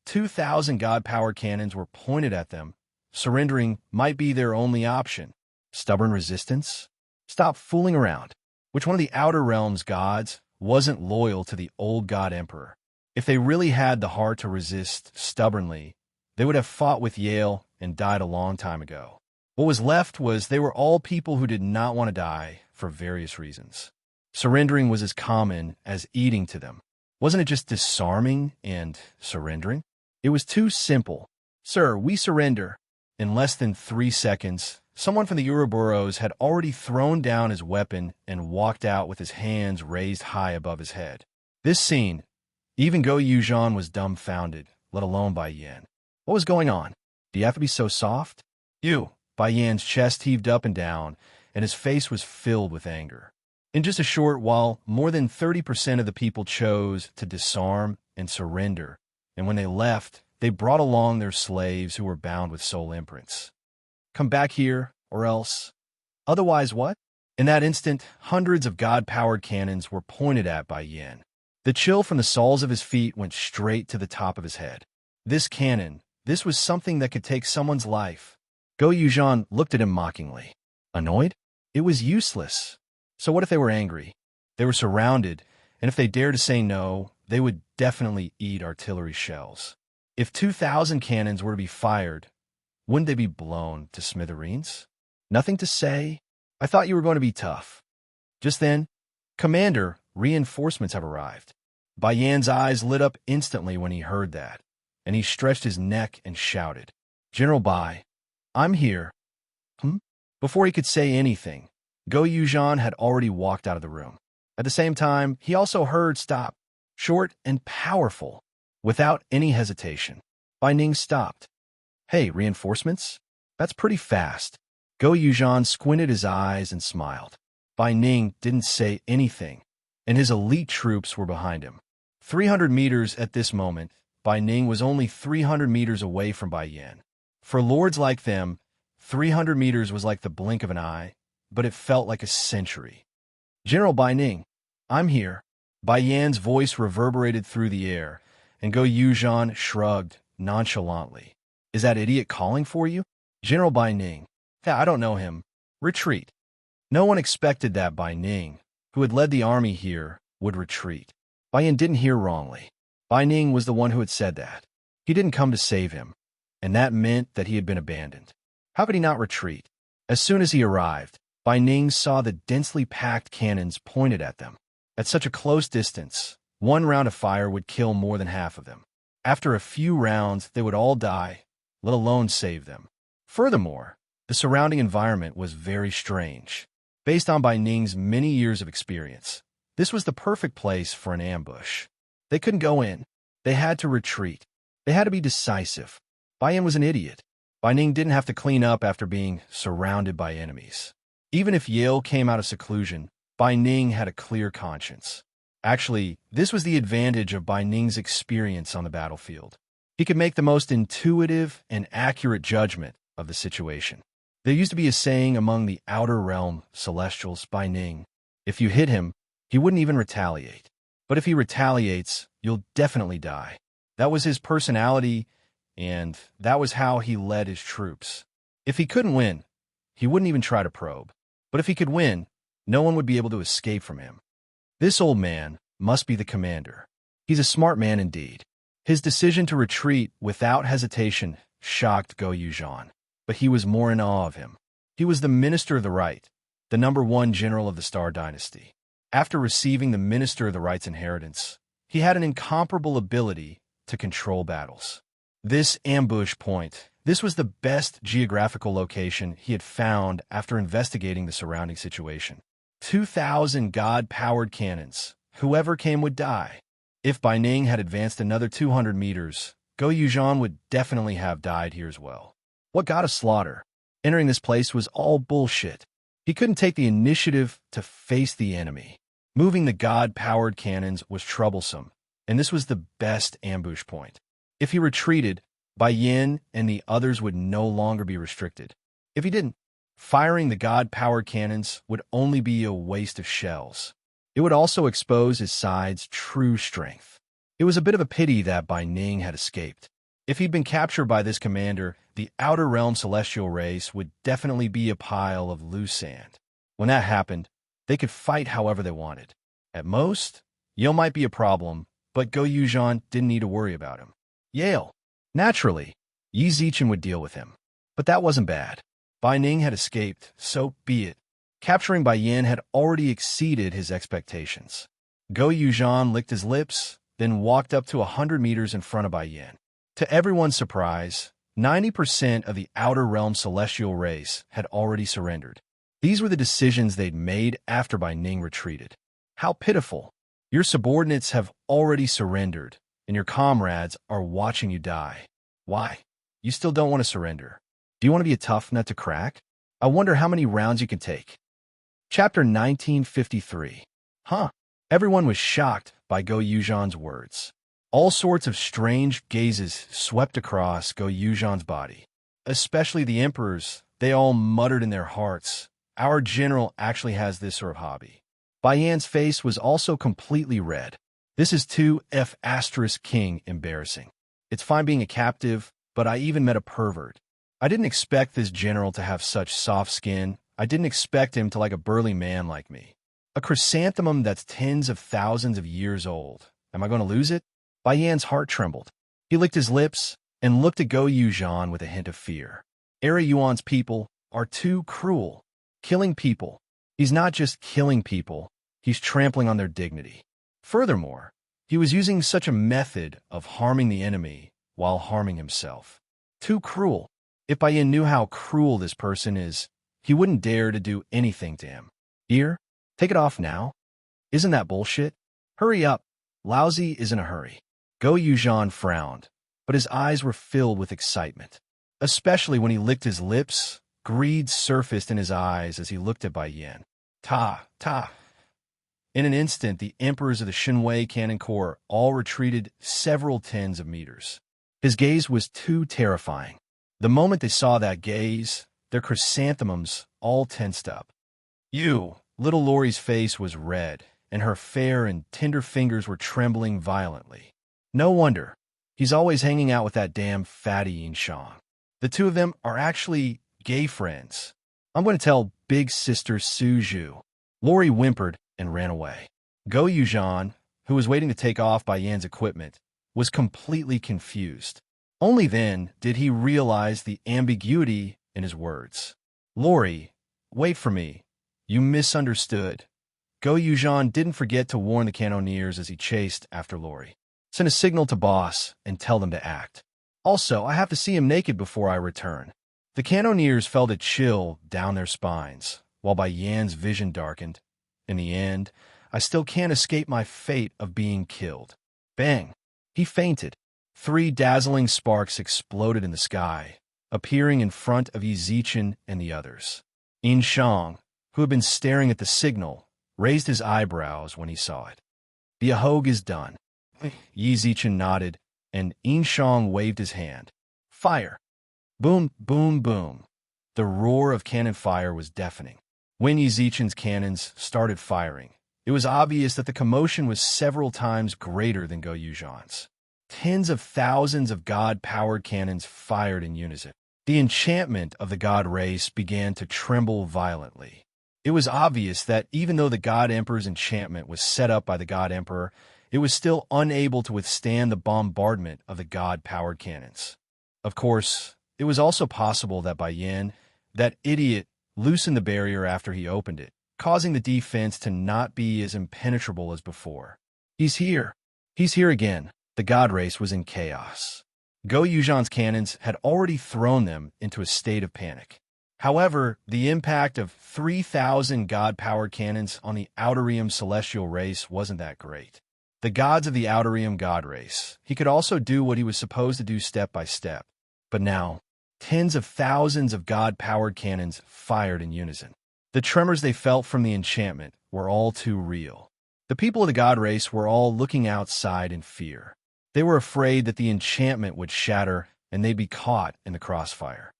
2,000 god-powered cannons were pointed at them. Surrendering might be their only option. Stubborn resistance? Stop fooling around. Which one of the Outer Realms gods wasn't loyal to the old god emperor? If they really had the heart to resist stubbornly, they would have fought with Yale and died a long time ago. What was left was they were all people who did not want to die for various reasons. Surrendering was as common as eating to them. Wasn't it just disarming and surrendering? It was too simple. Sir, we surrender. In less than 3 seconds, someone from the Ouroboros had already thrown down his weapon and walked out with his hands raised high above his head. This scene, even Go Yuzhan was dumbfounded, let alone Bai Yan. What was going on? Do you have to be so soft? You. Bai Yan's chest heaved up and down, and his face was filled with anger. In just a short while, more than 30% of the people chose to disarm and surrender, and when they left, they brought along their slaves who were bound with soul imprints. Come back here, or else. Otherwise what? In that instant, hundreds of god-powered cannons were pointed at Bai Yan. The chill from the soles of his feet went straight to the top of his head. This cannon, this was something that could take someone's life. Go Yuzhan looked at him mockingly. Annoyed? It was useless. So what if they were angry? They were surrounded, and if they dared to say no, they would definitely eat artillery shells. If 2,000 cannons were to be fired, wouldn't they be blown to smithereens? Nothing to say? I thought you were going to be tough. Just then, Commander, reinforcements have arrived. Bai Yan's eyes lit up instantly when he heard that, and he stretched his neck and shouted, General Bai, I'm here. Before he could say anything, Go Yuzhan had already walked out of the room. At the same time, he also heard stop, short and powerful, without any hesitation. Bai Ning stopped. Hey, reinforcements? That's pretty fast. Go Yuzhan squinted his eyes and smiled. Bai Ning didn't say anything, and his elite troops were behind him. 300 meters at this moment, Bai Ning was only 300 meters away from Bai Yan. For lords like them, 300 meters was like the blink of an eye, but it felt like a century. General Bai Ning, I'm here. Bai Yan's voice reverberated through the air, and Go Yuzhan shrugged nonchalantly. Is that idiot calling for you? General Bai Ning. Yeah, I don't know him. Retreat. No one expected that Bai Ning, who had led the army here, would retreat. Bai Yan didn't hear wrongly. Bai Ning was the one who had said that. He didn't come to save him, and that meant that he had been abandoned. How could he not retreat? As soon as he arrived, Bai Ning saw the densely packed cannons pointed at them. At such a close distance, one round of fire would kill more than half of them. After a few rounds, they would all die, let alone save them. Furthermore, the surrounding environment was very strange. Based on Bai Ning's many years of experience, this was the perfect place for an ambush. They couldn't go in. They had to retreat. They had to be decisive. Bai Yan was an idiot. Bai Ning didn't have to clean up after being surrounded by enemies. Even if Yale came out of seclusion, Bai Ning had a clear conscience. Actually, this was the advantage of Bai Ning's experience on the battlefield. He could make the most intuitive and accurate judgment of the situation. There used to be a saying among the outer realm celestials by Ning, if you hit him, he wouldn't even retaliate. But if he retaliates, you'll definitely die. That was his personality, and that was how he led his troops. If he couldn't win, he wouldn't even try to probe. But if he could win, no one would be able to escape from him. This old man must be the commander. He's a smart man indeed. His decision to retreat without hesitation shocked Go Yuzhan, but he was more in awe of him. He was the Minister of the Right, the #1 general of the Star Dynasty. After receiving the Minister of the Right's inheritance, he had an incomparable ability to control battles. This ambush point, this was the best geographical location he had found after investigating the surrounding situation. 2,000 God-powered cannons. Whoever came would die. If Bai Ning had advanced another 200 meters, Go Yuzhan would definitely have died here as well. What got a slaughter? Entering this place was all bullshit. He couldn't take the initiative to face the enemy. Moving the God-powered cannons was troublesome, and this was the best ambush point. If he retreated, Bai Yin and the others would no longer be restricted. If he didn't, firing the God-powered cannons would only be a waste of shells. It would also expose his side's true strength. It was a bit of a pity that Bai Ning had escaped. If he'd been captured by this commander, the Outer Realm Celestial race would definitely be a pile of loose sand. When that happened, they could fight however they wanted. At most, Yale might be a problem, but Go Yuzhan didn't need to worry about him. Yale. Naturally, Yi Zichen would deal with him. But that wasn't bad. Bai Ning had escaped, so be it. Capturing Bai Yin had already exceeded his expectations. Go Yuzhan licked his lips, then walked up to 100 meters in front of Bai Yin. To everyone's surprise, 90% of the Outer Realm Celestial race had already surrendered. These were the decisions they'd made after Bai Ning retreated. How pitiful. Your subordinates have already surrendered, and your comrades are watching you die. Why? You still don't want to surrender. Do you want to be a tough nut to crack? I wonder how many rounds you can take. Chapter 1953. Everyone was shocked by Go Yuzhan's words. All sorts of strange gazes swept across Go Yuzhan's body. Especially the emperors, they all muttered in their hearts, "Our general actually has this sort of hobby." Bai Yan's face was also completely red. This is too F***king embarrassing. It's fine being a captive, but I even met a pervert. I didn't expect this general to have such soft skin. I didn't expect him to like a burly man like me. A chrysanthemum that's tens of thousands of years old. Am I going to lose it? Bai Yan's heart trembled. He licked his lips and looked at Go Yuzhan with a hint of fear. Era Yuan's people are too cruel. Killing people. He's not just killing people, he's trampling on their dignity. Furthermore, he was using such a method of harming the enemy while harming himself. Too cruel. If Bai Yin knew how cruel this person is, he wouldn't dare to do anything to him. Here, take it off now. Isn't that bullshit? Hurry up. Laozi is in a hurry. Go Yuzhan frowned, but his eyes were filled with excitement. Especially when he licked his lips, greed surfaced in his eyes as he looked at Bai Yin. Ta. In an instant, the emperors of the Shinwei Cannon Corps all retreated several tens of meters. His gaze was too terrifying. The moment they saw that gaze, their chrysanthemums all tensed up. Little Lori's face was red, and her fair and tender fingers were trembling violently. No wonder. He's always hanging out with that damn fatty Yin Shang. The two of them are actually gay friends. I'm going to tell big sister Suju. Lori whimpered and ran away. Go Yuzhan, who was waiting to take off Bai Yan's equipment, was completely confused. Only then did he realize the ambiguity in his words. Lori, wait for me. You misunderstood. Go Yuzhan didn't forget to warn the cannoneers as he chased after Lori. Send a signal to boss and tell them to act. Also, I have to see him naked before I return. The cannoneers felt a chill down their spines, while Bai Yan's vision darkened. In the end, I still can't escape my fate of being killed. Bang! He fainted. 3 dazzling sparks exploded in the sky, appearing in front of Yi Zichen and the others. Yin Shang, who had been staring at the signal, raised his eyebrows when he saw it. The Ahog is done. Yi Zichen nodded, and Inshong waved his hand. Fire! Boom, boom, boom. The roar of cannon fire was deafening. When Yizichen's cannons started firing, it was obvious that the commotion was several times greater than Go Yuzhan's. Tens of thousands of god-powered cannons fired in unison. The enchantment of the god race began to tremble violently. It was obvious that even though the God Emperor's enchantment was set up by the God Emperor, it was still unable to withstand the bombardment of the god-powered cannons. Of course, it was also possible that Bai Yin, that idiot, loosened the barrier after he opened it, causing the defense to not be as impenetrable as before. He's here. He's here again. The god race was in chaos. Go Yuzhan's cannons had already thrown them into a state of panic. However, the impact of 3,000 god-powered cannons on the Outerium celestial race wasn't that great. The gods of the Outerium god race, he could also do what he was supposed to do step by step. But now, tens of thousands of god-powered cannons fired in unison. The tremors they felt from the enchantment were all too real. The people of the god race were all looking outside in fear. They were afraid that the enchantment would shatter and they'd be caught in the crossfire.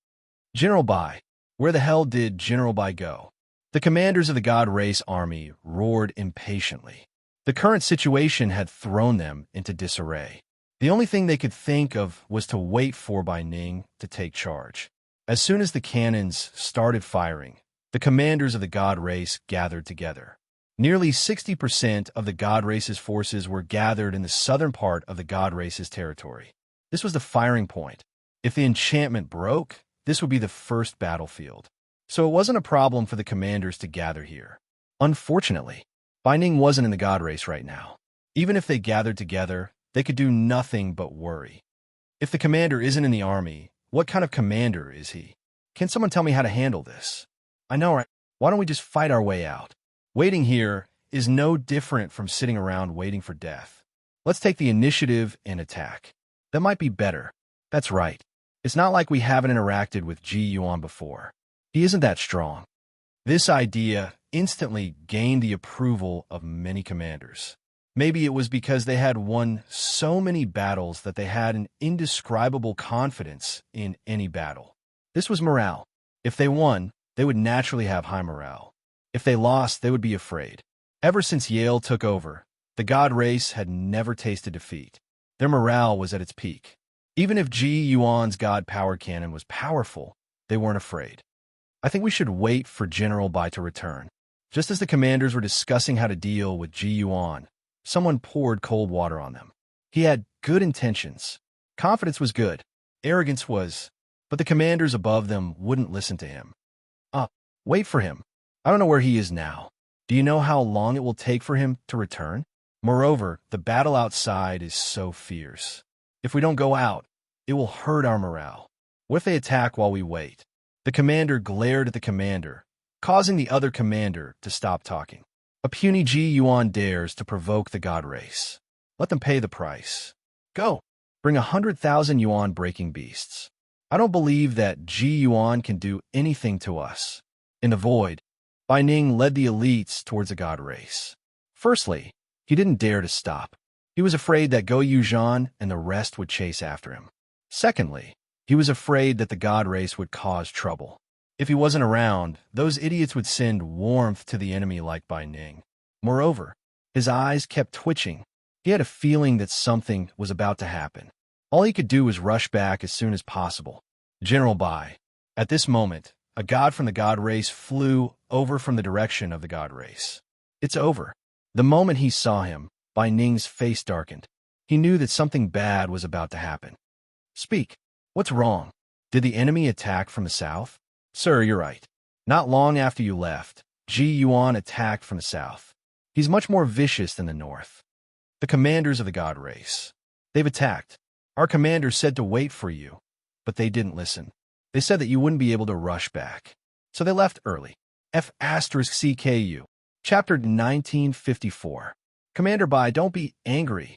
General Bai, where the hell did General Bai go? The commanders of the god race army roared impatiently. The current situation had thrown them into disarray. The only thing they could think of was to wait for Bai Ning to take charge. As soon as the cannons started firing, the commanders of the god race gathered together. Nearly 60% of the god race's forces were gathered in the southern part of the god race's territory. This was the firing point. If the enchantment broke, this would be the first battlefield. So it wasn't a problem for the commanders to gather here. Unfortunately, Bai Ning wasn't in the god race right now. Even if they gathered together, they could do nothing but worry. If the commander isn't in the army, what kind of commander is he? Can someone tell me how to handle this? I know, right? Why don't we just fight our way out? Waiting here is no different from sitting around waiting for death. Let's take the initiative and attack. That might be better. That's right. It's not like we haven't interacted with Ji Yuan before. He isn't that strong. This idea instantly gained the approval of many commanders. Maybe it was because they had won so many battles that they had an indescribable confidence in any battle. This was morale. If they won, they would naturally have high morale. If they lost, they would be afraid. Ever since Yale took over, the god race had never tasted defeat. Their morale was at its peak. Even if Ji Yuan's god power cannon was powerful, they weren't afraid. I think we should wait for General Bai to return. Just as the commanders were discussing how to deal with Ji Yuan, someone poured cold water on them. He had good intentions. Confidence was good. Arrogance was. But the commanders above them wouldn't listen to him. Wait for him. I don't know where he is now. Do you know how long it will take for him to return? Moreover, the battle outside is so fierce. If we don't go out, it will hurt our morale. What if they attack while we wait? The commander glared at the commander, causing the other commander to stop talking. A puny Ji Yuan dares to provoke the god race. Let them pay the price. Go. Bring 100,000 yuan breaking beasts. I don't believe that Ji Yuan can do anything to us. In the void, Bai Ning led the elites towards the god race. Firstly, he didn't dare to stop. He was afraid that Go Yuzhan and the rest would chase after him. Secondly, he was afraid that the god race would cause trouble. If he wasn't around, those idiots would send warmth to the enemy like Bai Ning. Moreover, his eyes kept twitching. He had a feeling that something was about to happen. All he could do was rush back as soon as possible. General Bai. At this moment, a god from the god race flew over from the direction of the god race. It's over. The moment he saw him, Bai Ning's face darkened. He knew that something bad was about to happen. Speak. What's wrong? Did the enemy attack from the south? Sir, you're right. Not long after you left, Ji Yuan attacked from the south. He's much more vicious than the north. The commanders of the god race. They've attacked. Our commanders said to wait for you, but they didn't listen. They said that you wouldn't be able to rush back. So they left early. F***CKU. Chapter 1954. Commander Bai, don't be angry.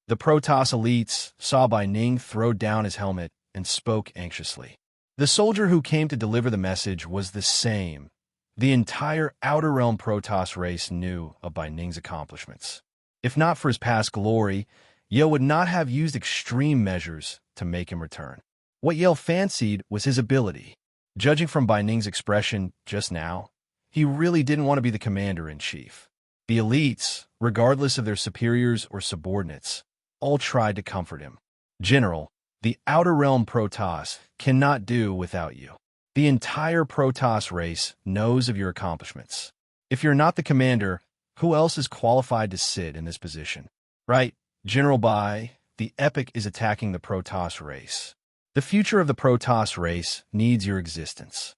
The Protoss elites saw Bai Ning throw down his helmet and spoke anxiously. The soldier who came to deliver the message was the same. The entire Outer Realm Protoss race knew of Bai Ning's accomplishments. If not for his past glory, Yale would not have used extreme measures to make him return. What Yale fancied was his ability. Judging from Bai Ning's expression just now, he really didn't want to be the commander-in-chief. The elites, regardless of their superiors or subordinates, all tried to comfort him. General, the Outer Realm Protoss cannot do without you. The entire Protoss race knows of your accomplishments. If you're not the commander, who else is qualified to sit in this position? Right, General Bai, the Epic is attacking the Protoss race. The future of the Protoss race needs your existence.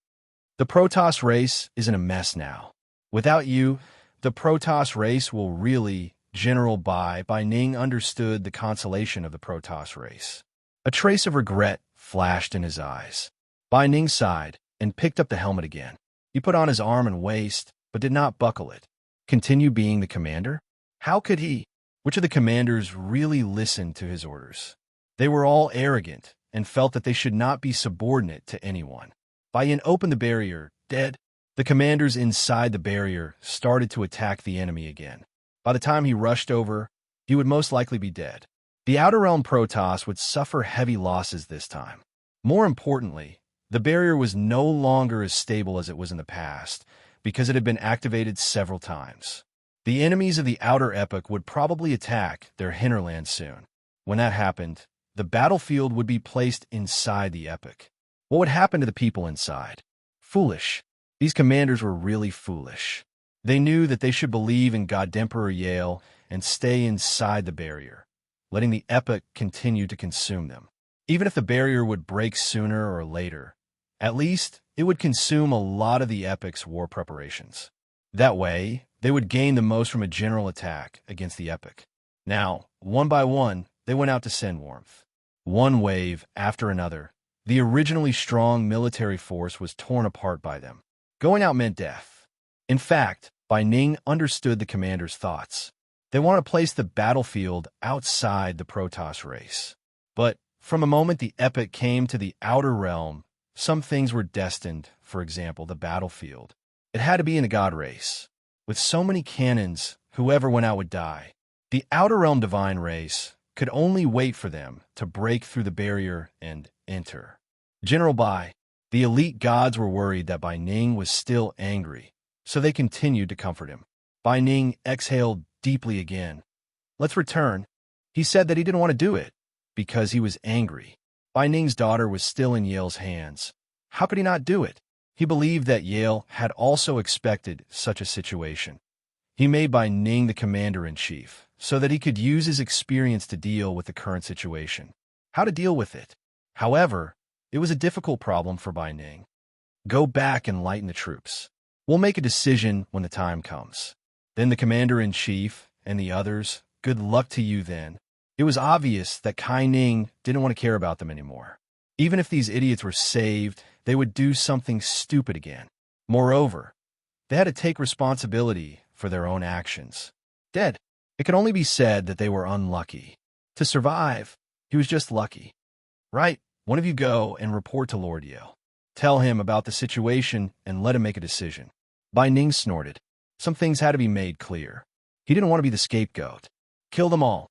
The Protoss race is in a mess now. Without you, the Protoss race will really... General Bai Ning understood the consolation of the Protoss race. A trace of regret flashed in his eyes. Bai Ning sighed and picked up the helmet again. He put on his arm and waist, but did not buckle it. Continue being the commander? How could he? Which of the commanders really listened to his orders? They were all arrogant and felt that they should not be subordinate to anyone. Bai Yin opened the barrier, dead. The commanders inside the barrier started to attack the enemy again. By the time he rushed over, he would most likely be dead. The Outer Realm Protoss would suffer heavy losses this time. More importantly, the barrier was no longer as stable as it was in the past, because it had been activated several times. The enemies of the Outer Epoch would probably attack their hinterland soon. When that happened, the battlefield would be placed inside the Epoch. What would happen to the people inside? Foolish. These commanders were really foolish. They knew that they should believe in God Emperor Yale and stay inside the barrier, letting the Epoch continue to consume them. Even if the barrier would break sooner or later, at least it would consume a lot of the Epoch's war preparations. That way, they would gain the most from a general attack against the Epoch. Now, one by one, they went out to send warmth. One wave after another, the originally strong military force was torn apart by them. Going out meant death. In fact, Bai Ning understood the commander's thoughts. They want to place the battlefield outside the Protoss race. But from the moment the Epoch came to the Outer Realm, some things were destined, for example, the battlefield. It had to be in the God race. With so many cannons, whoever went out would die. The Outer Realm Divine race could only wait for them to break through the barrier and enter. General Bai, the elite gods were worried that Bai Ning was still angry, so they continued to comfort him. Bai Ning exhaled deeply again. Let's return. He said that he didn't want to do it because he was angry. Bai Ning's daughter was still in Yale's hands. How could he not do it? He believed that Yale had also expected such a situation. He made Bai Ning the commander-in-chief so that he could use his experience to deal with the current situation. How to deal with it? However, it was a difficult problem for Bai Ning. Go back and lighten the troops. We'll make a decision when the time comes. Then the commander-in-chief and the others, good luck to you then. It was obvious that Kai Ning didn't want to care about them anymore. Even if these idiots were saved, they would do something stupid again. Moreover, they had to take responsibility for their own actions. Dead. It could only be said that they were unlucky. To survive, he was just lucky. Right, one of you go and report to Lord Yale. Tell him about the situation and let him make a decision. Bai Ning snorted. Some things had to be made clear. He didn't want to be the scapegoat. Kill them all.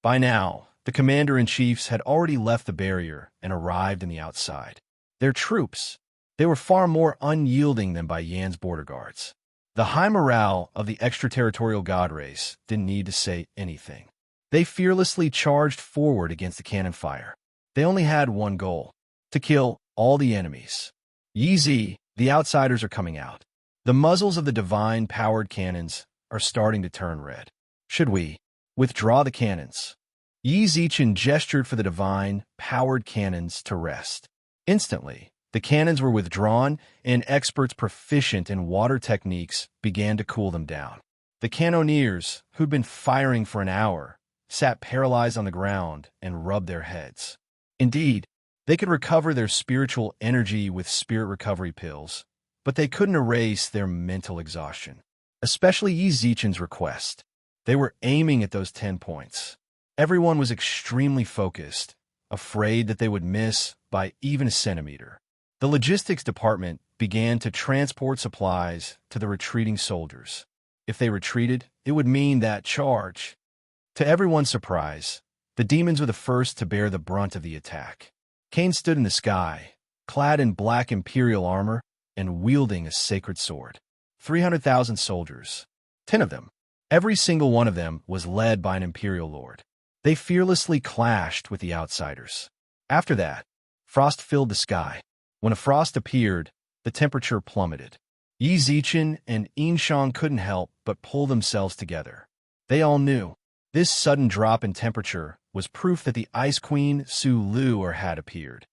By now, the commander-in-chiefs had already left the barrier and arrived in the outside. Their troops, they were far more unyielding than Bai Yan's border guards. The high morale of the extraterritorial god race didn't need to say anything. They fearlessly charged forward against the cannon fire. They only had one goal, to kill all the enemies. Yi Zi, the outsiders are coming out. The muzzles of the divine-powered cannons are starting to turn red. Should we withdraw the cannons? Yi Zichen gestured for the divine-powered cannons to rest. Instantly, the cannons were withdrawn, and experts proficient in water techniques began to cool them down. The cannoneers, who'd been firing for an hour, sat paralyzed on the ground and rubbed their heads. Indeed, they could recover their spiritual energy with spirit recovery pills, but they couldn't erase their mental exhaustion. Especially Yi Zichen's request. They were aiming at those 10 points. Everyone was extremely focused, afraid that they would miss by even a centimeter. The logistics department began to transport supplies to the retreating soldiers. If they retreated, it would mean that charge. To everyone's surprise, The demons were the first to bear the brunt of the attack. Cain stood in the sky, clad in black imperial armor and wielding a sacred sword. 300,000 soldiers, 10 of them. Every single one of them was led by an imperial lord. They fearlessly clashed with the outsiders. After that, frost filled the sky. When a frost appeared, the temperature plummeted. Yi Zichen and Yinshan couldn't help but pull themselves together. They all knew this sudden drop in temperature was proof that the Ice Queen Su Lu had appeared.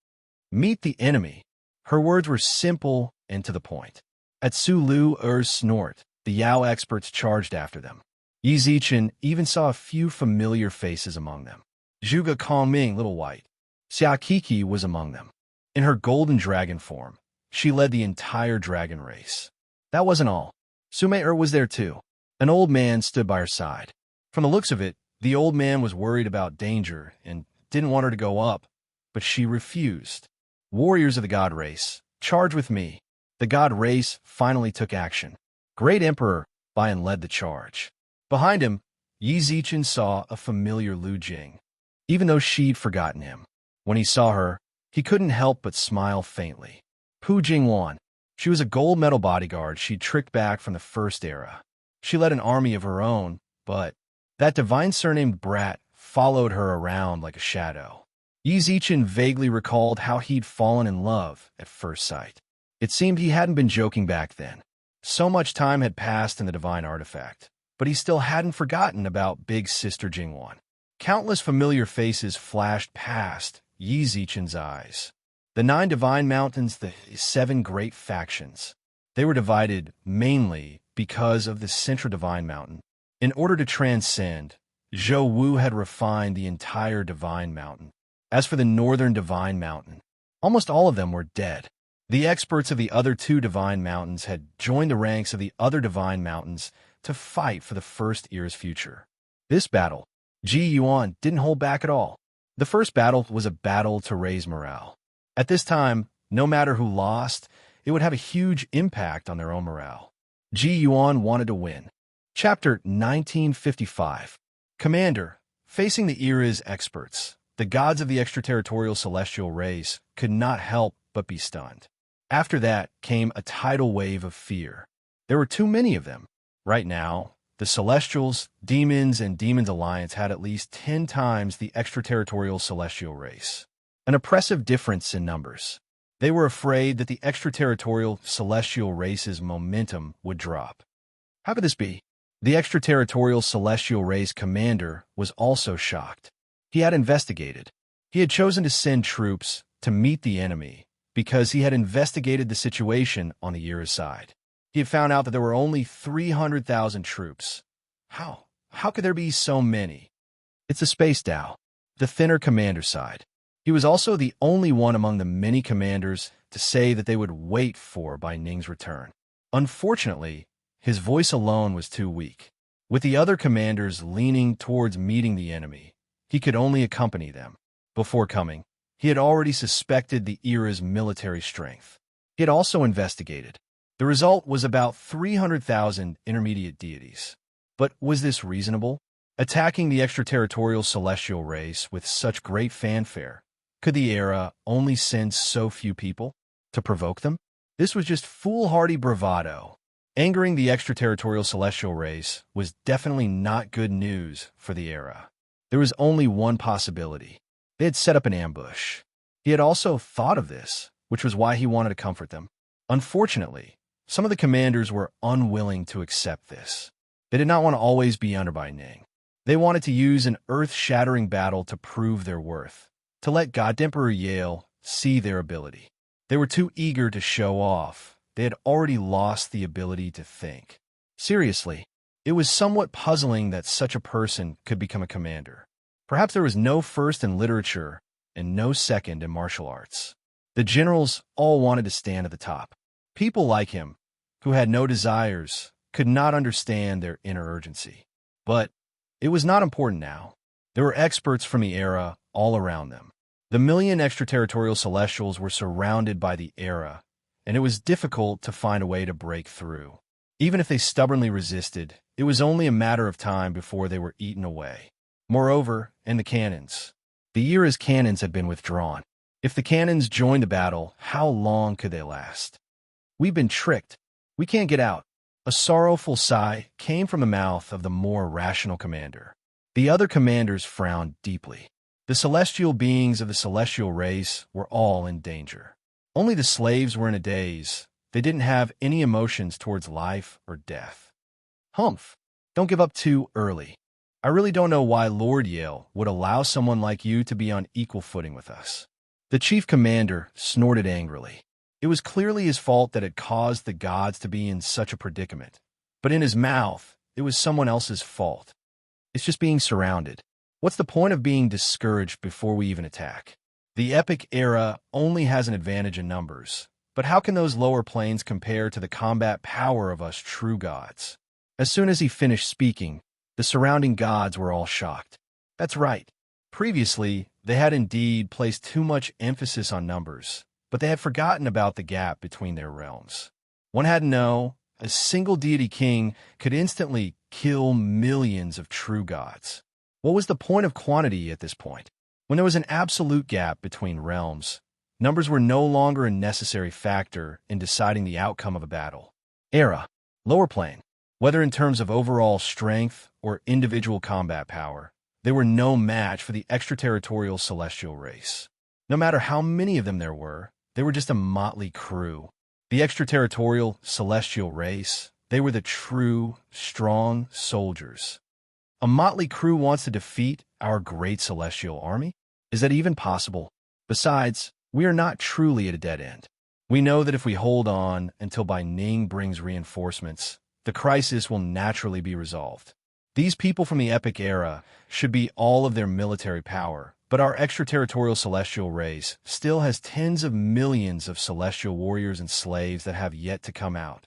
Meet the enemy. Her words were simple and to the point. At Su Lu's snort, the Yao experts charged after them. Yi Zichen even saw a few familiar faces among them. Zhuge Kongming, Little White. Xia Kiki was among them. In her golden dragon form, she led the entire dragon race. That wasn't all. Su Mei was there too. An old man stood by her side. From the looks of it, the old man was worried about danger and didn't want her to go up, but she refused. Warriors of the god race, charge with me. The god race finally took action. Great Emperor Bian led the charge. Behind him, Yi Zichen saw a familiar Lu Jing. Even though she'd forgotten him, when he saw her, he couldn't help but smile faintly. Pu Jingwan. She was a gold medal bodyguard she'd tricked back from the first era. She led an army of her own, but that divine surnamed brat followed her around like a shadow. Yi Zichen vaguely recalled how he'd fallen in love at first sight. It seemed he hadn't been joking back then. So much time had passed in the divine artifact, but he still hadn't forgotten about Big Sister Jingwan. Countless familiar faces flashed past Yi Zichen's eyes. The 9 divine mountains, the 7 great factions. They were divided mainly because of the central divine mountain. In order to transcend, Zhou Wu had refined the entire divine mountain. As for the northern divine mountain, almost all of them were dead. The experts of the other 2 divine mountains had joined the ranks of the other divine mountains to fight for the first era's future. This battle, Ji Yuan didn't hold back at all. The first battle was a battle to raise morale. At this time, no matter who lost, it would have a huge impact on their own morale. Ji Yuan wanted to win. Chapter 1955. Commander, facing the era's experts, the gods of the extraterritorial celestial race could not help but be stunned. After that came a tidal wave of fear. There were too many of them. Right now, the Celestials, Demons, and Demons Alliance had at least 10 times the extraterritorial celestial race. An oppressive difference in numbers. They were afraid that the extraterritorial celestial race's momentum would drop. How could this be? The extraterritorial celestial race commander was also shocked. He had investigated. He had chosen to send troops to meet the enemy because he had investigated the situation on the Era's side. He had found out that there were only 300,000 troops. How could there be so many? It's a space Tao, the thinner commander side. He was also the only one among the many commanders to say that they would wait for Bai Ning's return. Unfortunately, his voice alone was too weak. With the other commanders leaning towards meeting the enemy, he could only accompany them. Before coming, he had already suspected the era's military strength. He had also investigated. The result was about 300,000 intermediate deities. But was this reasonable? Attacking the extraterritorial celestial race with such great fanfare, could the era only send so few people to provoke them? This was just foolhardy bravado. Angering the extraterritorial celestial race was definitely not good news for the era. There was only one possibility. They had set up an ambush. He had also thought of this, which was why he wanted to comfort them. Unfortunately, some of the commanders were unwilling to accept this. They did not want to always be under Bai Ning. They wanted to use an earth-shattering battle to prove their worth, to let God Emperor Yale see their ability. They were too eager to show off. They had already lost the ability to think. Seriously, it was somewhat puzzling that such a person could become a commander. Perhaps there was no first in literature and no second in martial arts. The generals all wanted to stand at the top. People like him, who had no desires, could not understand their inner urgency. But it was not important now. There were experts from the era all around them. The million extraterritorial celestials were surrounded by the era, and it was difficult to find a way to break through. Even if they stubbornly resisted, it was only a matter of time before they were eaten away. Moreover, and the cannons. The Era's cannons had been withdrawn. If the cannons joined the battle, how long could they last? We've been tricked. We can't get out. A sorrowful sigh came from the mouth of the more rational commander. The other commanders frowned deeply. The celestial beings of the celestial race were all in danger. Only the slaves were in a daze. They didn't have any emotions towards life or death. Humph! Don't give up too early. I really don't know why Lord Yale would allow someone like you to be on equal footing with us. The chief commander snorted angrily. It was clearly his fault that had caused the gods to be in such a predicament. But in his mouth, it was someone else's fault. It's just being surrounded. What's the point of being discouraged before we even attack? The epic era only has an advantage in numbers. But how can those lower planes compare to the combat power of us true gods? As soon as he finished speaking, the surrounding gods were all shocked. That's right. Previously, they had indeed placed too much emphasis on numbers, but they had forgotten about the gap between their realms. One had to know, a single deity king could instantly kill millions of true gods. What was the point of quantity at this point? When there was an absolute gap between realms, numbers were no longer a necessary factor in deciding the outcome of a battle. Era, lower plane. Whether in terms of overall strength or individual combat power, they were no match for the extraterritorial celestial race. No matter how many of them there were, they were just a motley crew. The extraterritorial celestial race, they were the true, strong soldiers. A motley crew wants to defeat our great celestial army? Is that even possible? Besides, we are not truly at a dead end. We know that if we hold on until Bai Ning brings reinforcements, the crisis will naturally be resolved. These people from the epic era should be all of their military power, but our extraterritorial celestial race still has tens of millions of celestial warriors and slaves that have yet to come out.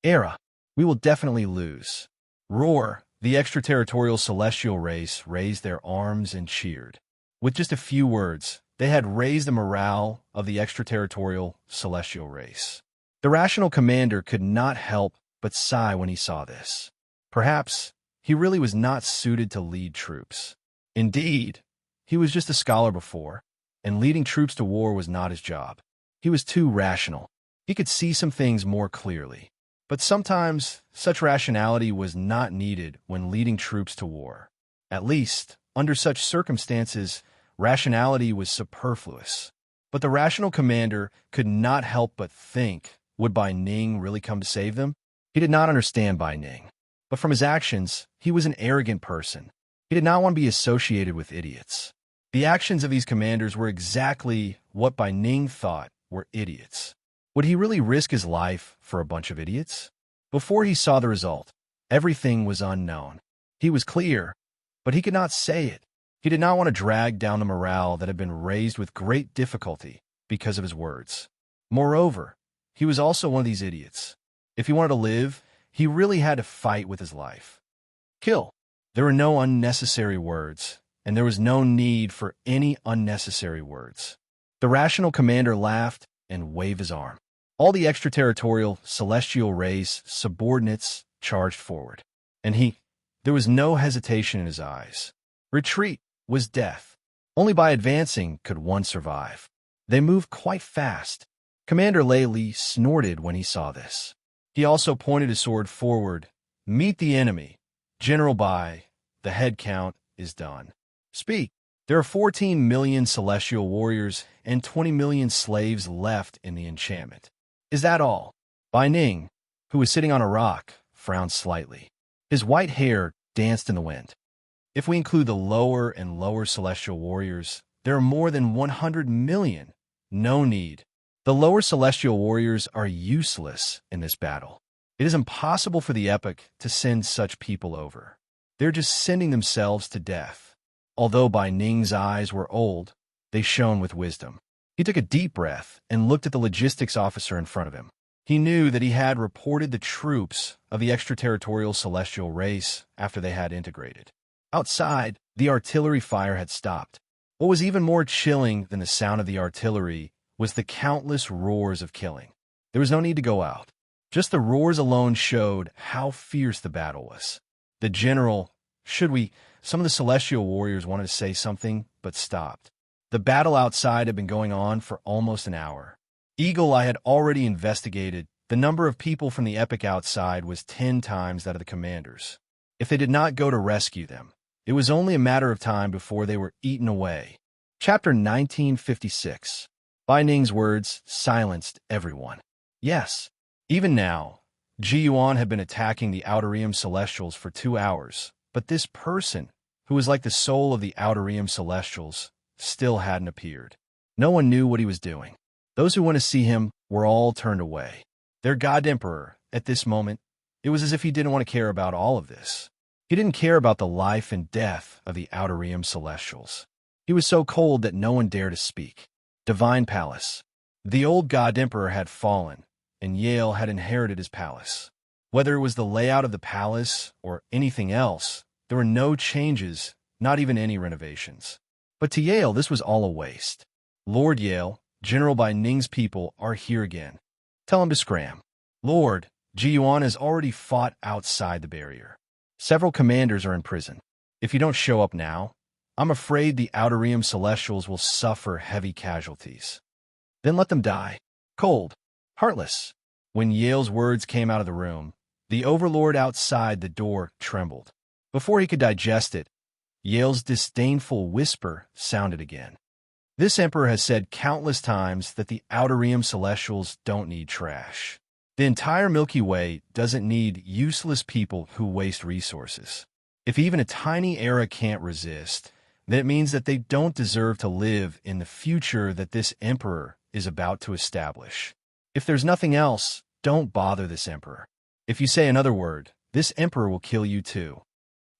Era, we will definitely lose. Roar, the extraterritorial celestial race raised their arms and cheered. With just a few words, they had raised the morale of the extraterritorial celestial race. The rational commander could not help but sigh when he saw this. Perhaps he really was not suited to lead troops. Indeed, he was just a scholar before, and leading troops to war was not his job. He was too rational. He could see some things more clearly. But sometimes, such rationality was not needed when leading troops to war. At least, under such circumstances, rationality was superfluous. But the rational commander could not help but think, would Bai Ning really come to save them? He did not understand Bai Ning. But from his actions, he was an arrogant person. He did not want to be associated with idiots. The actions of these commanders were exactly what Bai Ning thought were idiots. Would he really risk his life for a bunch of idiots? Before he saw the result, everything was unknown. He was clear, but he could not say it. He did not want to drag down the morale that had been raised with great difficulty because of his words. Moreover, he was also one of these idiots. If he wanted to live, he really had to fight with his life. Kill. There were no unnecessary words, and there was no need for any unnecessary words. The rational commander laughed and waved his arm. All the extraterritorial celestial race subordinates charged forward, and there was no hesitation in his eyes. Retreat was death. Only by advancing could one survive. They moved quite fast. Commander Lei Li snorted when he saw this. He also pointed his sword forward. Meet the enemy. General Bai, the head count is done. Speak. There are 14 million celestial warriors and 20 million slaves left in the enchantment. Is that all? Bai Ning, who was sitting on a rock, frowned slightly. His white hair danced in the wind. If we include the lower and lower celestial warriors, there are more than 100 million. No need. The lower celestial warriors are useless in this battle. It is impossible for the epic to send such people over. They're just sending themselves to death. Although Bai Ning's eyes were old, they shone with wisdom. He took a deep breath and looked at the logistics officer in front of him. He knew that he had reported the troops of the extraterritorial celestial race after they had integrated. Outside, the artillery fire had stopped. What was even more chilling than the sound of the artillery was the countless roars of killing. There was no need to go out. Just the roars alone showed how fierce the battle was. The general, Should we? Some of the celestial warriors wanted to say something, but stopped. The battle outside had been going on for almost an hour. Eagle-Eye had already investigated. The number of people from the epic outside was 10 times that of the commanders. If they did not go to rescue them, it was only a matter of time before they were eaten away. Chapter 1956. Bai Ning's words silenced everyone. Yes, even now, Ji Yuan had been attacking the Outer Realm Celestials for 2 hours, but this person, who was like the soul of the Outer Realm Celestials, still hadn't appeared. No one knew what he was doing. Those who went to see him were all turned away. Their God Emperor, at this moment, it was as if he didn't want to care about all of this. He didn't care about the life and death of the Outer Realm Celestials. He was so cold that no one dared to speak. Divine Palace. The old God Emperor had fallen, and Yale had inherited his palace. Whether it was the layout of the palace or anything else, there were no changes, not even any renovations. But to Yale, this was all a waste. Lord Yale, General Bai Ning's people, are here again. Tell him to scram. Lord, Ji Yuan has already fought outside the barrier. Several commanders are in prison. If you don't show up now, I'm afraid the Outer Realm Celestials will suffer heavy casualties. Then let them die. Cold. Heartless. When Yale's words came out of the room, the overlord outside the door trembled. Before he could digest it, Yale's disdainful whisper sounded again. This emperor has said countless times that the Outer Realm Celestials don't need trash. The entire Milky Way doesn't need useless people who waste resources. If even a tiny era can't resist, then it means that they don't deserve to live in the future that this emperor is about to establish. If there's nothing else, don't bother this emperor. If you say another word, this emperor will kill you too.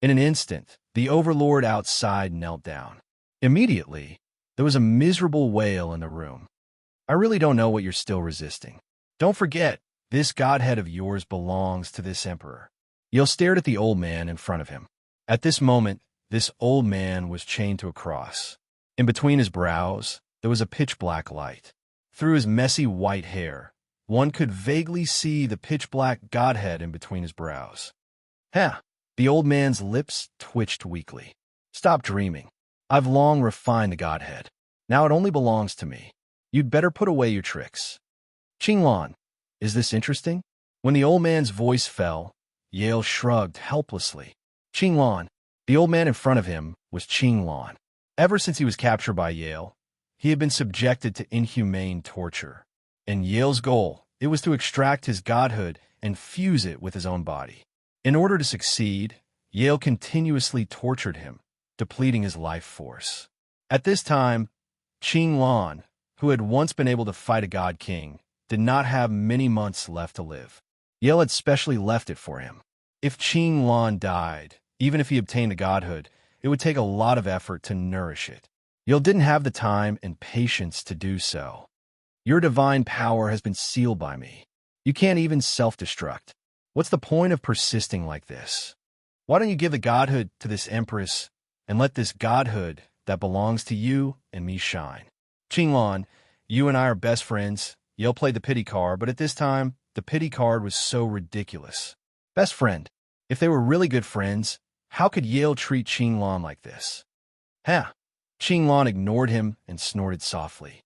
In an instant, the overlord outside knelt down. Immediately, there was a miserable wail in the room. I really don't know what you're still resisting. Don't forget, this godhead of yours belongs to this emperor. Yale stared at the old man in front of him. At this moment, this old man was chained to a cross. In between his brows, there was a pitch-black light. Through his messy white hair, one could vaguely see the pitch-black godhead in between his brows. Heh! The old man's lips twitched weakly. Stop dreaming. I've long refined the godhead. Now it only belongs to me. You'd better put away your tricks. Qinglan, is this interesting? When the old man's voice fell, Yale shrugged helplessly. Qinglan. The old man in front of him was Qinglan. Ever since he was captured by Yale, he had been subjected to inhumane torture. And Yale's goal, it was to extract his godhood and fuse it with his own body. In order to succeed, Yale continuously tortured him, depleting his life force. At this time, Qinglan, who had once been able to fight a god king, did not have many months left to live. Yale had specially left it for him. If Qinglan died, even if he obtained the godhood, it would take a lot of effort to nourish it. Yale didn't have the time and patience to do so. Your divine power has been sealed by me. You can't even self-destruct. What's the point of persisting like this? Why don't you give the godhood to this empress and let this godhood that belongs to you and me shine? Qinglan, you and I are best friends. Yale played the pity card, but at this time, the pity card was so ridiculous. Best friend. If they were really good friends, how could Yale treat Qinglan like this? Huh. Qinglan ignored him and snorted softly.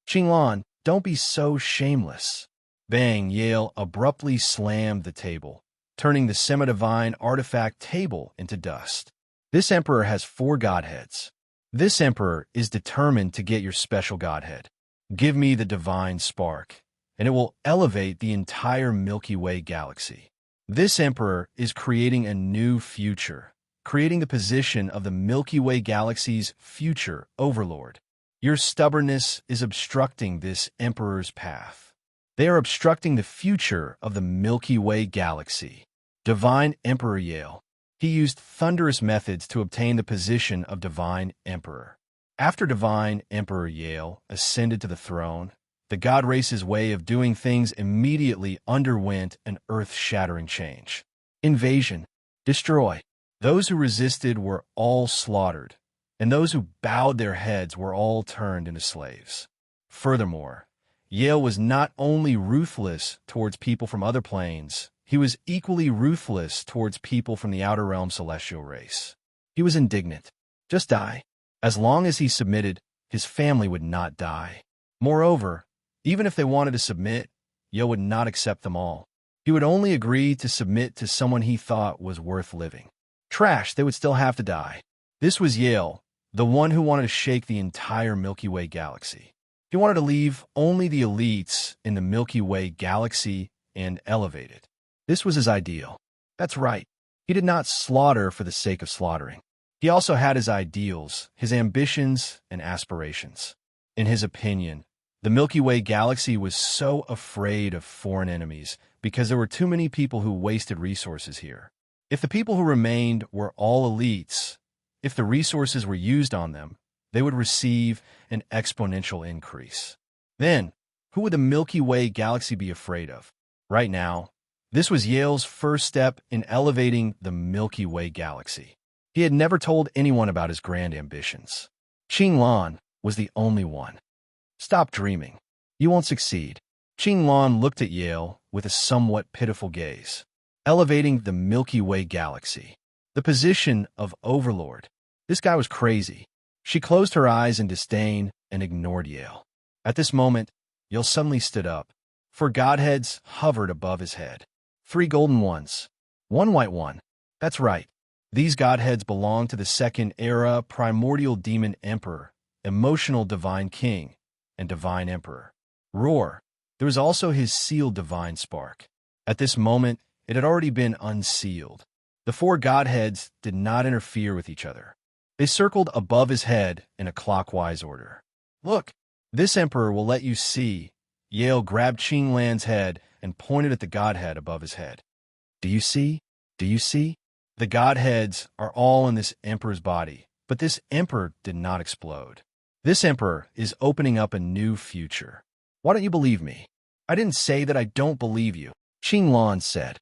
Qinglan, don't be so shameless. Bang, Yale abruptly slammed the table, turning the semi-divine artifact table into dust. This emperor has 4 godheads. This emperor is determined to get your special godhead. Give me the divine spark, and it will elevate the entire Milky Way galaxy. This emperor is creating a new future, creating the position of the Milky Way galaxy's future overlord. Your stubbornness is obstructing this emperor's path. They are obstructing the future of the Milky Way galaxy. Divine Emperor Yale. He used thunderous methods to obtain the position of Divine Emperor. After Divine Emperor Yale ascended to the throne, the god race's way of doing things immediately underwent an earth-shattering change. Invasion. Destroy. Those who resisted were all slaughtered, and those who bowed their heads were all turned into slaves. Furthermore, Yale was not only ruthless towards people from other planes, he was equally ruthless towards people from the outer realm celestial race. He was indignant. Just die. As long as he submitted, his family would not die. Moreover, even if they wanted to submit, Yale would not accept them all. He would only agree to submit to someone he thought was worth living. Trash, they would still have to die. This was Yale, the one who wanted to shake the entire Milky Way galaxy. He wanted to leave only the elites in the Milky Way galaxy and elevate it. This was his ideal. That's right. He did not slaughter for the sake of slaughtering. He also had his ideals, his ambitions, and aspirations. In his opinion, the Milky Way galaxy was so afraid of foreign enemies because there were too many people who wasted resources here. If the people who remained were all elites, if the resources were used on them, they would receive an exponential increase. Then, who would the Milky Way galaxy be afraid of? Right now, this was Yale's first step in elevating the Milky Way galaxy. He had never told anyone about his grand ambitions. Qinglan was the only one. Stop dreaming. You won't succeed. Qinglan looked at Yale with a somewhat pitiful gaze. Elevating the Milky Way galaxy. The position of overlord. This guy was crazy. She closed her eyes in disdain and ignored Yale. At this moment, Yale suddenly stood up. 4 godheads hovered above his head. 3 golden ones. 1 white one. That's right. These godheads belong to the second era primordial demon emperor, emotional divine king, and divine emperor. Roar. There was also his sealed divine spark. At this moment, it had already been unsealed. The 4 godheads did not interfere with each other. They circled above his head in a clockwise order. Look, this emperor will let you see. Yale grabbed Qinglan's head and pointed at the godhead above his head. Do you see? Do you see? The godheads are all in this emperor's body, but this emperor did not explode. This emperor is opening up a new future. Why don't you believe me? I didn't say that I don't believe you, Qinglan said.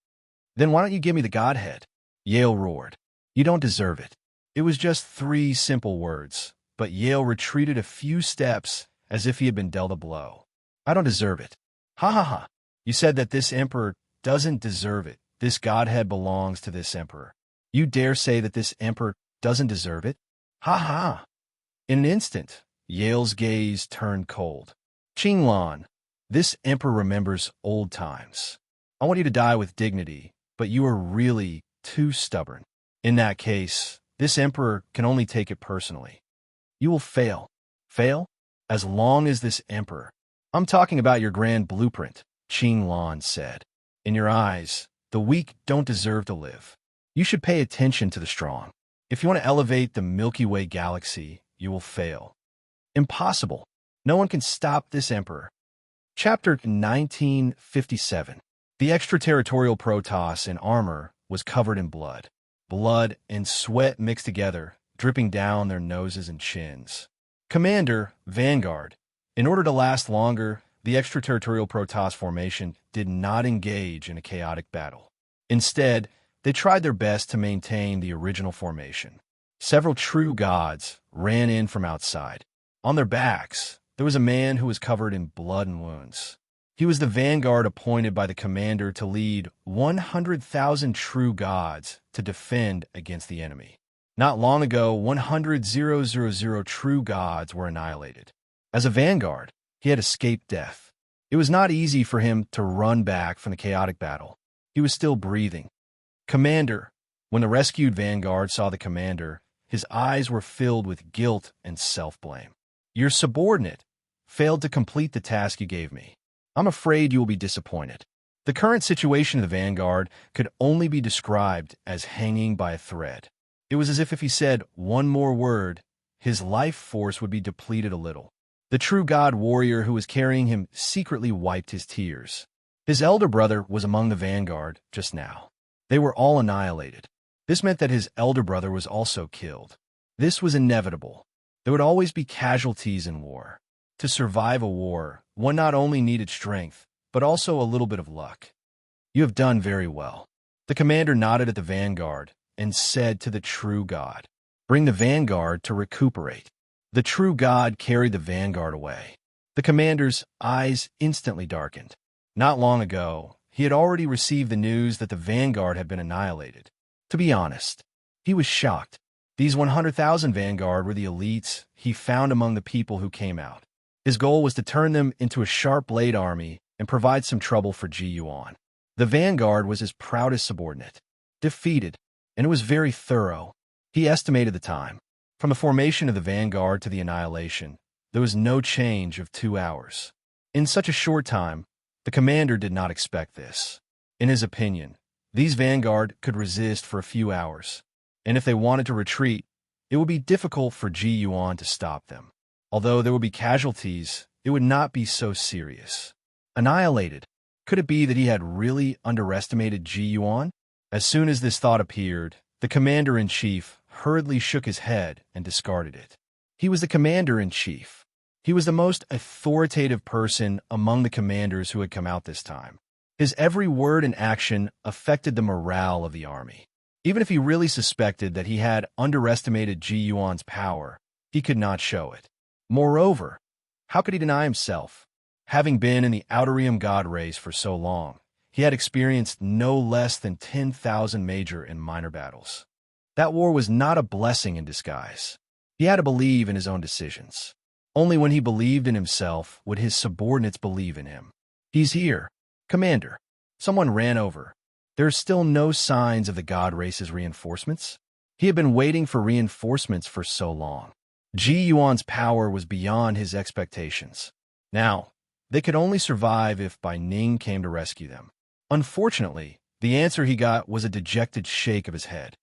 Then why don't you give me the godhead? Yale roared. You don't deserve it. It was just 3 simple words, but Yale retreated a few steps as if he had been dealt a blow. I don't deserve it. Ha ha ha. You said that this emperor doesn't deserve it. This godhead belongs to this emperor. You dare say that this emperor doesn't deserve it? Ha ha. In an instant, Yale's gaze turned cold. Qinglan, this emperor remembers old times. I want you to die with dignity, but you are really too stubborn. In that case, this emperor can only take it personally. You will fail. Fail? As long as this emperor. I'm talking about your grand blueprint, Qinglan said. In your eyes, the weak don't deserve to live. You should pay attention to the strong. If you want to elevate the Milky Way galaxy, you will fail. Impossible. No one can stop this emperor. Chapter 1957. The extraterritorial Protoss in armor was covered in blood. Blood and sweat mixed together, dripping down their noses and chins. Commander, Vanguard. In order to last longer, the extraterritorial Protoss formation did not engage in a chaotic battle. Instead, they tried their best to maintain the original formation. Several true gods ran in from outside. On their backs, there was a man who was covered in blood and wounds. He was the vanguard appointed by the commander to lead 100,000 true gods to defend against the enemy. Not long ago, 100,000 true gods were annihilated. As a vanguard, he had escaped death. It was not easy for him to run back from the chaotic battle. He was still breathing. Commander. When the rescued vanguard saw the commander, his eyes were filled with guilt and self-blame. Your subordinate failed to complete the task you gave me. I'm afraid you will be disappointed. The current situation of the vanguard could only be described as hanging by a thread. It was as if he said one more word, his life force would be depleted a little. The true god warrior who was carrying him secretly wiped his tears. His elder brother was among the vanguard just now. They were all annihilated. This meant that his elder brother was also killed. This was inevitable. There would always be casualties in war. To survive a war, one not only needed strength, but also a little bit of luck. You have done very well. The commander nodded at the vanguard and said to the true god, bring the vanguard to recuperate. The true god carried the vanguard away. The commander's eyes instantly darkened. Not long ago, he had already received the news that the vanguard had been annihilated. To be honest, he was shocked. These 100,000 vanguard were the elites he found among the people who came out. His goal was to turn them into a sharp blade army and provide some trouble for Ji Yuan. The vanguard was his proudest subordinate. Defeated, and it was very thorough. He estimated the time. From the formation of the vanguard to the annihilation, there was no change of 2 hours. In such a short time, the commander did not expect this. In his opinion, these vanguard could resist for a few hours, and if they wanted to retreat, it would be difficult for Ji Yuan to stop them. Although there would be casualties, it would not be so serious. Annihilated. Could it be that he had really underestimated Ji Yuan? As soon as this thought appeared, the commander-in-chief hurriedly shook his head and discarded it. He was the commander-in-chief. He was the most authoritative person among the commanders who had come out this time. His every word and action affected the morale of the army. Even if he really suspected that he had underestimated Ji Yuan's power, he could not show it. Moreover, how could he deny himself? Having been in the Outer God race for so long, he had experienced no less than 10,000 major and minor battles. That war was not a blessing in disguise. He had to believe in his own decisions. Only when he believed in himself would his subordinates believe in him. He's here, Commander. Someone ran over. There are still no signs of the God race's reinforcements. He had been waiting for reinforcements for so long. Ji Yuan's power was beyond his expectations. Now, they could only survive if Bai Ning came to rescue them. Unfortunately, the answer he got was a dejected shake of his head.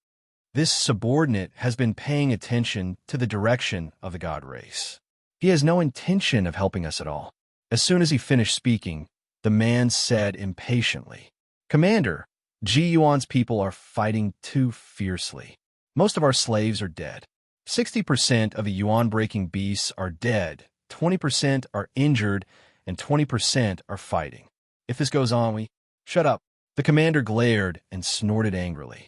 This subordinate has been paying attention to the direction of the God race. He has no intention of helping us at all. As soon as he finished speaking, the man said impatiently, Commander, Ji Yuan's people are fighting too fiercely. Most of our slaves are dead. 60% of the Yuan-breaking beasts are dead, 20% are injured, and 20% are fighting. If this goes on, we... Shut up. The commander glared and snorted angrily.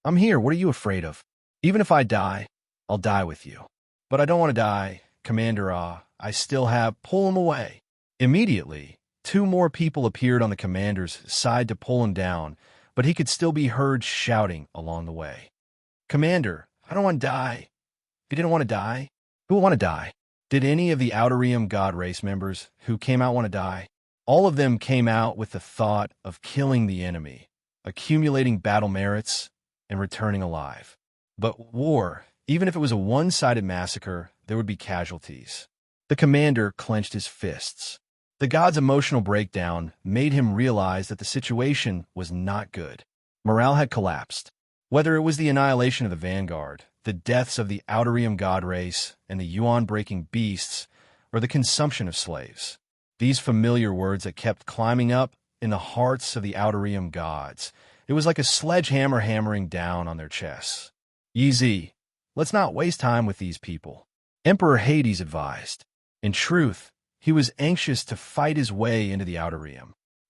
I'm here. What are you afraid of? Even if I die, I'll die with you. But I don't want to die, Commander. I still have... Pull him away. Immediately, 2 more people appeared on the commander's side to pull him down, but he could still be heard shouting along the way. Commander, I don't want to die. If you didn't want to die, who would want to die? Did any of the Outer God race members who came out want to die? All of them came out with the thought of killing the enemy, accumulating battle merits, and returning alive. But war, even if it was a one-sided massacre, there would be casualties. The commander clenched his fists. The god's emotional breakdown made him realize that the situation was not good. Morale had collapsed. Whether it was the annihilation of the vanguard, the deaths of the Outer God race and the Yuan-breaking beasts, or the consumption of slaves. These familiar words that kept climbing up in the hearts of the Outer gods. It was like a sledgehammer hammering down on their chests. Yi Zi, let's not waste time with these people. Emperor Hades advised. In truth, he was anxious to fight his way into the Outer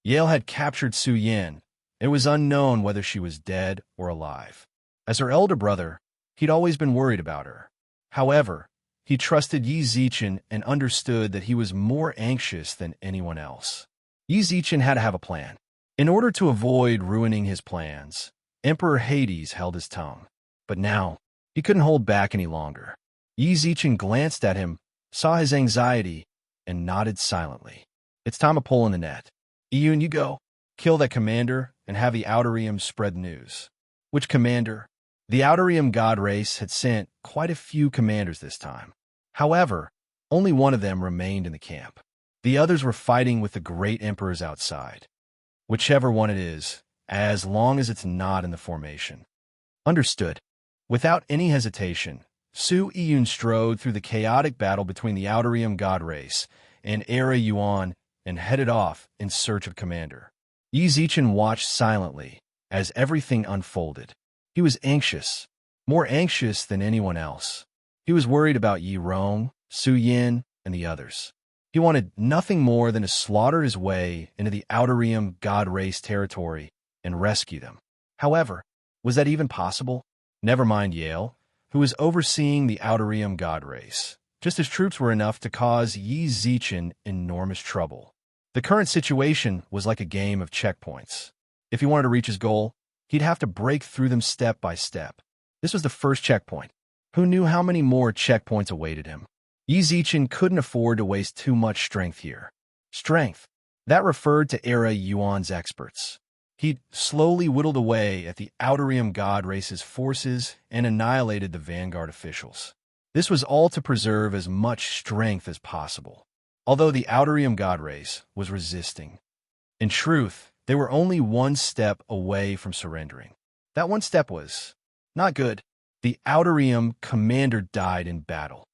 Yale had captured Su Yin. It was unknown whether she was dead or alive. As her elder brother, he'd always been worried about her. However, he trusted Yi Zichen and understood that he was more anxious than anyone else. Yi Zichen had to have a plan. In order to avoid ruining his plans, Emperor Hades held his tongue. But now, he couldn't hold back any longer. Yi Zichen glanced at him, saw his anxiety, and nodded silently. It's time to pull in the net. Iyun, you go. Kill that commander and have the Outer spread the news. Which commander? The Outer God race had sent quite a few commanders this time. However, only one of them remained in the camp. The others were fighting with the great emperors outside. Whichever one it is, as long as it's not in the formation. Understood. Without any hesitation, Su Iyun strode through the chaotic battle between the Outer God race and Era Yuan and headed off in search of commander. Yi Zichen watched silently as everything unfolded. He was anxious, more anxious than anyone else. He was worried about Yi Rong, Su Yin, and the others. He wanted nothing more than to slaughter his way into the Outer God race territory and rescue them. However, was that even possible? Never mind Yale, who was overseeing the Outer God race. Just his troops were enough to cause Yi Zichen enormous trouble. The current situation was like a game of checkpoints. If he wanted to reach his goal, he'd have to break through them step by step. This was the first checkpoint. Who knew how many more checkpoints awaited him? Yi Zichen couldn't afford to waste too much strength here. Strength. That referred to Era Yuan's experts. He'd slowly whittled away at the Outerium God race's forces and annihilated the Vanguard officials. This was all to preserve as much strength as possible. Although the Outerium God race was resisting, in truth, they were only one step away from surrendering. That one step was not good. The Outerium commander died in battle.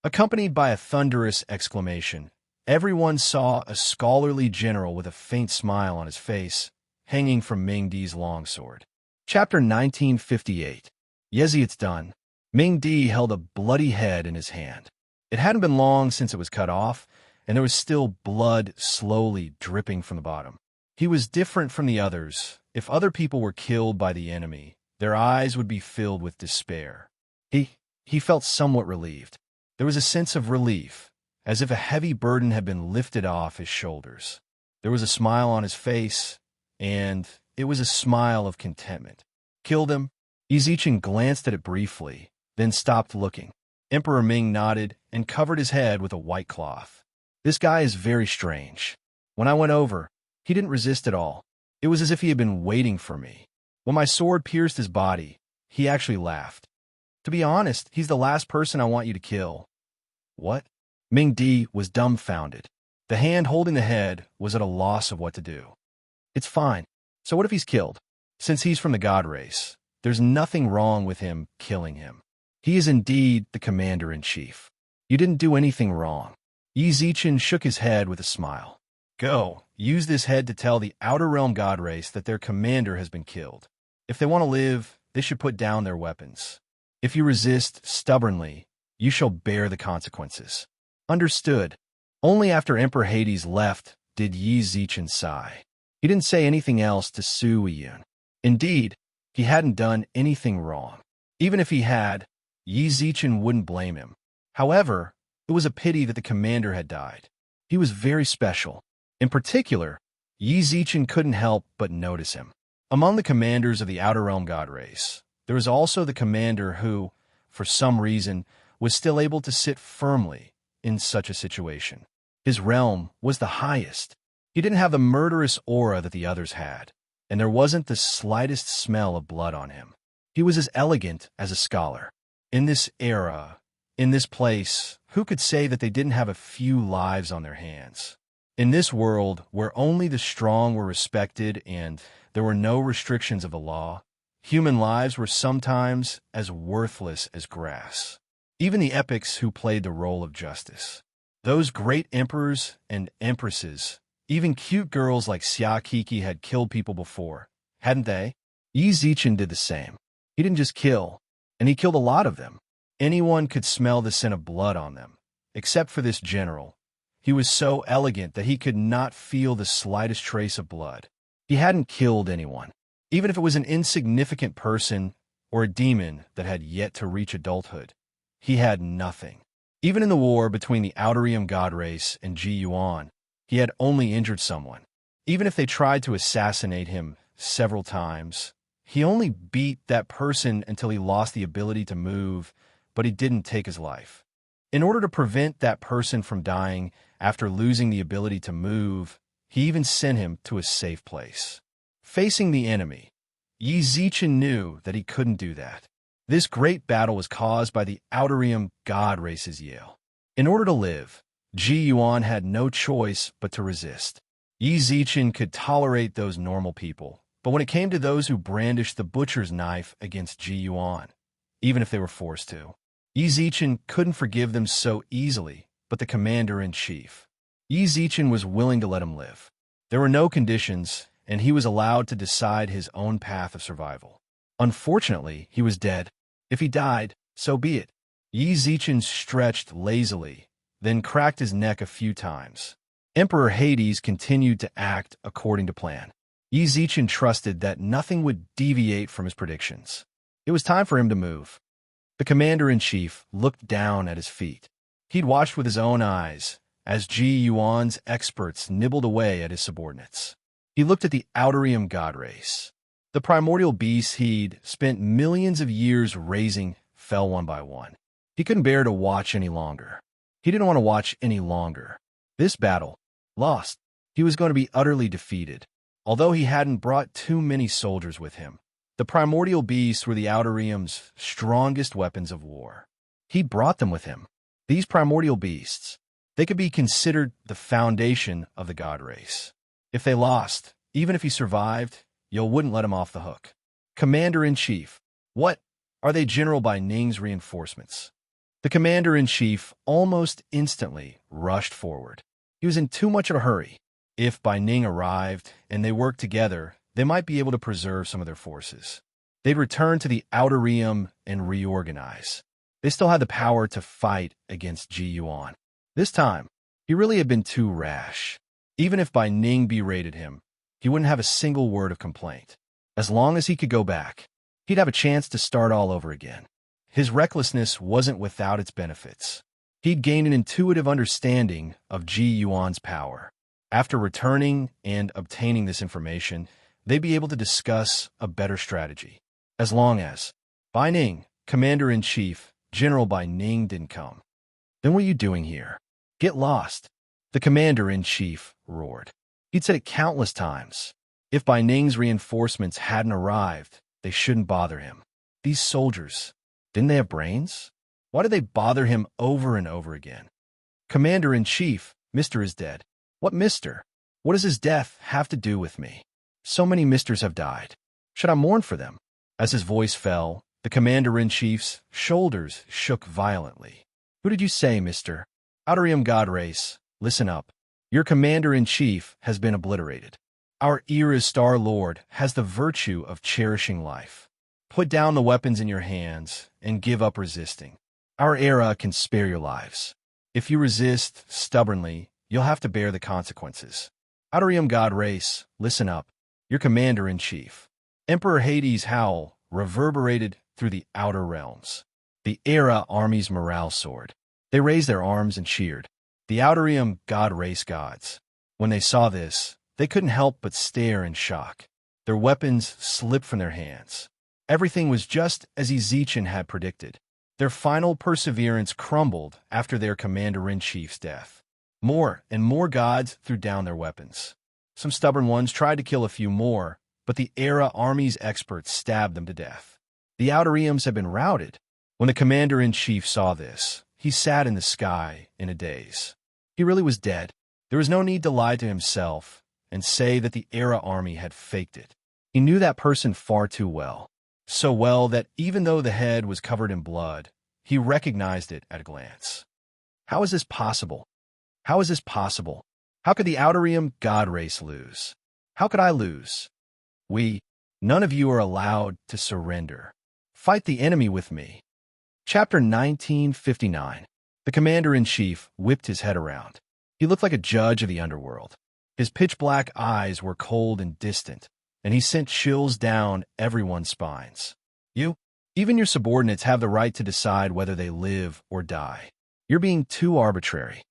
Accompanied by a thunderous exclamation, everyone saw a scholarly general with a faint smile on his face, hanging from Ming Di's longsword. Chapter 1958. Yezi, it's done. Ming Di held a bloody head in his hand. It hadn't been long since it was cut off, and there was still blood slowly dripping from the bottom. He was different from the others. If other people were killed by the enemy, their eyes would be filled with despair. He felt somewhat relieved. There was a sense of relief, as if a heavy burden had been lifted off his shoulders. There was a smile on his face, and it was a smile of contentment. Killed him? Yi Zichen glanced at it briefly, then stopped looking. Emperor Ming nodded and covered his head with a white cloth. This guy is very strange. When I went over, he didn't resist at all. It was as if he had been waiting for me. When my sword pierced his body, he actually laughed. To be honest, he's the last person I want you to kill. What? Ming Di was dumbfounded. The hand holding the head was at a loss of what to do. It's fine. So what if he's killed? Since he's from the God race, there's nothing wrong with him killing him. He is indeed the commander-in-chief. You didn't do anything wrong. Yi Zichen shook his head with a smile. Go, use this head to tell the Outer Realm God race that their commander has been killed. If they want to live, they should put down their weapons. If you resist stubbornly, you shall bear the consequences. Understood. Only after Emperor Hades left did Yi Zichen sigh. He didn't say anything else to Su Yun. Indeed, he hadn't done anything wrong. Even if he had, Yi Zichen wouldn't blame him. However, it was a pity that the commander had died. He was very special. In particular, Yi Zichen couldn't help but notice him. Among the commanders of the Outer Realm God race, there was also the commander who, for some reason, was still able to sit firmly in such a situation. His realm was the highest. He didn't have the murderous aura that the others had, and there wasn't the slightest smell of blood on him. He was as elegant as a scholar. In this era, in this place, who could say that they didn't have a few lives on their hands? In this world, where only the strong were respected and there were no restrictions of the law, human lives were sometimes as worthless as grass. Even the epics who played the role of justice. Those great emperors and empresses, even cute girls like Xia Kiki had killed people before, hadn't they? Yi Zichen did the same. He didn't just kill, and he killed a lot of them. Anyone could smell the scent of blood on them, except for this general. He was so elegant that he could not feel the slightest trace of blood. He hadn't killed anyone, even if it was an insignificant person or a demon that had yet to reach adulthood. He had nothing. Even in the war between the Outerium God race and Ji Yuan, he had only injured someone. Even if they tried to assassinate him several times, he only beat that person until he lost the ability to move, but he didn't take his life. In order to prevent that person from dying after losing the ability to move, he even sent him to a safe place. Facing the enemy, Yi Zichen knew that he couldn't do that. This great battle was caused by the Outerium God race's Yale. In order to live, Ji Yuan had no choice but to resist. Yi Zichen could tolerate those normal people, but when it came to those who brandished the butcher's knife against Ji Yuan, even if they were forced to, Yi Zichen couldn't forgive them so easily, but the commander-in-chief. Yi Zichen was willing to let him live. There were no conditions, and he was allowed to decide his own path of survival. Unfortunately, he was dead. If he died, so be it. Yi Zichen stretched lazily, then cracked his neck a few times. Emperor Hades continued to act according to plan. Yi Zichen trusted that nothing would deviate from his predictions. It was time for him to move. The commander-in-chief looked down at his feet. He'd watched with his own eyes as Ji Yuan's experts nibbled away at his subordinates. He looked at the Outerium god race. The primordial beasts he'd spent millions of years raising fell one by one. He couldn't bear to watch any longer. He didn't want to watch any longer. This battle, lost, he was going to be utterly defeated. Although he hadn't brought too many soldiers with him, the primordial beasts were the Outerium's strongest weapons of war. He brought them with him. These primordial beasts, they could be considered the foundation of the god race. If they lost, even if he survived, Yo wouldn't let him off the hook. Commander-in-Chief, what? Are they General Bai Ning's reinforcements? The commander-in-chief almost instantly rushed forward. He was in too much of a hurry. If Bai Ning arrived and they worked together, they might be able to preserve some of their forces. They'd return to the Outerium and reorganize. They still had the power to fight against Ji Yuan. This time, he really had been too rash. Even if Bai Ning berated him, he wouldn't have a single word of complaint. As long as he could go back, he'd have a chance to start all over again. His recklessness wasn't without its benefits. He'd gained an intuitive understanding of Ji Yuan's power. After returning and obtaining this information, they'd be able to discuss a better strategy. As long as Bai Ning, Commander-in-Chief, General Bai Ning didn't come. Then what are you doing here? Get lost. The Commander-in-Chief roared. He'd said it countless times. If Bai Ning's reinforcements hadn't arrived, they shouldn't bother him. These soldiers, didn't they have brains? Why did they bother him over and over again? Commander-in-Chief, Mr. is dead. What Mr.? What does his death have to do with me? So many Misters have died. Should I mourn for them? As his voice fell, the Commander-in-Chief's shoulders shook violently. Who did you say, Mr.? Outerium God Race, listen up. Your Commander-in-Chief has been obliterated. Our era's Star Lord has the virtue of cherishing life. Put down the weapons in your hands and give up resisting. Our era can spare your lives. If you resist stubbornly, you'll have to bear the consequences. Outerium God Race, listen up. Your Commander-in-Chief. Emperor Hades' howl reverberated through the outer realms. The Era Army's morale soared. They raised their arms and cheered. The Outerium God Race gods. When they saw this, they couldn't help but stare in shock. Their weapons slipped from their hands. Everything was just as Ezichin had predicted. Their final perseverance crumbled after their Commander-in-Chief's death. More and more gods threw down their weapons. Some stubborn ones tried to kill a few more, but the Era Army's experts stabbed them to death. The Outeriums had been routed. When the Commander-in-Chief saw this, he sat in the sky in a daze. He really was dead. There was no need to lie to himself and say that the Era Army had faked it. He knew that person far too well. So well that even though the head was covered in blood, he recognized it at a glance. How is this possible? How is this possible? How could the Outerium God Race lose? How could I lose? None of you are allowed to surrender. Fight the enemy with me. Chapter 1959. The Commander-in-Chief whipped his head around. He looked like a judge of the underworld. His pitch-black eyes were cold and distant, and he sent chills down everyone's spines. You, even your subordinates, have the right to decide whether they live or die. You're being too arbitrary.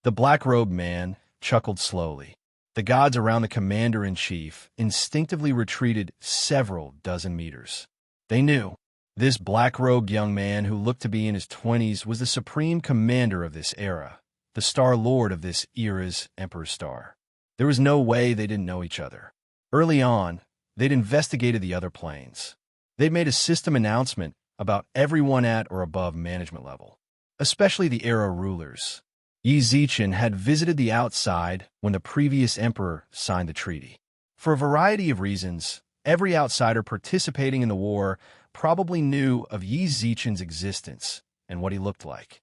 The black-robed man chuckled slowly. The gods around the Commander-in-Chief instinctively retreated several dozen meters. They knew this black-robed young man who looked to be in his 20s was the supreme commander of this era, the Star Lord of this era's Emperor Star. There was no way they didn't know each other. Early on, they'd investigated the other planes. They'd made a system announcement about everyone at or above management level, especially the era rulers. Yi Zichen had visited the outside when the previous emperor signed the treaty. For a variety of reasons, every outsider participating in the war probably knew of Yi Zichen's existence and what he looked like.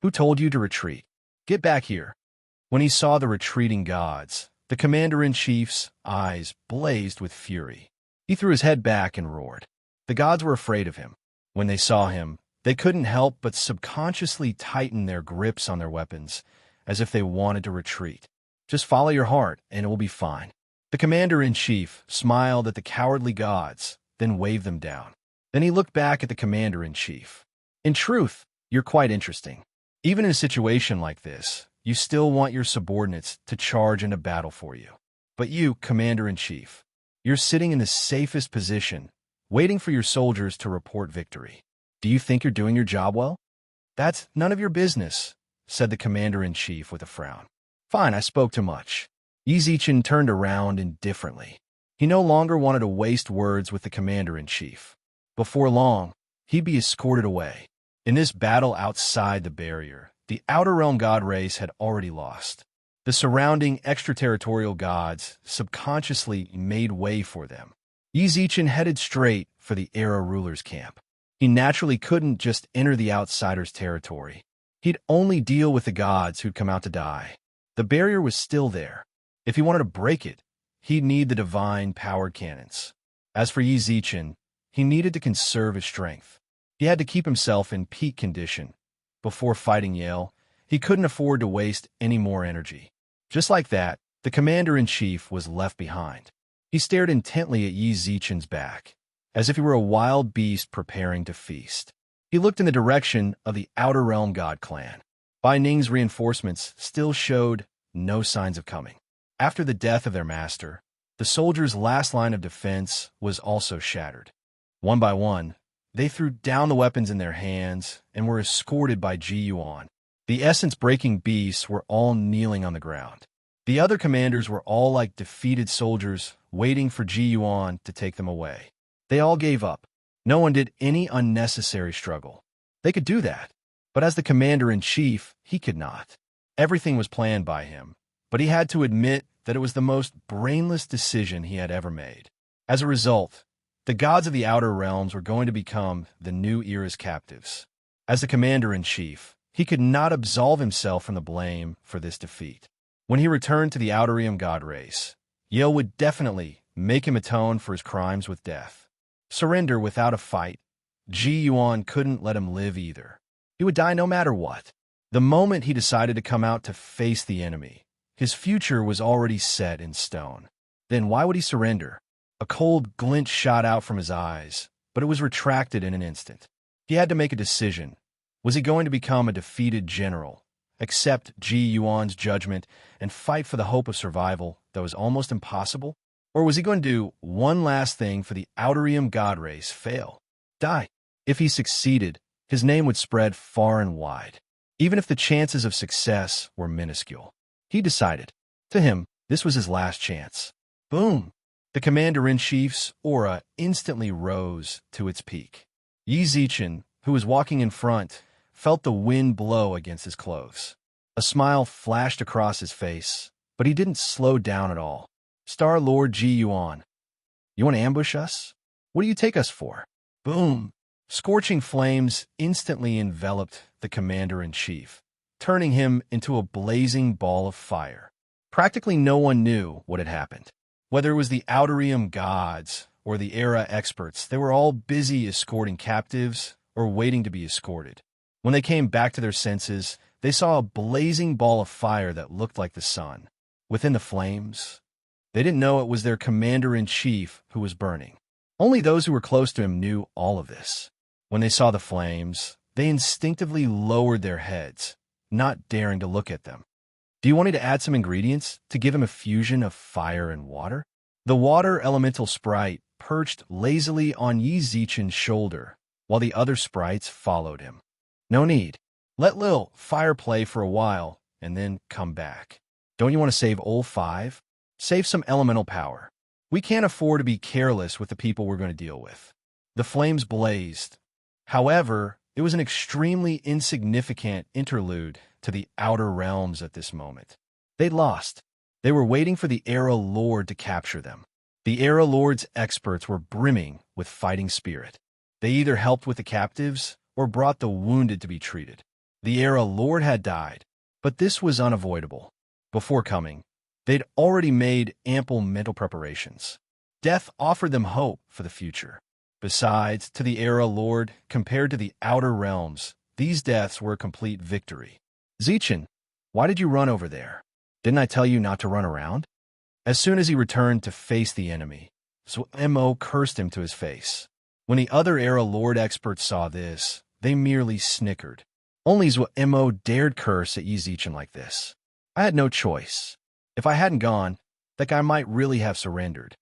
Who told you to retreat? Get back here. When he saw the retreating gods, the Commander-in-Chief's eyes blazed with fury. He threw his head back and roared. The gods were afraid of him. When they saw him, they couldn't help but subconsciously tighten their grips on their weapons, as if they wanted to retreat. Just follow your heart, and it will be fine. The Commander-in-Chief smiled at the cowardly gods, then waved them down. Then he looked back at the Commander-in-Chief. In truth, you're quite interesting. Even in a situation like this, you still want your subordinates to charge into battle for you. But you, Commander-in-Chief, you're sitting in the safest position, waiting for your soldiers to report victory. Do you think you're doing your job well? That's none of your business, said the Commander-in-Chief with a frown. Fine, I spoke too much. Yi Zichen turned around indifferently. He no longer wanted to waste words with the Commander-in-Chief. Before long, he'd be escorted away. In this battle outside the barrier, the Outer Realm God race had already lost. The surrounding extraterritorial gods subconsciously made way for them. Yi Zichen headed straight for the Era ruler's camp. He naturally couldn't just enter the outsider's territory. He'd only deal with the gods who'd come out to die. The barrier was still there. If he wanted to break it, he'd need the divine-powered cannons. As for Yi Zichen, he needed to conserve his strength. He had to keep himself in peak condition. Before fighting Yale, he couldn't afford to waste any more energy. Just like that, the Commander-in-Chief was left behind. He stared intently at Yi Zichen's back, as if he were a wild beast preparing to feast. He looked in the direction of the Outer Realm God clan. Bai Ning's reinforcements still showed no signs of coming. After the death of their master, the soldiers' last line of defense was also shattered. One by one, they threw down the weapons in their hands and were escorted by Ji Yuan. The essence-breaking beasts were all kneeling on the ground. The other commanders were all like defeated soldiers waiting for Ji Yuan to take them away. They all gave up. No one did any unnecessary struggle. They could do that, but as the Commander-in-Chief, he could not. Everything was planned by him, but he had to admit that it was the most brainless decision he had ever made. As a result, the gods of the Outer Realms were going to become the new era's captives. As the Commander-in-Chief, he could not absolve himself from the blame for this defeat. When he returned to the Outer Realm God race, Yale would definitely make him atone for his crimes with death. Surrender without a fight, Ji Yuan couldn't let him live either. He would die no matter what. The moment he decided to come out to face the enemy, his future was already set in stone. Then why would he surrender? A cold glint shot out from his eyes, but it was retracted in an instant. He had to make a decision. Was he going to become a defeated general, accept Ji Yuan's judgment, and fight for the hope of survival that was almost impossible? Or was he going to do one last thing for the Outer Realm God race, fail, die? If he succeeded, his name would spread far and wide, even if the chances of success were minuscule. He decided. To him, this was his last chance. Boom! The Commander-in-Chief's aura instantly rose to its peak. Yi Zichen, who was walking in front, felt the wind blow against his clothes. A smile flashed across his face, but he didn't slow down at all. Star Lord Ji Yuan, you want to ambush us? What do you take us for? Boom! Scorching flames instantly enveloped the Commander-in-Chief, turning him into a blazing ball of fire. Practically no one knew what had happened. Whether it was the Outer Realm gods or the Era experts, they were all busy escorting captives or waiting to be escorted. When they came back to their senses, they saw a blazing ball of fire that looked like the sun. Within the flames, they didn't know it was their Commander-in-Chief who was burning. Only those who were close to him knew all of this. When they saw the flames, they instinctively lowered their heads, not daring to look at them. Do you want me to add some ingredients to give him a fusion of fire and water? The water elemental sprite perched lazily on Yi Zichen's shoulder, while the other sprites followed him. No need. Let Lil fire play for a while, and then come back. Don't you want to save Ol 5? Save some elemental power. We can't afford to be careless with the people we're going to deal with. The flames blazed. However, it was an extremely insignificant interlude to the Outer Realms at this moment. They'd lost. They were waiting for the Era Lord to capture them. The Era Lord's experts were brimming with fighting spirit. They either helped with the captives or brought the wounded to be treated. The Era Lord had died, but this was unavoidable. Before coming, they'd already made ample mental preparations. Death offered them hope for the future. Besides, to the Era Lord, compared to the Outer Realms, these deaths were a complete victory. Zichen, why did you run over there? Didn't I tell you not to run around? As soon as he returned to face the enemy, Mo cursed him to his face. When the other Era Lord experts saw this, they merely snickered. Only's what Mo dared curse at Yizichin like this. I had no choice. If I hadn't gone, that guy might really have surrendered.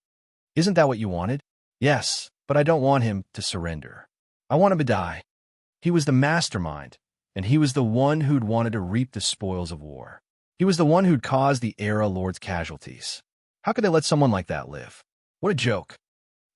Isn't that what you wanted? Yes, but I don't want him to surrender. I want him to die. He was the mastermind, and he was the one who'd wanted to reap the spoils of war. He was the one who'd caused the Era Lord's casualties. How could they let someone like that live? What a joke.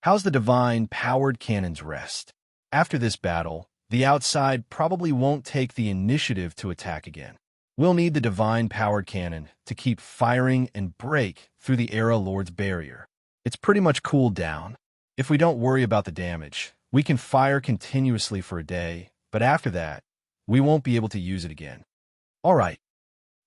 How's the divine powered cannons rest? After this battle, the outside probably won't take the initiative to attack again. We'll need the divine powered cannon to keep firing and break through the Era Lord's barrier. It's pretty much cooled down. If we don't worry about the damage, we can fire continuously for a day, but after that, we won't be able to use it again. All right.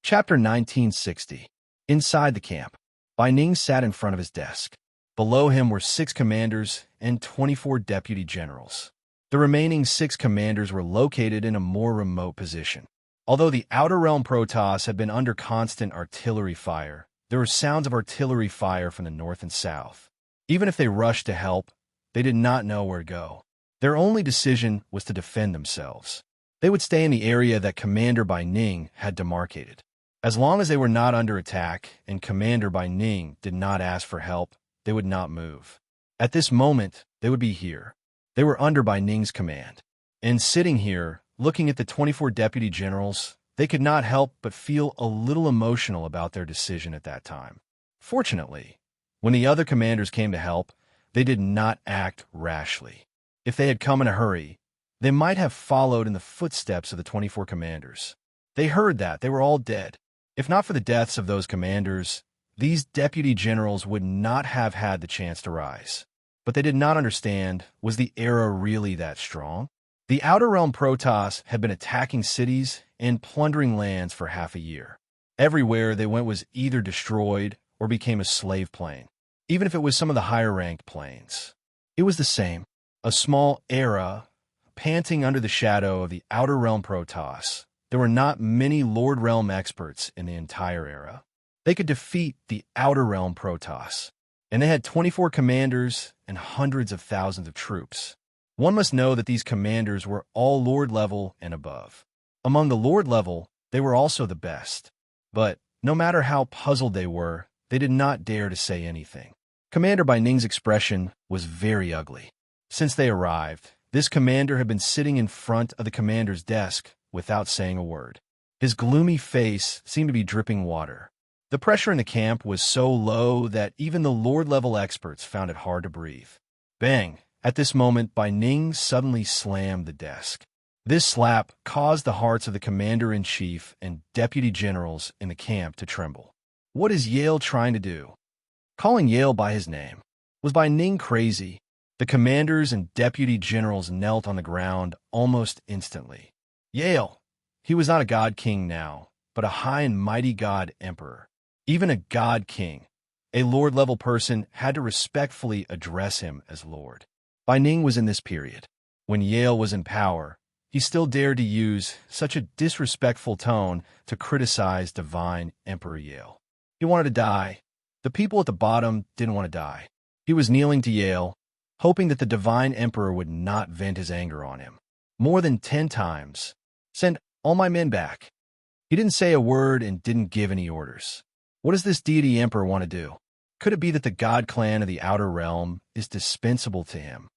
Chapter 1960. Inside the camp. Bai Ning sat in front of his desk. Below him were 6 commanders and 24 deputy generals. The remaining 6 commanders were located in a more remote position. Although the Outer Realm Protoss had been under constant artillery fire, there were sounds of artillery fire from the north and south. Even if they rushed to help, they did not know where to go. Their only decision was to defend themselves. They would stay in the area that Commander Bai Ning had demarcated. As long as they were not under attack and Commander Bai Ning did not ask for help, they would not move. At this moment, they would be here. They were under Bai Ning's command. And sitting here, looking at the 24 deputy generals, they could not help but feel a little emotional about their decision at that time. Fortunately, when the other commanders came to help, they did not act rashly. If they had come in a hurry, they might have followed in the footsteps of the 24 commanders. They heard that they were all dead. If not for the deaths of those commanders, these deputy generals would not have had the chance to rise. But they did not understand, was the era really that strong? The Outer Realm Protoss had been attacking cities and plundering lands for half a year. Everywhere they went was either destroyed or became a slave plane, even if it was some of the higher-ranked planes. It was the same. A small era, panting under the shadow of the Outer Realm Protoss. There were not many Lord Realm experts in the entire era. They could defeat the Outer Realm Protoss, and they had 24 commanders and hundreds of thousands of troops. One must know that these commanders were all Lord level and above. Among the Lord level, they were also the best. But no matter how puzzled they were, they did not dare to say anything. Commander Bai Ning's expression was very ugly. Since they arrived, this commander had been sitting in front of the commander's desk without saying a word. His gloomy face seemed to be dripping water. The pressure in the camp was so low that even the Lord-level experts found it hard to breathe. Bang! At this moment, Bai Ning suddenly slammed the desk. This slap caused the hearts of the commander-in-chief and deputy generals in the camp to tremble. What is Yale trying to do? Calling Yale by his name. Was Bai Ning crazy? The commanders and deputy generals knelt on the ground almost instantly. Yale! He was not a god king now, but a high and mighty god emperor. Even a god king, a lord-level person, had to respectfully address him as lord. Bai Ning was in this period. When Yale was in power, he still dared to use such a disrespectful tone to criticize divine Emperor Yale. He wanted to die. The people at the bottom didn't want to die. He was kneeling to Yale, hoping that the divine emperor would not vent his anger on him. More than 10 times. Send all my men back. He didn't say a word and didn't give any orders. What does this deity emperor want to do? Could it be that the god clan of the Outer Realm is dispensable to him?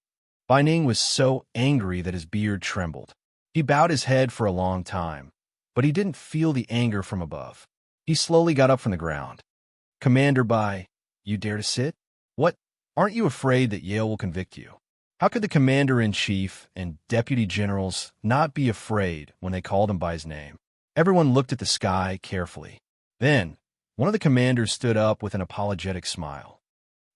Bai Ning was so angry that his beard trembled. He bowed his head for a long time, but he didn't feel the anger from above. He slowly got up from the ground. Commander Bai, you dare to sit? What? Aren't you afraid that Yale will convict you? How could the commander-in-chief and deputy generals not be afraid when they called him by his name? Everyone looked at the sky carefully. Then, one of the commanders stood up with an apologetic smile.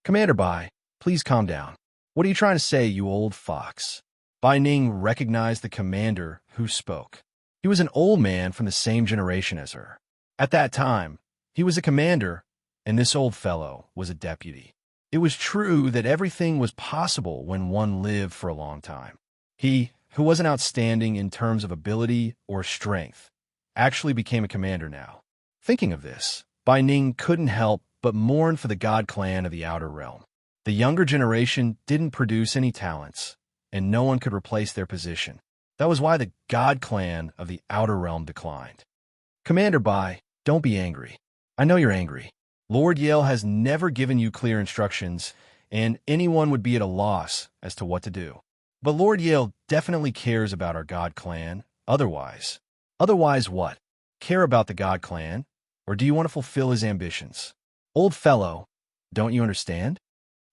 Commander Bai, please calm down. What are you trying to say, you old fox? Bai Ning recognized the commander who spoke. He was an old man from the same generation as her. At that time, he was a commander, and this old fellow was a deputy. It was true that everything was possible when one lived for a long time. He, who wasn't outstanding in terms of ability or strength, actually became a commander now. Thinking of this, Bai Ning couldn't help but mourn for the god clan of the Outer Realm. The younger generation didn't produce any talents, and no one could replace their position. That was why the God clan of the Outer Realm declined. Commander Bai, don't be angry. I know you're angry. Lord Yale has never given you clear instructions, and anyone would be at a loss as to what to do. But Lord Yale definitely cares about our God clan. Otherwise what? Care about the God clan? Or do you want to fulfill his ambitions? Old fellow, don't you understand?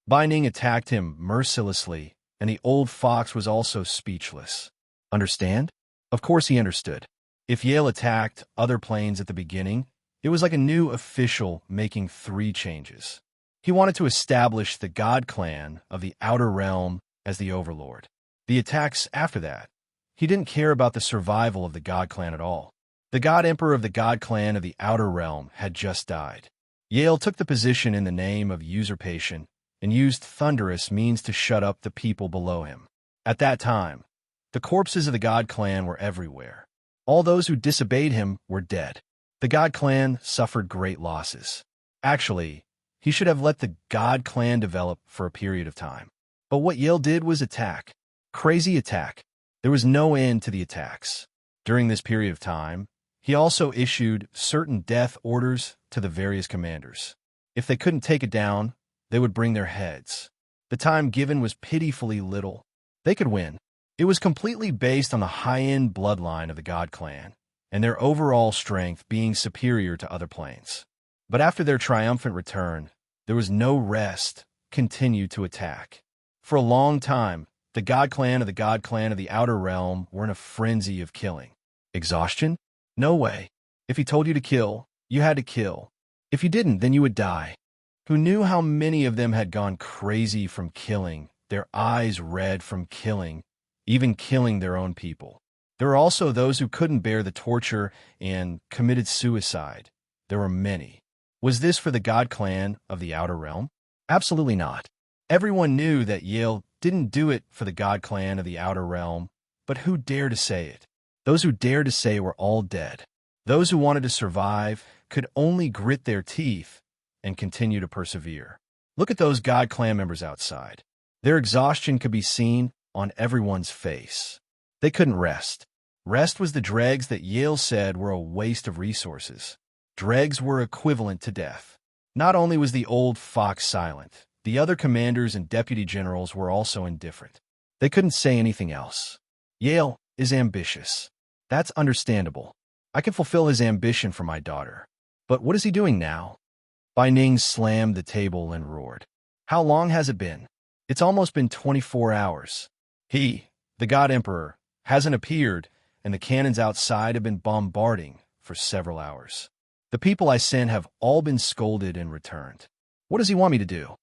Bai Ning attacked him mercilessly, and the old fox was also speechless. Understand? Of course he understood. If Yale attacked other planes at the beginning, it was like a new official making 3 changes. He wanted to establish the God clan of the Outer Realm as the overlord. The attacks after that, he didn't care about the survival of the God clan at all. The God Emperor of the God clan of the Outer Realm had just died. Yale took the position in the name of usurpation and used thunderous means to shut up the people below him. At that time, the corpses of the God clan were everywhere. All those who disobeyed him were dead. The God clan suffered great losses. Actually, he should have let the God clan develop for a period of time. But what Yale did was attack. Crazy attack. There was no end to the attacks. During this period of time, he also issued certain death orders to the various commanders. If they couldn't take it down, they would bring their heads. The time given was pitifully little. They could win. It was completely based on the high-end bloodline of the God clan, and their overall strength being superior to other planes. But after their triumphant return, there was no rest, continued to attack. For a long time, the God clan of the Outer Realm were in a frenzy of killing. Exhaustion? No way. If he told you to kill, you had to kill. If you didn't, then you would die. Who knew how many of them had gone crazy from killing, their eyes red from killing, even killing their own people? There were also those who couldn't bear the torture and committed suicide. There were many. Was this for the God clan of the Outer Realm? Absolutely not. Everyone knew that Yale didn't do it for the God clan of the Outer Realm, but who dared to say it? Those who dared to say were all dead. Those who wanted to survive could only grit their teeth and continue to persevere. Look at those God clan members outside. Their exhaustion could be seen on everyone's face. They couldn't rest. Rest was the dregs that Yale said were a waste of resources. Dregs were equivalent to death. Not only was the old fox silent, the other commanders and deputy generals were also indifferent. They couldn't say anything else. Yale is ambitious. That's understandable. I can fulfill his ambition for my daughter. But what is he doing now? Bai Ning slammed the table and roared. How long has it been? It's almost been 24 hours. He, the God Emperor, hasn't appeared, and the cannons outside have been bombarding for several hours. The people I sent have all been scolded and returned. What does he want me to do?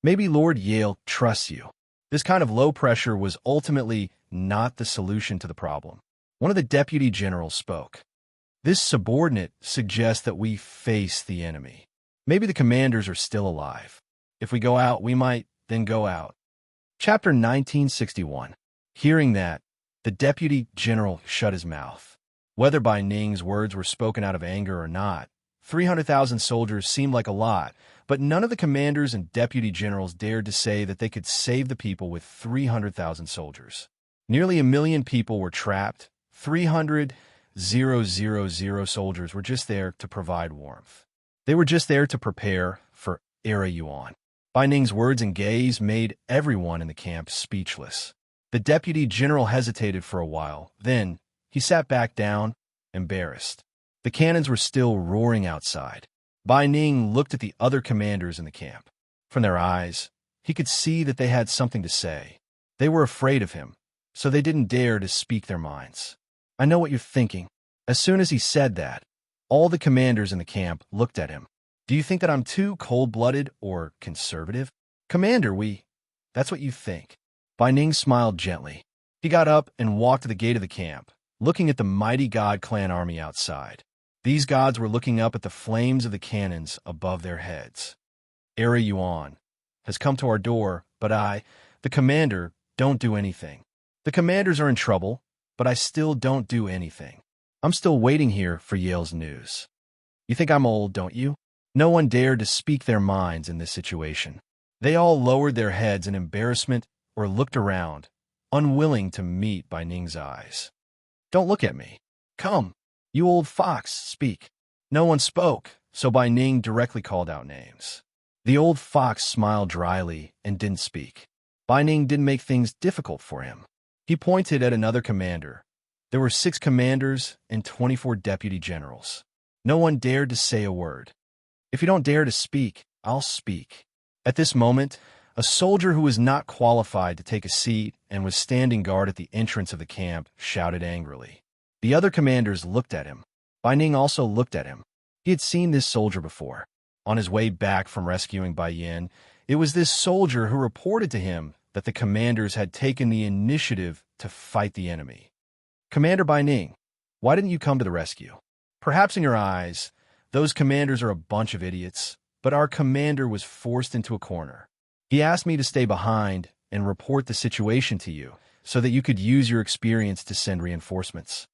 Maybe Lord Yale trusts you. This kind of low pressure was ultimately not the solution to the problem. One of the deputy generals spoke. This subordinate suggests that we face the enemy. Maybe the commanders are still alive. If we go out, we might then go out. Chapter 1961. Hearing that, the deputy general shut his mouth. Whether Bai Ning's words were spoken out of anger or not, 300,000 soldiers seemed like a lot, but none of the commanders and deputy generals dared to say that they could save the people with 300,000 soldiers. Nearly 1 million people were trapped. 300,000 soldiers were just there to provide warmth. They were just there to prepare for Era Yuan. Bai Ning's words and gaze made everyone in the camp speechless. The deputy general hesitated for a while. Then he sat back down, embarrassed. The cannons were still roaring outside. Bai Ning looked at the other commanders in the camp. From their eyes, he could see that they had something to say. They were afraid of him, so they didn't dare to speak their minds. I know what you're thinking. As soon as he said that, all the commanders in the camp looked at him. Do you think that I'm too cold-blooded or conservative? Commander, that's what you think. Bai Ning smiled gently. He got up and walked to the gate of the camp, looking at the mighty God clan army outside. These gods were looking up at the flames of the cannons above their heads. Era Yuan has come to our door, but I, the commander, don't do anything. The commanders are in trouble, but I still don't do anything. I'm still waiting here for Yale's news. You think I'm old, don't you? No one dared to speak their minds in this situation. They all lowered their heads in embarrassment or looked around, unwilling to meet Bai Ning's eyes. "Don't look at me. Come, you old fox, speak." No one spoke, so Bai Ning directly called out names. The old fox smiled dryly and didn't speak. Bai Ning didn't make things difficult for him. He pointed at another commander. There were 6 commanders and 24 deputy generals. No one dared to say a word. "If you don't dare to speak, I'll speak." At this moment, a soldier who was not qualified to take a seat and was standing guard at the entrance of the camp shouted angrily. The other commanders looked at him. Bai Ning also looked at him. He had seen this soldier before. On his way back from rescuing Bai Yin, it was this soldier who reported to him that the commanders had taken the initiative to fight the enemy. "Commander Bai Ning, why didn't you come to the rescue? Perhaps in your eyes, those commanders are a bunch of idiots, but our commander was forced into a corner. He asked me to stay behind and report the situation to you so that you could use your experience to send reinforcements."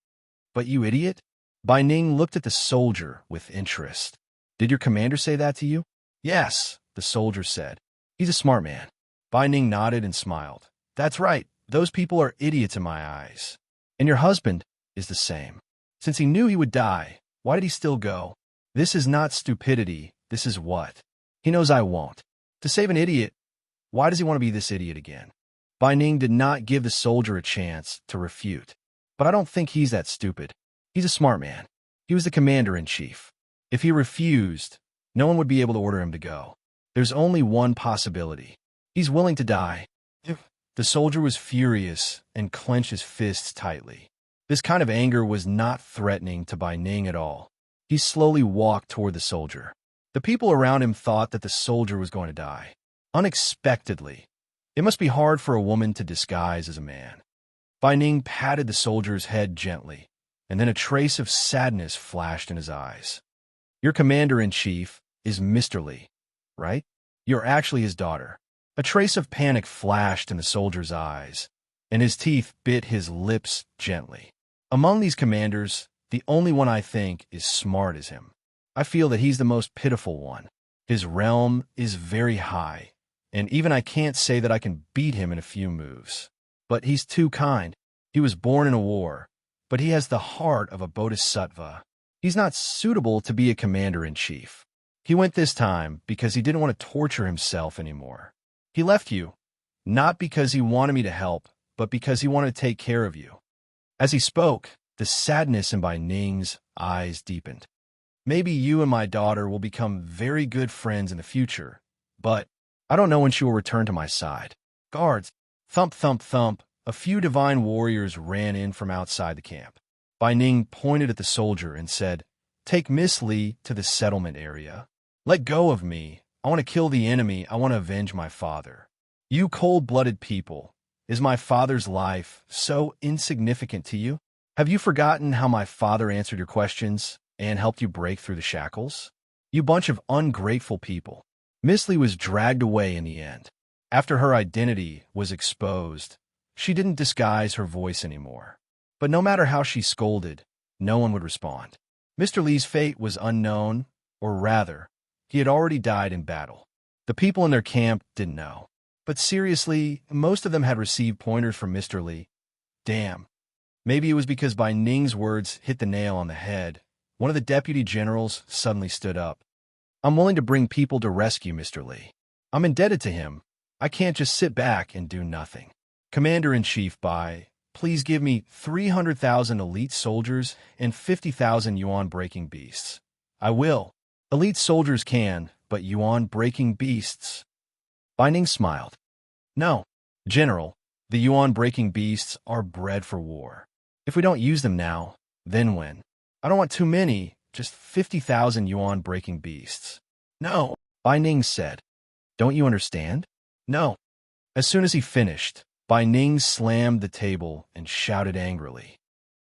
"But you idiot?" Bai Ning looked at the soldier with interest. "Did your commander say that to you?" "Yes," the soldier said. "He's a smart man." Bai Ning nodded and smiled. "That's right. Those people are idiots in my eyes. And your husband is the same. Since he knew he would die, why did he still go? This is not stupidity. This is what? He knows I won't. To save an idiot, why does he want to be this idiot again?" Bai Ning did not give the soldier a chance to refute. "But I don't think he's that stupid. He's a smart man. He was the commander-in-chief. If he refused, no one would be able to order him to go. There's only one possibility. He's willing to die." The soldier was furious and clenched his fists tightly. This kind of anger was not threatening to Bai Ning at all. He slowly walked toward the soldier. The people around him thought that the soldier was going to die. Unexpectedly. It must be hard for a woman to disguise as a man. Bai Ning patted the soldier's head gently, and then a trace of sadness flashed in his eyes. "Your commander-in-chief is Mr. Li, right? You're actually his daughter." A trace of panic flashed in the soldier's eyes, and his teeth bit his lips gently. "Among these commanders, the only one I think is smart as him. I feel that he's the most pitiful one. His realm is very high, and even I can't say that I can beat him in a few moves. But he's too kind. He was born in a war, but he has the heart of a bodhisattva. He's not suitable to be a commander-in-chief. He went this time because he didn't want to torture himself anymore. He left you, not because he wanted me to help, but because he wanted to take care of you." As he spoke, the sadness in Bai Ning's eyes deepened. "Maybe you and my daughter will become very good friends in the future, but I don't know when she will return to my side." "Guards!" Thump, thump, thump. A few divine warriors ran in from outside the camp. Bai Ning pointed at the soldier and said, "Take Miss Li to the settlement area. Let go of me. I want to kill the enemy. I want to avenge my father. You cold-blooded people, is my father's life so insignificant to you? Have you forgotten how my father answered your questions and helped you break through the shackles? You bunch of ungrateful people." Miss Li was dragged away in the end. After her identity was exposed, she didn't disguise her voice anymore. But no matter how she scolded, no one would respond. Mr. Li's fate was unknown, or rather, he had already died in battle. The people in their camp didn't know. But seriously, most of them had received pointers from Mr. Li. Damn. Maybe it was because Bai Ning's words hit the nail on the head. One of the deputy generals suddenly stood up. "I'm willing to bring people to rescue Mr. Li. I'm indebted to him. I can't just sit back and do nothing. Commander-in-Chief Bai, please give me 300,000 elite soldiers and 50,000 yuan-breaking beasts. I will. Elite soldiers can, but yuan-breaking beasts." Bai Ning smiled. "No, General, the yuan-breaking beasts are bred for war. If we don't use them now, then when? I don't want too many, just 50,000 yuan-breaking beasts." "No," Bai Ning said. "Don't you understand?" "No." As soon as he finished, Bai Ning slammed the table and shouted angrily.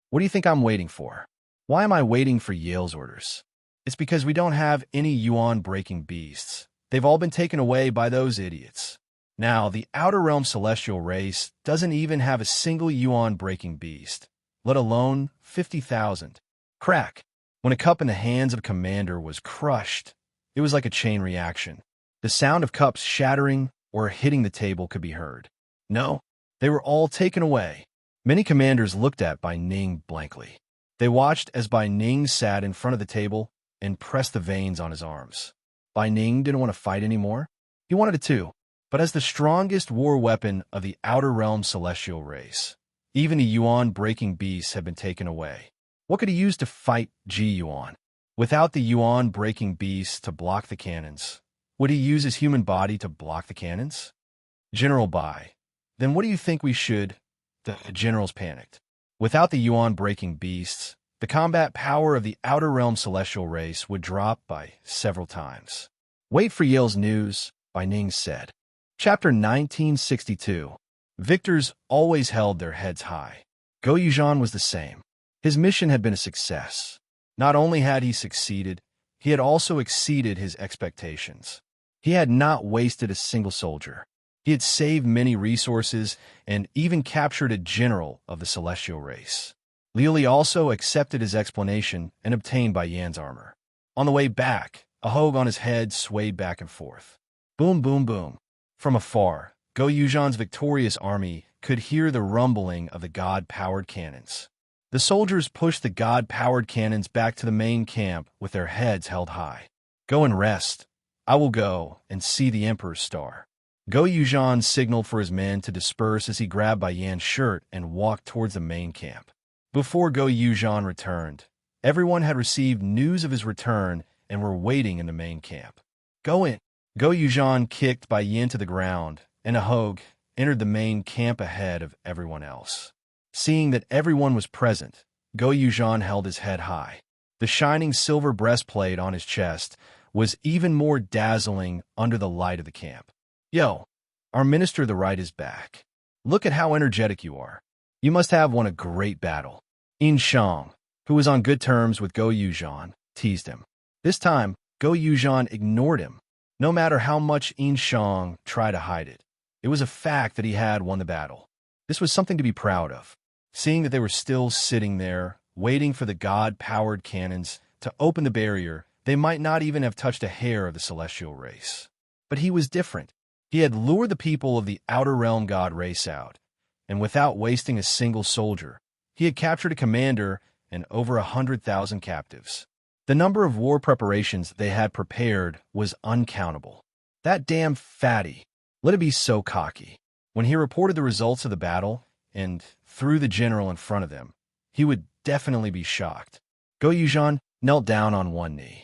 "What do you think I'm waiting for? Why am I waiting for Yale's orders? It's because we don't have any yuan-breaking beasts. They've all been taken away by those idiots. Now, the Outer Realm Celestial race doesn't even have a single yuan-breaking beast, let alone 50,000. Crack. When a cup in the hands of a commander was crushed, it was like a chain reaction. The sound of cups shattering or hitting the table could be heard. "No, They were all taken away. Many commanders looked at Bai Ning blankly. They watched as Bai Ning sat in front of the table and pressed the veins on his arms. Bai Ning didn't want to fight anymore. He wanted it too, but as the strongest war weapon of the Outer Realm celestial race, even the Yuan-breaking beasts had been taken away. What could he use to fight Ji Yuan? Without the Yuan-breaking beasts to block the cannons, would he use his human body to block the cannons? General Bai, then what do you think we should? The generals panicked. Without the Yuan-breaking beasts, the combat power of the Outer Realm celestial race would drop by several times. Wait for Yale's news, Bai Ning said. Chapter 1962. Victors always held their heads high. Go Yuzhan was the same. His mission had been a success. Not only had he succeeded, he had also exceeded his expectations. He had not wasted a single soldier. He had saved many resources and even captured a general of the celestial race. Liu Li also accepted his explanation and obtained Bai Yan's armor. On the way back, a hogue on his head swayed back and forth. Boom, boom, boom. From afar, Go Yuzhan's victorious army could hear the rumbling of the god-powered cannons. The soldiers pushed the god-powered cannons back to the main camp with their heads held high. Go and rest. I will go and see the Emperor's star. Go Yuzhan signaled for his men to disperse as he grabbed Bai Yan's shirt and walked towards the main camp. Before Go Yuzhan returned, everyone had received news of his return and were waiting in the main camp. Go in. Go Yuzhan kicked Bai Yan to the ground, and a hogue entered the main camp ahead of everyone else. Seeing that everyone was present, Go Yuzhan held his head high. The shining silver breastplate on his chest was even more dazzling under the light of the camp. Yo, our minister of the right is back. Look at how energetic you are. You must have won a great battle. Yin Shang, who was on good terms with Go Yuzhan, teased him. This time, Go Yuzhan ignored him. No matter how much Yin Shang tried to hide it, it was a fact that he had won the battle. This was something to be proud of. Seeing that they were still sitting there, waiting for the god-powered cannons to open the barrier, they might not even have touched a hair of the celestial race. But he was different. He had lured the people of the Outer Realm god race out, and without wasting a single soldier, he had captured a commander and over 100,000 captives. The number of war preparations they had prepared was uncountable. That damn fatty, let it be so cocky. When he reported the results of the battle and threw the general in front of them, he would definitely be shocked. Go Yuzhan knelt down on one knee.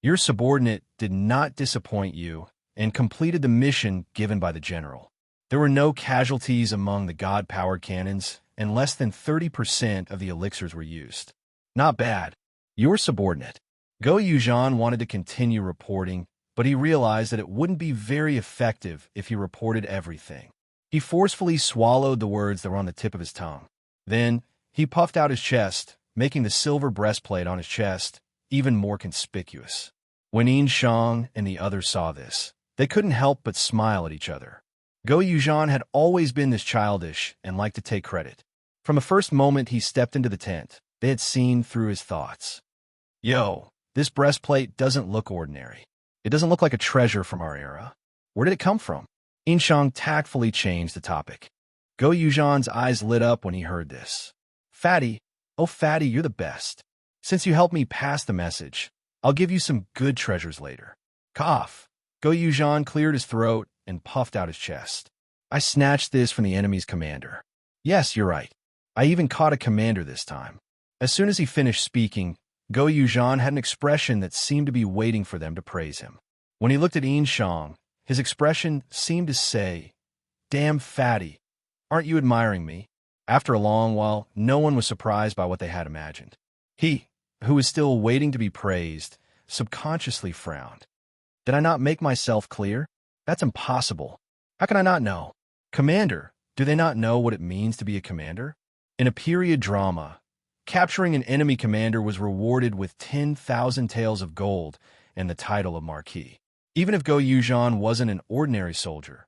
Your subordinate did not disappoint you and completed the mission given by the general. There were no casualties among the god-powered cannons, and less than 30% of the elixirs were used. Not bad. Your subordinate. Go Yuzhan wanted to continue reporting, but he realized that it wouldn't be very effective if he reported everything. He forcefully swallowed the words that were on the tip of his tongue. Then, he puffed out his chest, making the silver breastplate on his chest even more conspicuous. When Yin Shang and the others saw this, they couldn't help but smile at each other. Go Yuzhan had always been this childish and liked to take credit. From the first moment he stepped into the tent, they had seen through his thoughts. Yo, this breastplate doesn't look ordinary. It doesn't look like a treasure from our era. Where did it come from? Yin Shang tactfully changed the topic. Go Yuzhan's eyes lit up when he heard this. Fatty, oh Fatty, you're the best. Since you helped me pass the message, I'll give you some good treasures later. Cough. Go Yuzhan cleared his throat and puffed out his chest. I snatched this from the enemy's commander. Yes, you're right. I even caught a commander this time. As soon as he finished speaking, Go Yuzhan had an expression that seemed to be waiting for them to praise him. When he looked at Yin Shang, his expression seemed to say, Damn Fatty, aren't you admiring me? After a long while, no one was surprised by what they had imagined. He, who was still waiting to be praised, subconsciously frowned. Did I not make myself clear? That's impossible. How can I not know? Commander, do they not know what it means to be a commander? In a period drama, capturing an enemy commander was rewarded with 10,000 taels of gold and the title of Marquis. Even if Go Yuzhan wasn't an ordinary soldier,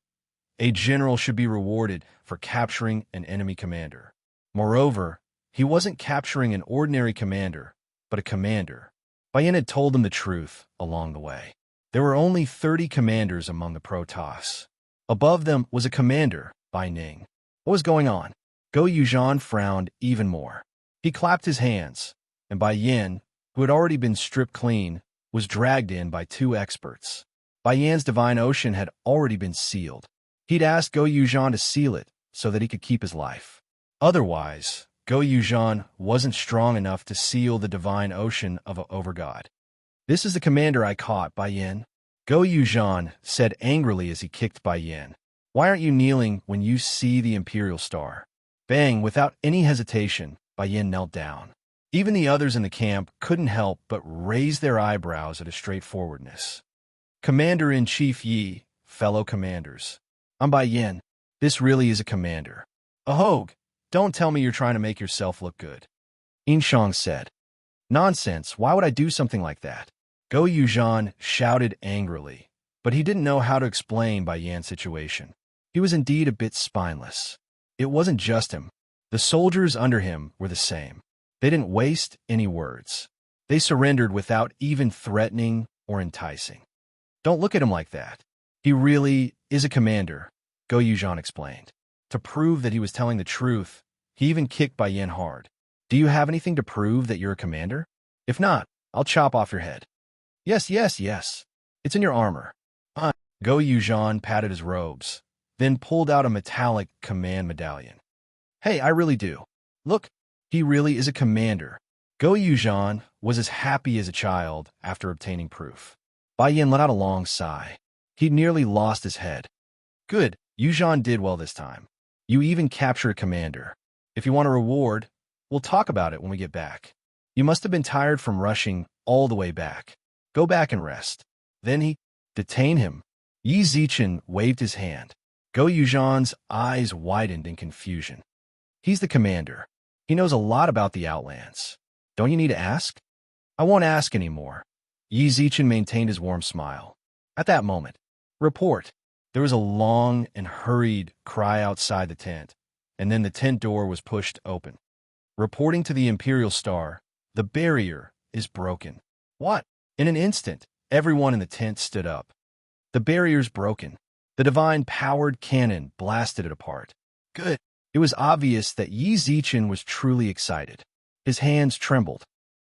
a general should be rewarded for capturing an enemy commander. Moreover, he wasn't capturing an ordinary commander, but a commander. Bai Yan had told them the truth along the way. There were only 30 commanders among the Protoss. Above them was a commander, Bai Ning. What was going on? Go Yuzhan frowned even more. He clapped his hands, and Bai Yin, who had already been stripped clean, was dragged in by two experts. Bai Yan's divine ocean had already been sealed. He'd asked Go Yuzhan to seal it so that he could keep his life. Otherwise, Go Yuzhan wasn't strong enough to seal the divine ocean of a overgod. This is the commander I caught, Bai Yin. Go Yuzhan said angrily as he kicked Bai Yin. Why aren't you kneeling when you see the imperial star? Bang, without any hesitation, Bai Yin knelt down. Even the others in the camp couldn't help but raise their eyebrows at his straightforwardness. Commander-in-Chief Yi, fellow commanders. I'm Bai Yin. This really is a commander. Ahogue, don't tell me you're trying to make yourself look good. Inshang said. Nonsense, why would I do something like that? Go Yuzhan shouted angrily, but he didn't know how to explain Bai Yan's situation. He was indeed a bit spineless. It wasn't just him. The soldiers under him were the same. They didn't waste any words. They surrendered without even threatening or enticing. Don't look at him like that. He really is a commander, Go Yuzhan explained. To prove that he was telling the truth, he even kicked Bai Yin hard. Do you have anything to prove that you're a commander? If not, I'll chop off your head. Yes. It's in your armor. Go Yuzhan patted his robes, then pulled out a metallic command medallion. Hey, I really do. Look, he really is a commander. Go Yuzhan was as happy as a child after obtaining proof. Bai Yin let out a long sigh. He'd nearly lost his head. Good, Yuzhan did well this time. You even captured a commander. If you want a reward, we'll talk about it when we get back. You must have been tired from rushing all the way back. Go back and rest. Then he detained him. Yi Zichen waved his hand. Go Yuzhan's eyes widened in confusion. He's the commander. He knows a lot about the Outlands. Don't you need to ask? I won't ask anymore. Yi Zichen maintained his warm smile. At that moment, report. There was a long and hurried cry outside the tent, and then the tent door was pushed open. Reporting to the Imperial Star, the barrier is broken. What? In an instant, everyone in the tent stood up. The barrier's broken. The divine-powered cannon blasted it apart. Good. It was obvious that Yi Zichen was truly excited. His hands trembled.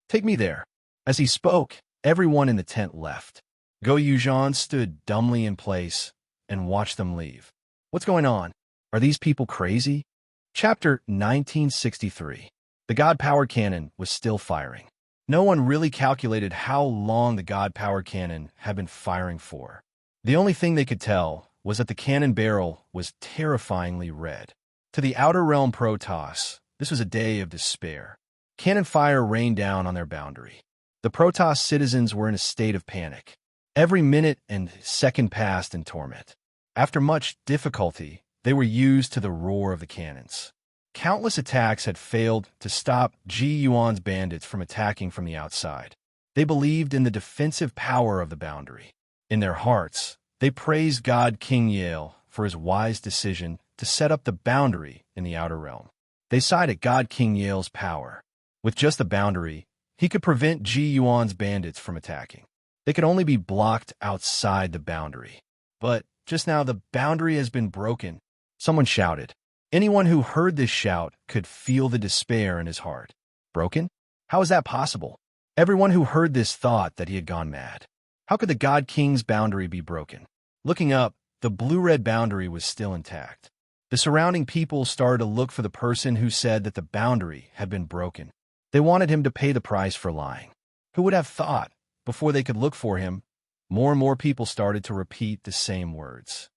Take me there. As he spoke, everyone in the tent left. Go Yuzhan stood dumbly in place and watched them leave. What's going on? Are these people crazy? Chapter 1963. The God-powered cannon was still firing. No one really calculated how long the God-powered cannon had been firing for. The only thing they could tell was that the cannon barrel was terrifyingly red. To the Outer Realm Protoss, this was a day of despair. Cannon fire rained down on their boundary. The Protoss citizens were in a state of panic. Every minute and second passed in torment. After much difficulty, they were used to the roar of the cannons. Countless attacks had failed to stop Ji Yuan's bandits from attacking from the outside. They believed in the defensive power of the boundary. In their hearts, they praised God King Yale for his wise decision to set up the boundary in the Outer Realm. They cited God King Yale's power. With just the boundary, he could prevent Ji Yuan's bandits from attacking. They could only be blocked outside the boundary. But just now the boundary has been broken. Someone shouted. Anyone who heard this shout could feel the despair in his heart. Broken? How is that possible? Everyone who heard this thought that he had gone mad. How could the God King's boundary be broken? Looking up, the blue-red boundary was still intact. The surrounding people started to look for the person who said that the boundary had been broken. They wanted him to pay the price for lying. Who would have thought, before they could look for him, more and more people started to repeat the same words.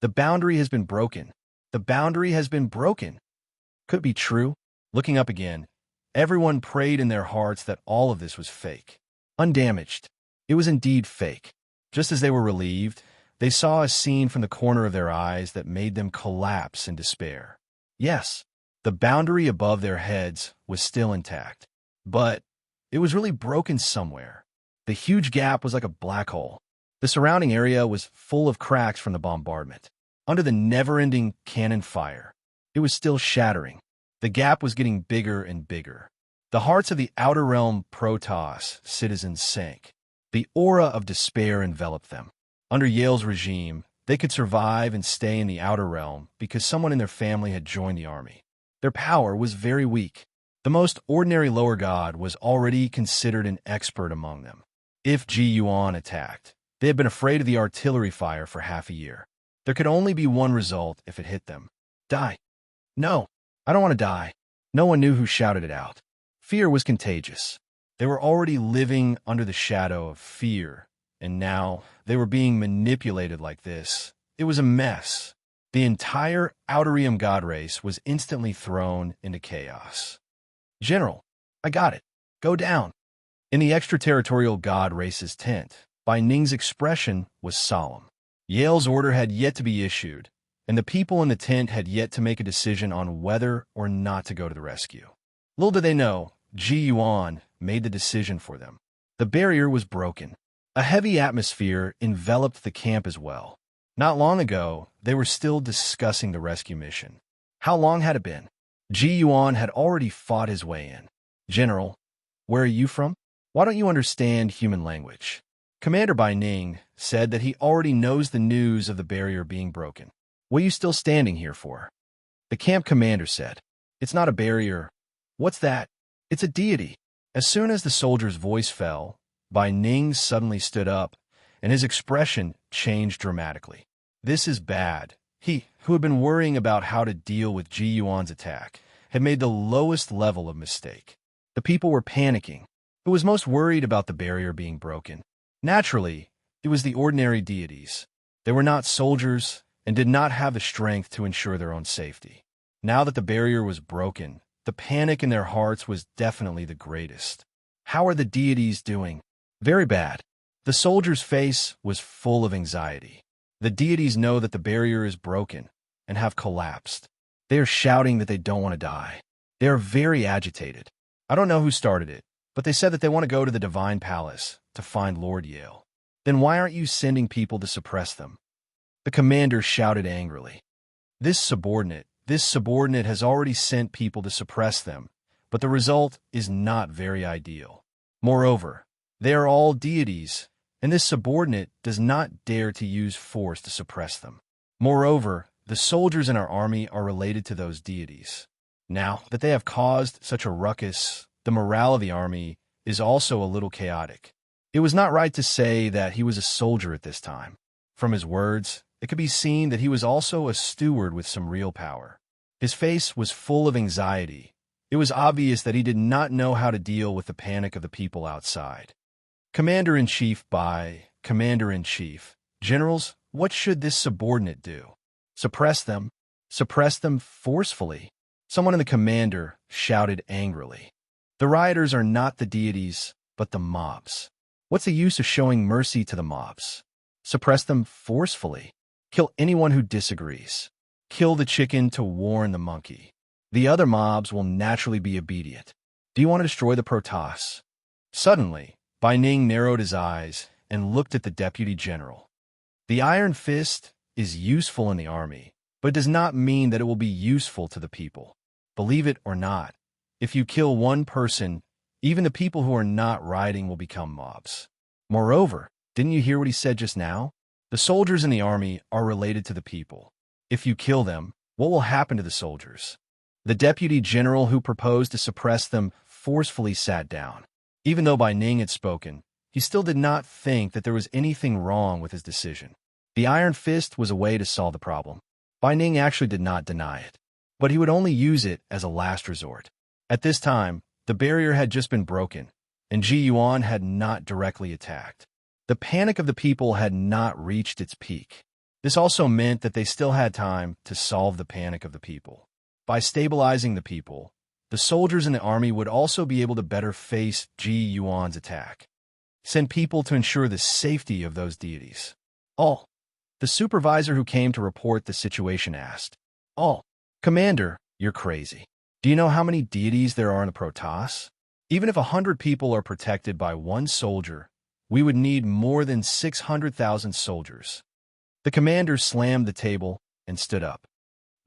The boundary has been broken. The boundary has been broken. Could it be true? Looking up again, everyone prayed in their hearts that all of this was fake. Undamaged. It was indeed fake. Just as they were relieved, they saw a scene from the corner of their eyes that made them collapse in despair. Yes, the boundary above their heads was still intact, but it was really broken somewhere. The huge gap was like a black hole. The surrounding area was full of cracks from the bombardment. Under the never-ending cannon fire, it was still shattering. The gap was getting bigger and bigger. The hearts of the Outer Realm Protoss citizens sank. The aura of despair enveloped them. Under Yale's regime, They could survive and stay in the outer realm because someone in their family had joined the army. Their power was very weak. The most ordinary lower god was already considered an expert among them. If Ji Yuan attacked, they had been afraid of the artillery fire for half a year. There could only be one result if it hit them. Die. No, I don't want to die. No one knew who shouted it out. Fear was contagious. They were already living under the shadow of fear, and now they were being manipulated like this. It was a mess. The entire Outerium god race was instantly thrown into chaos. General, I got it. Go down. In the extraterritorial god race's tent, Bai Ning's expression was solemn. Yale's order had yet to be issued, and the people in the tent had yet to make a decision on whether or not to go to the rescue. Little did they know, Ji Yuan made the decision for them. The barrier was broken. A heavy atmosphere enveloped the camp as well. Not long ago, they were still discussing the rescue mission. How long had it been? Ji Yuan had already fought his way in. General, where are you from? Why don't you understand human language? Commander Bai Ning said that he already knows the news of the barrier being broken. What are you still standing here for? The camp commander said, It's not a barrier. What's that? It's a deity. As soon as the soldier's voice fell, Bai Ning suddenly stood up, and his expression changed dramatically. This is bad. He, who had been worrying about how to deal with Ji Yuan's attack, had made the lowest level of mistake. The people were panicking. Who was most worried about the barrier being broken? Naturally, it was the ordinary deities. They were not soldiers and did not have the strength to ensure their own safety. Now that the barrier was broken, the panic in their hearts was definitely the greatest. How are the deities doing? Very bad. The soldier's face was full of anxiety. The deities know that the barrier is broken and have collapsed. They are shouting that they don't want to die. They are very agitated. I don't know who started it, but they said that they want to go to the Divine Palace to find Lord Yale. Then why aren't you sending people to suppress them? The commander shouted angrily. This subordinate has already sent people to suppress them, but the result is not very ideal. Moreover, they are all deities, and this subordinate does not dare to use force to suppress them. Moreover, the soldiers in our army are related to those deities. Now that they have caused such a ruckus, the morale of the army is also a little chaotic. It was not right to say that he was a soldier at this time. From his words, it could be seen that he was also a steward with some real power. His face was full of anxiety. It was obvious that he did not know how to deal with the panic of the people outside. Commander-in-Chief Bai, Commander-in-Chief, Generals, what should this subordinate do? Suppress them? Suppress them forcefully? Someone in the commander shouted angrily. The rioters are not the deities, but the mobs. What's the use of showing mercy to the mobs? Suppress them forcefully. Kill anyone who disagrees. Kill the chicken to warn the monkey. The other mobs will naturally be obedient. Do you want to destroy the Protoss? Suddenly, Bai Ning narrowed his eyes and looked at the deputy general. The Iron Fist is useful in the army, but it does not mean that it will be useful to the people. Believe it or not, if you kill one person, even the people who are not rioting will become mobs. Moreover, didn't you hear what he said just now? The soldiers in the army are related to the people. If you kill them, what will happen to the soldiers? The deputy general who proposed to suppress them forcefully sat down. Even though Bai Ning had spoken, he still did not think that there was anything wrong with his decision. The Iron Fist was a way to solve the problem. Bai Ning actually did not deny it, but he would only use it as a last resort. At this time, the barrier had just been broken, and Ji Yuan had not directly attacked. The panic of the people had not reached its peak. This also meant that they still had time to solve the panic of the people. By stabilizing the people, the soldiers in the army would also be able to better face Ji Yuan's attack. Send people to ensure the safety of those deities. All. The supervisor who came to report the situation asked. All. Commander, you're crazy. Do you know how many deities there are in the Protoss? Even if 100 people are protected by one soldier, we would need more than 600,000 soldiers. The commander slammed the table and stood up.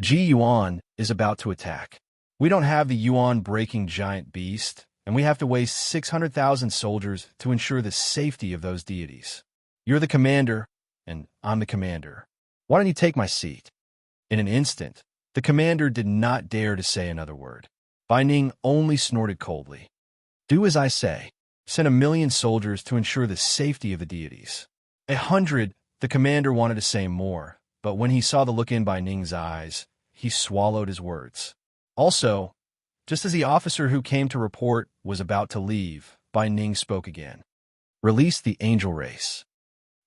Ji Yuan is about to attack. We don't have the Yuan-breaking giant beast, and we have to waste 600,000 soldiers to ensure the safety of those deities. You're the commander, and I'm the commander. Why don't you take my seat? In an instant, the commander did not dare to say another word. Bai Ning only snorted coldly. Do as I say. Send 1,000,000 soldiers to ensure the safety of the deities. 100, the commander wanted to say more, but when he saw the look in Bai Ning's eyes, he swallowed his words. Also, just as the officer who came to report was about to leave, Bai Ning spoke again. Release the angel race.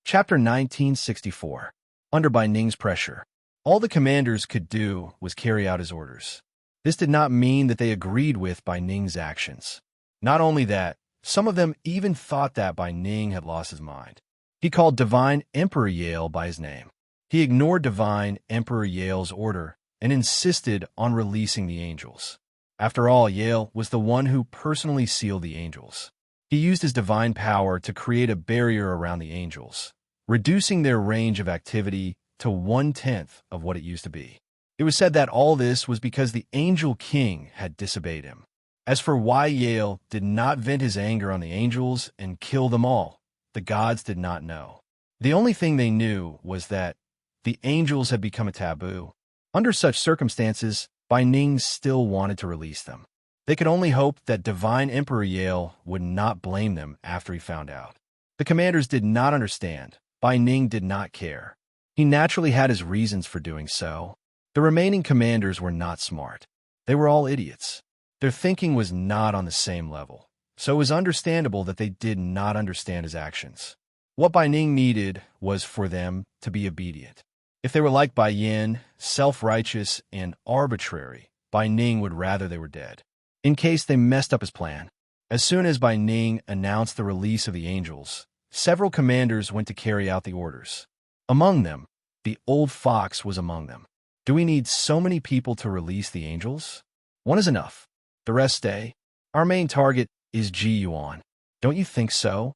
Chapter 1964. Under Bai Ning's pressure, all the commanders could do was carry out his orders. This did not mean that they agreed with Bai Ning's actions. Not only that, some of them even thought that Bai Ning had lost his mind. He called Divine Emperor Yale by his name. He ignored Divine Emperor Yale's order and insisted on releasing the angels. After all, Yale was the one who personally sealed the angels. He used his divine power to create a barrier around the angels, reducing their range of activity to 1/10 of what it used to be. It was said that all this was because the Angel King had disobeyed him. As for why Yale did not vent his anger on the angels and kill them all, the gods did not know. The only thing they knew was that the angels had become a taboo. Under such circumstances, Bai Ning still wanted to release them. They could only hope that Divine Emperor Yale would not blame them after he found out. The commanders did not understand. Bai Ning did not care. He naturally had his reasons for doing so. The remaining commanders were not smart. They were all idiots. Their thinking was not on the same level, so it was understandable that they did not understand his actions. What Bai Ning needed was for them to be obedient. If they were like Bai Yin, self-righteous and arbitrary, Bai Ning would rather they were dead. In case they messed up his plan. As soon as Bai Ning announced the release of the angels, several commanders went to carry out the orders. Among them, the old fox was among them. Do we need so many people to release the angels? One is enough. The rest stay. Our main target is Ji Yuan. Don't you think so?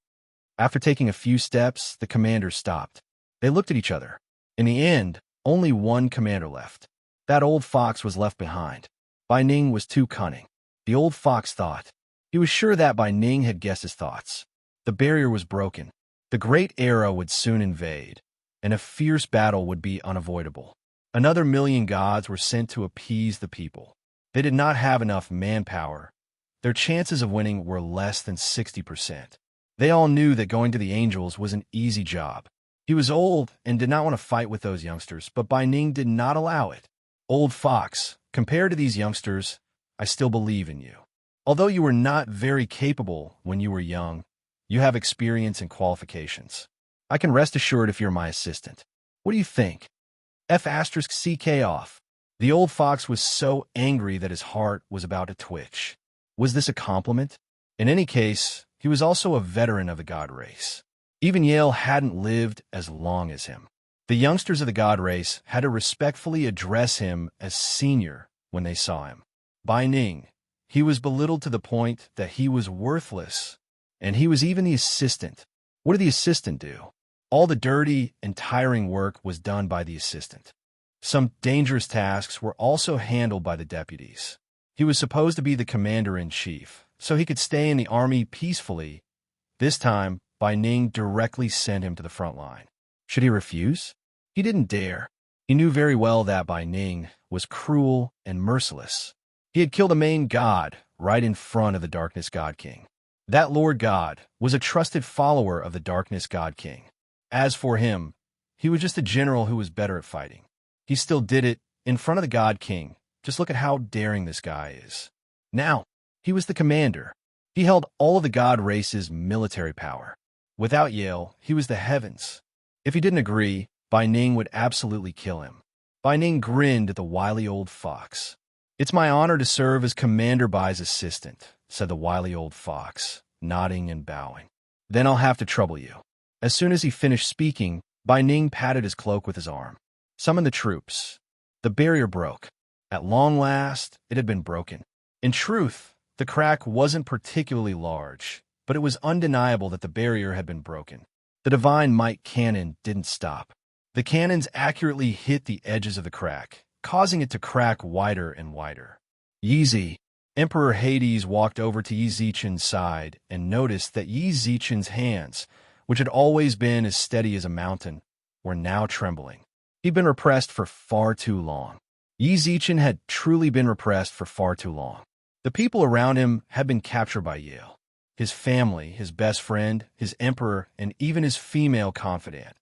After taking a few steps, the commanders stopped. They looked at each other. In the end, only one commander left. That old fox was left behind. Bai Ning was too cunning. The old fox thought. He was sure that Bai Ning had guessed his thoughts. The barrier was broken. The great era would soon invade, and a fierce battle would be unavoidable. Another 1,000,000 gods were sent to appease the people. They did not have enough manpower. Their chances of winning were less than 60%. They all knew that going to the angels was an easy job. He was old and did not want to fight with those youngsters, but Bai Ning did not allow it. Old fox, compared to these youngsters, I still believe in you. Although you were not very capable when you were young, you have experience and qualifications. I can rest assured if you're my assistant. What do you think? F***CK off. The old fox was so angry that his heart was about to twitch. Was this a compliment? In any case, he was also a veteran of the god race. Even Yale hadn't lived as long as him. The youngsters of the god race had to respectfully address him as senior when they saw him. Bai Ning, he was belittled to the point that he was worthless, and he was even the assistant. What did the assistant do? All the dirty and tiring work was done by the assistant. Some dangerous tasks were also handled by the deputies. He was supposed to be the commander-in-chief, so he could stay in the army peacefully. This time, Bai Ning directly sent him to the front line. Should he refuse? He didn't dare. He knew very well that Bai Ning was cruel and merciless. He had killed a main god right in front of the Darkness God King. That Lord God was a trusted follower of the Darkness God King. As for him, he was just a general who was better at fighting. He still did it in front of the God King. Just look at how daring this guy is. Now, he was the commander. He held all of the god race's military power. Without Yale, he was the heavens. If he didn't agree, Bai Ning would absolutely kill him. Bai Ning grinned at the wily old fox. It's my honor to serve as Commander Bai's assistant, said the wily old fox, nodding and bowing. Then I'll have to trouble you. As soon as he finished speaking, Bai Ning patted his cloak with his arm. Summon the troops. The barrier broke. At long last, it had been broken. In truth, the crack wasn't particularly large, but it was undeniable that the barrier had been broken. The divine might cannon didn't stop. The cannons accurately hit the edges of the crack, causing it to crack wider and wider. Yi, Emperor Hades walked over to Yi Zichen's side and noticed that Yi Zichen's hands, which had always been as steady as a mountain, were now trembling. He'd been repressed for far too long. Yi Zichen had truly been repressed for far too long. The people around him had been captured by Yale. His family, his best friend, his emperor, and even his female confidant.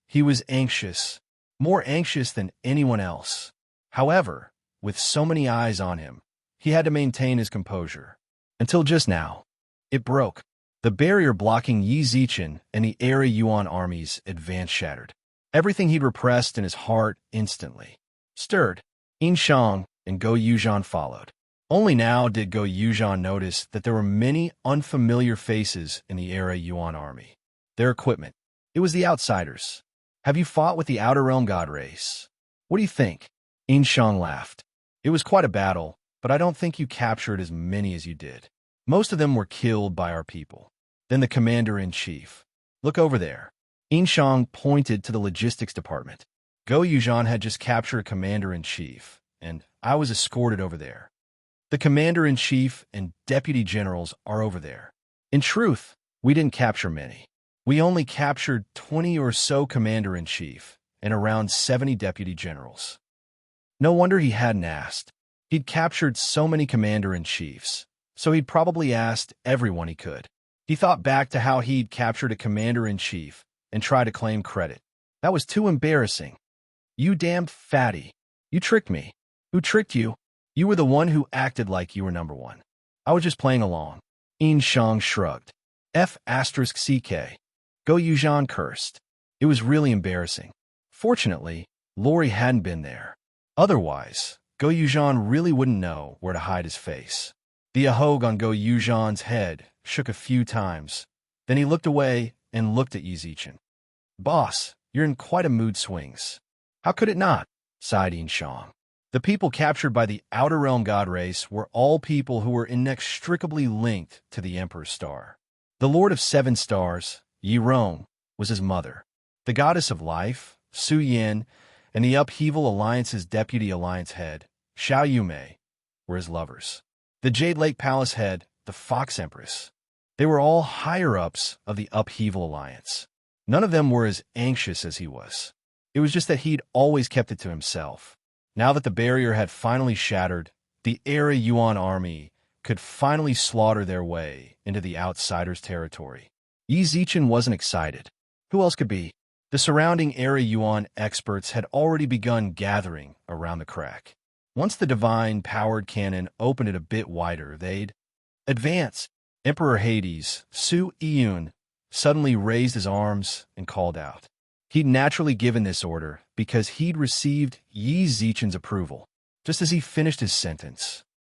He was anxious, more anxious than anyone else. However, with so many eyes on him, he had to maintain his composure. Until just now. It broke. The barrier blocking Yi Zichen and the Era Yuan armies advance shattered. Everything he'd repressed in his heart instantly stirred. Yin Shang and Go Yuzhan followed. Only now did Go Yuzhan notice that there were many unfamiliar faces in the Era Yuan army. Their equipment. It was the outsiders. Have you fought with the Outer Realm God race? What do you think? Yin Shang laughed. It was quite a battle, but I don't think you captured as many as you did. Most of them were killed by our people. Then the commander-in-chief. Look over there. Yin Shang pointed to the logistics department. Go Yuzhan had just captured a commander-in-chief, and I was escorted over there. The commander-in-chief and deputy generals are over there. In truth, we didn't capture many. We only captured 20 or so commander-in-chief and around 70 deputy generals. No wonder he hadn't asked. He'd captured so many commander-in-chiefs, so he'd probably asked everyone he could. He thought back to how he'd captured a commander-in-chief and tried to claim credit. That was too embarrassing. You damned fatty. You tricked me. Who tricked you? You were the one who acted like you were number one. I was just playing along. Yin Shang shrugged. F***CK. Go Yuzhan cursed. It was really embarrassing. Fortunately, Lori hadn't been there. Otherwise, Go Yuzhan really wouldn't know where to hide his face. The ahog on Go Yuzhan's head shook a few times. Then he looked away and looked at Yi Zichen. Boss, you're in quite a mood swings. How could it not? Sighed Yin Shang. The people captured by the Outer Realm God race were all people who were inextricably linked to the Emperor's star. The Lord of Seven Stars, Yi Rong, was his mother. The Goddess of Life, Su Yin, and the Upheaval Alliance's Deputy Alliance head, Xiao Yumei, were his lovers. The Jade Lake Palace head, the Fox Empress. They were all higher-ups of the Upheaval Alliance. None of them were as anxious as he was. It was just that he'd always kept it to himself. Now that the barrier had finally shattered, the Era Yuan army could finally slaughter their way into the outsiders' territory. Yi Zichen wasn't excited. Who else could be? The surrounding Era Yuan experts had already begun gathering around the crack. Once the divine-powered cannon opened it a bit wider, they'd advance. Emperor Hades, Su Yun, suddenly raised his arms and called out. He'd naturally given this order because he'd received Yi Zichen's approval. Just as he finished his sentence,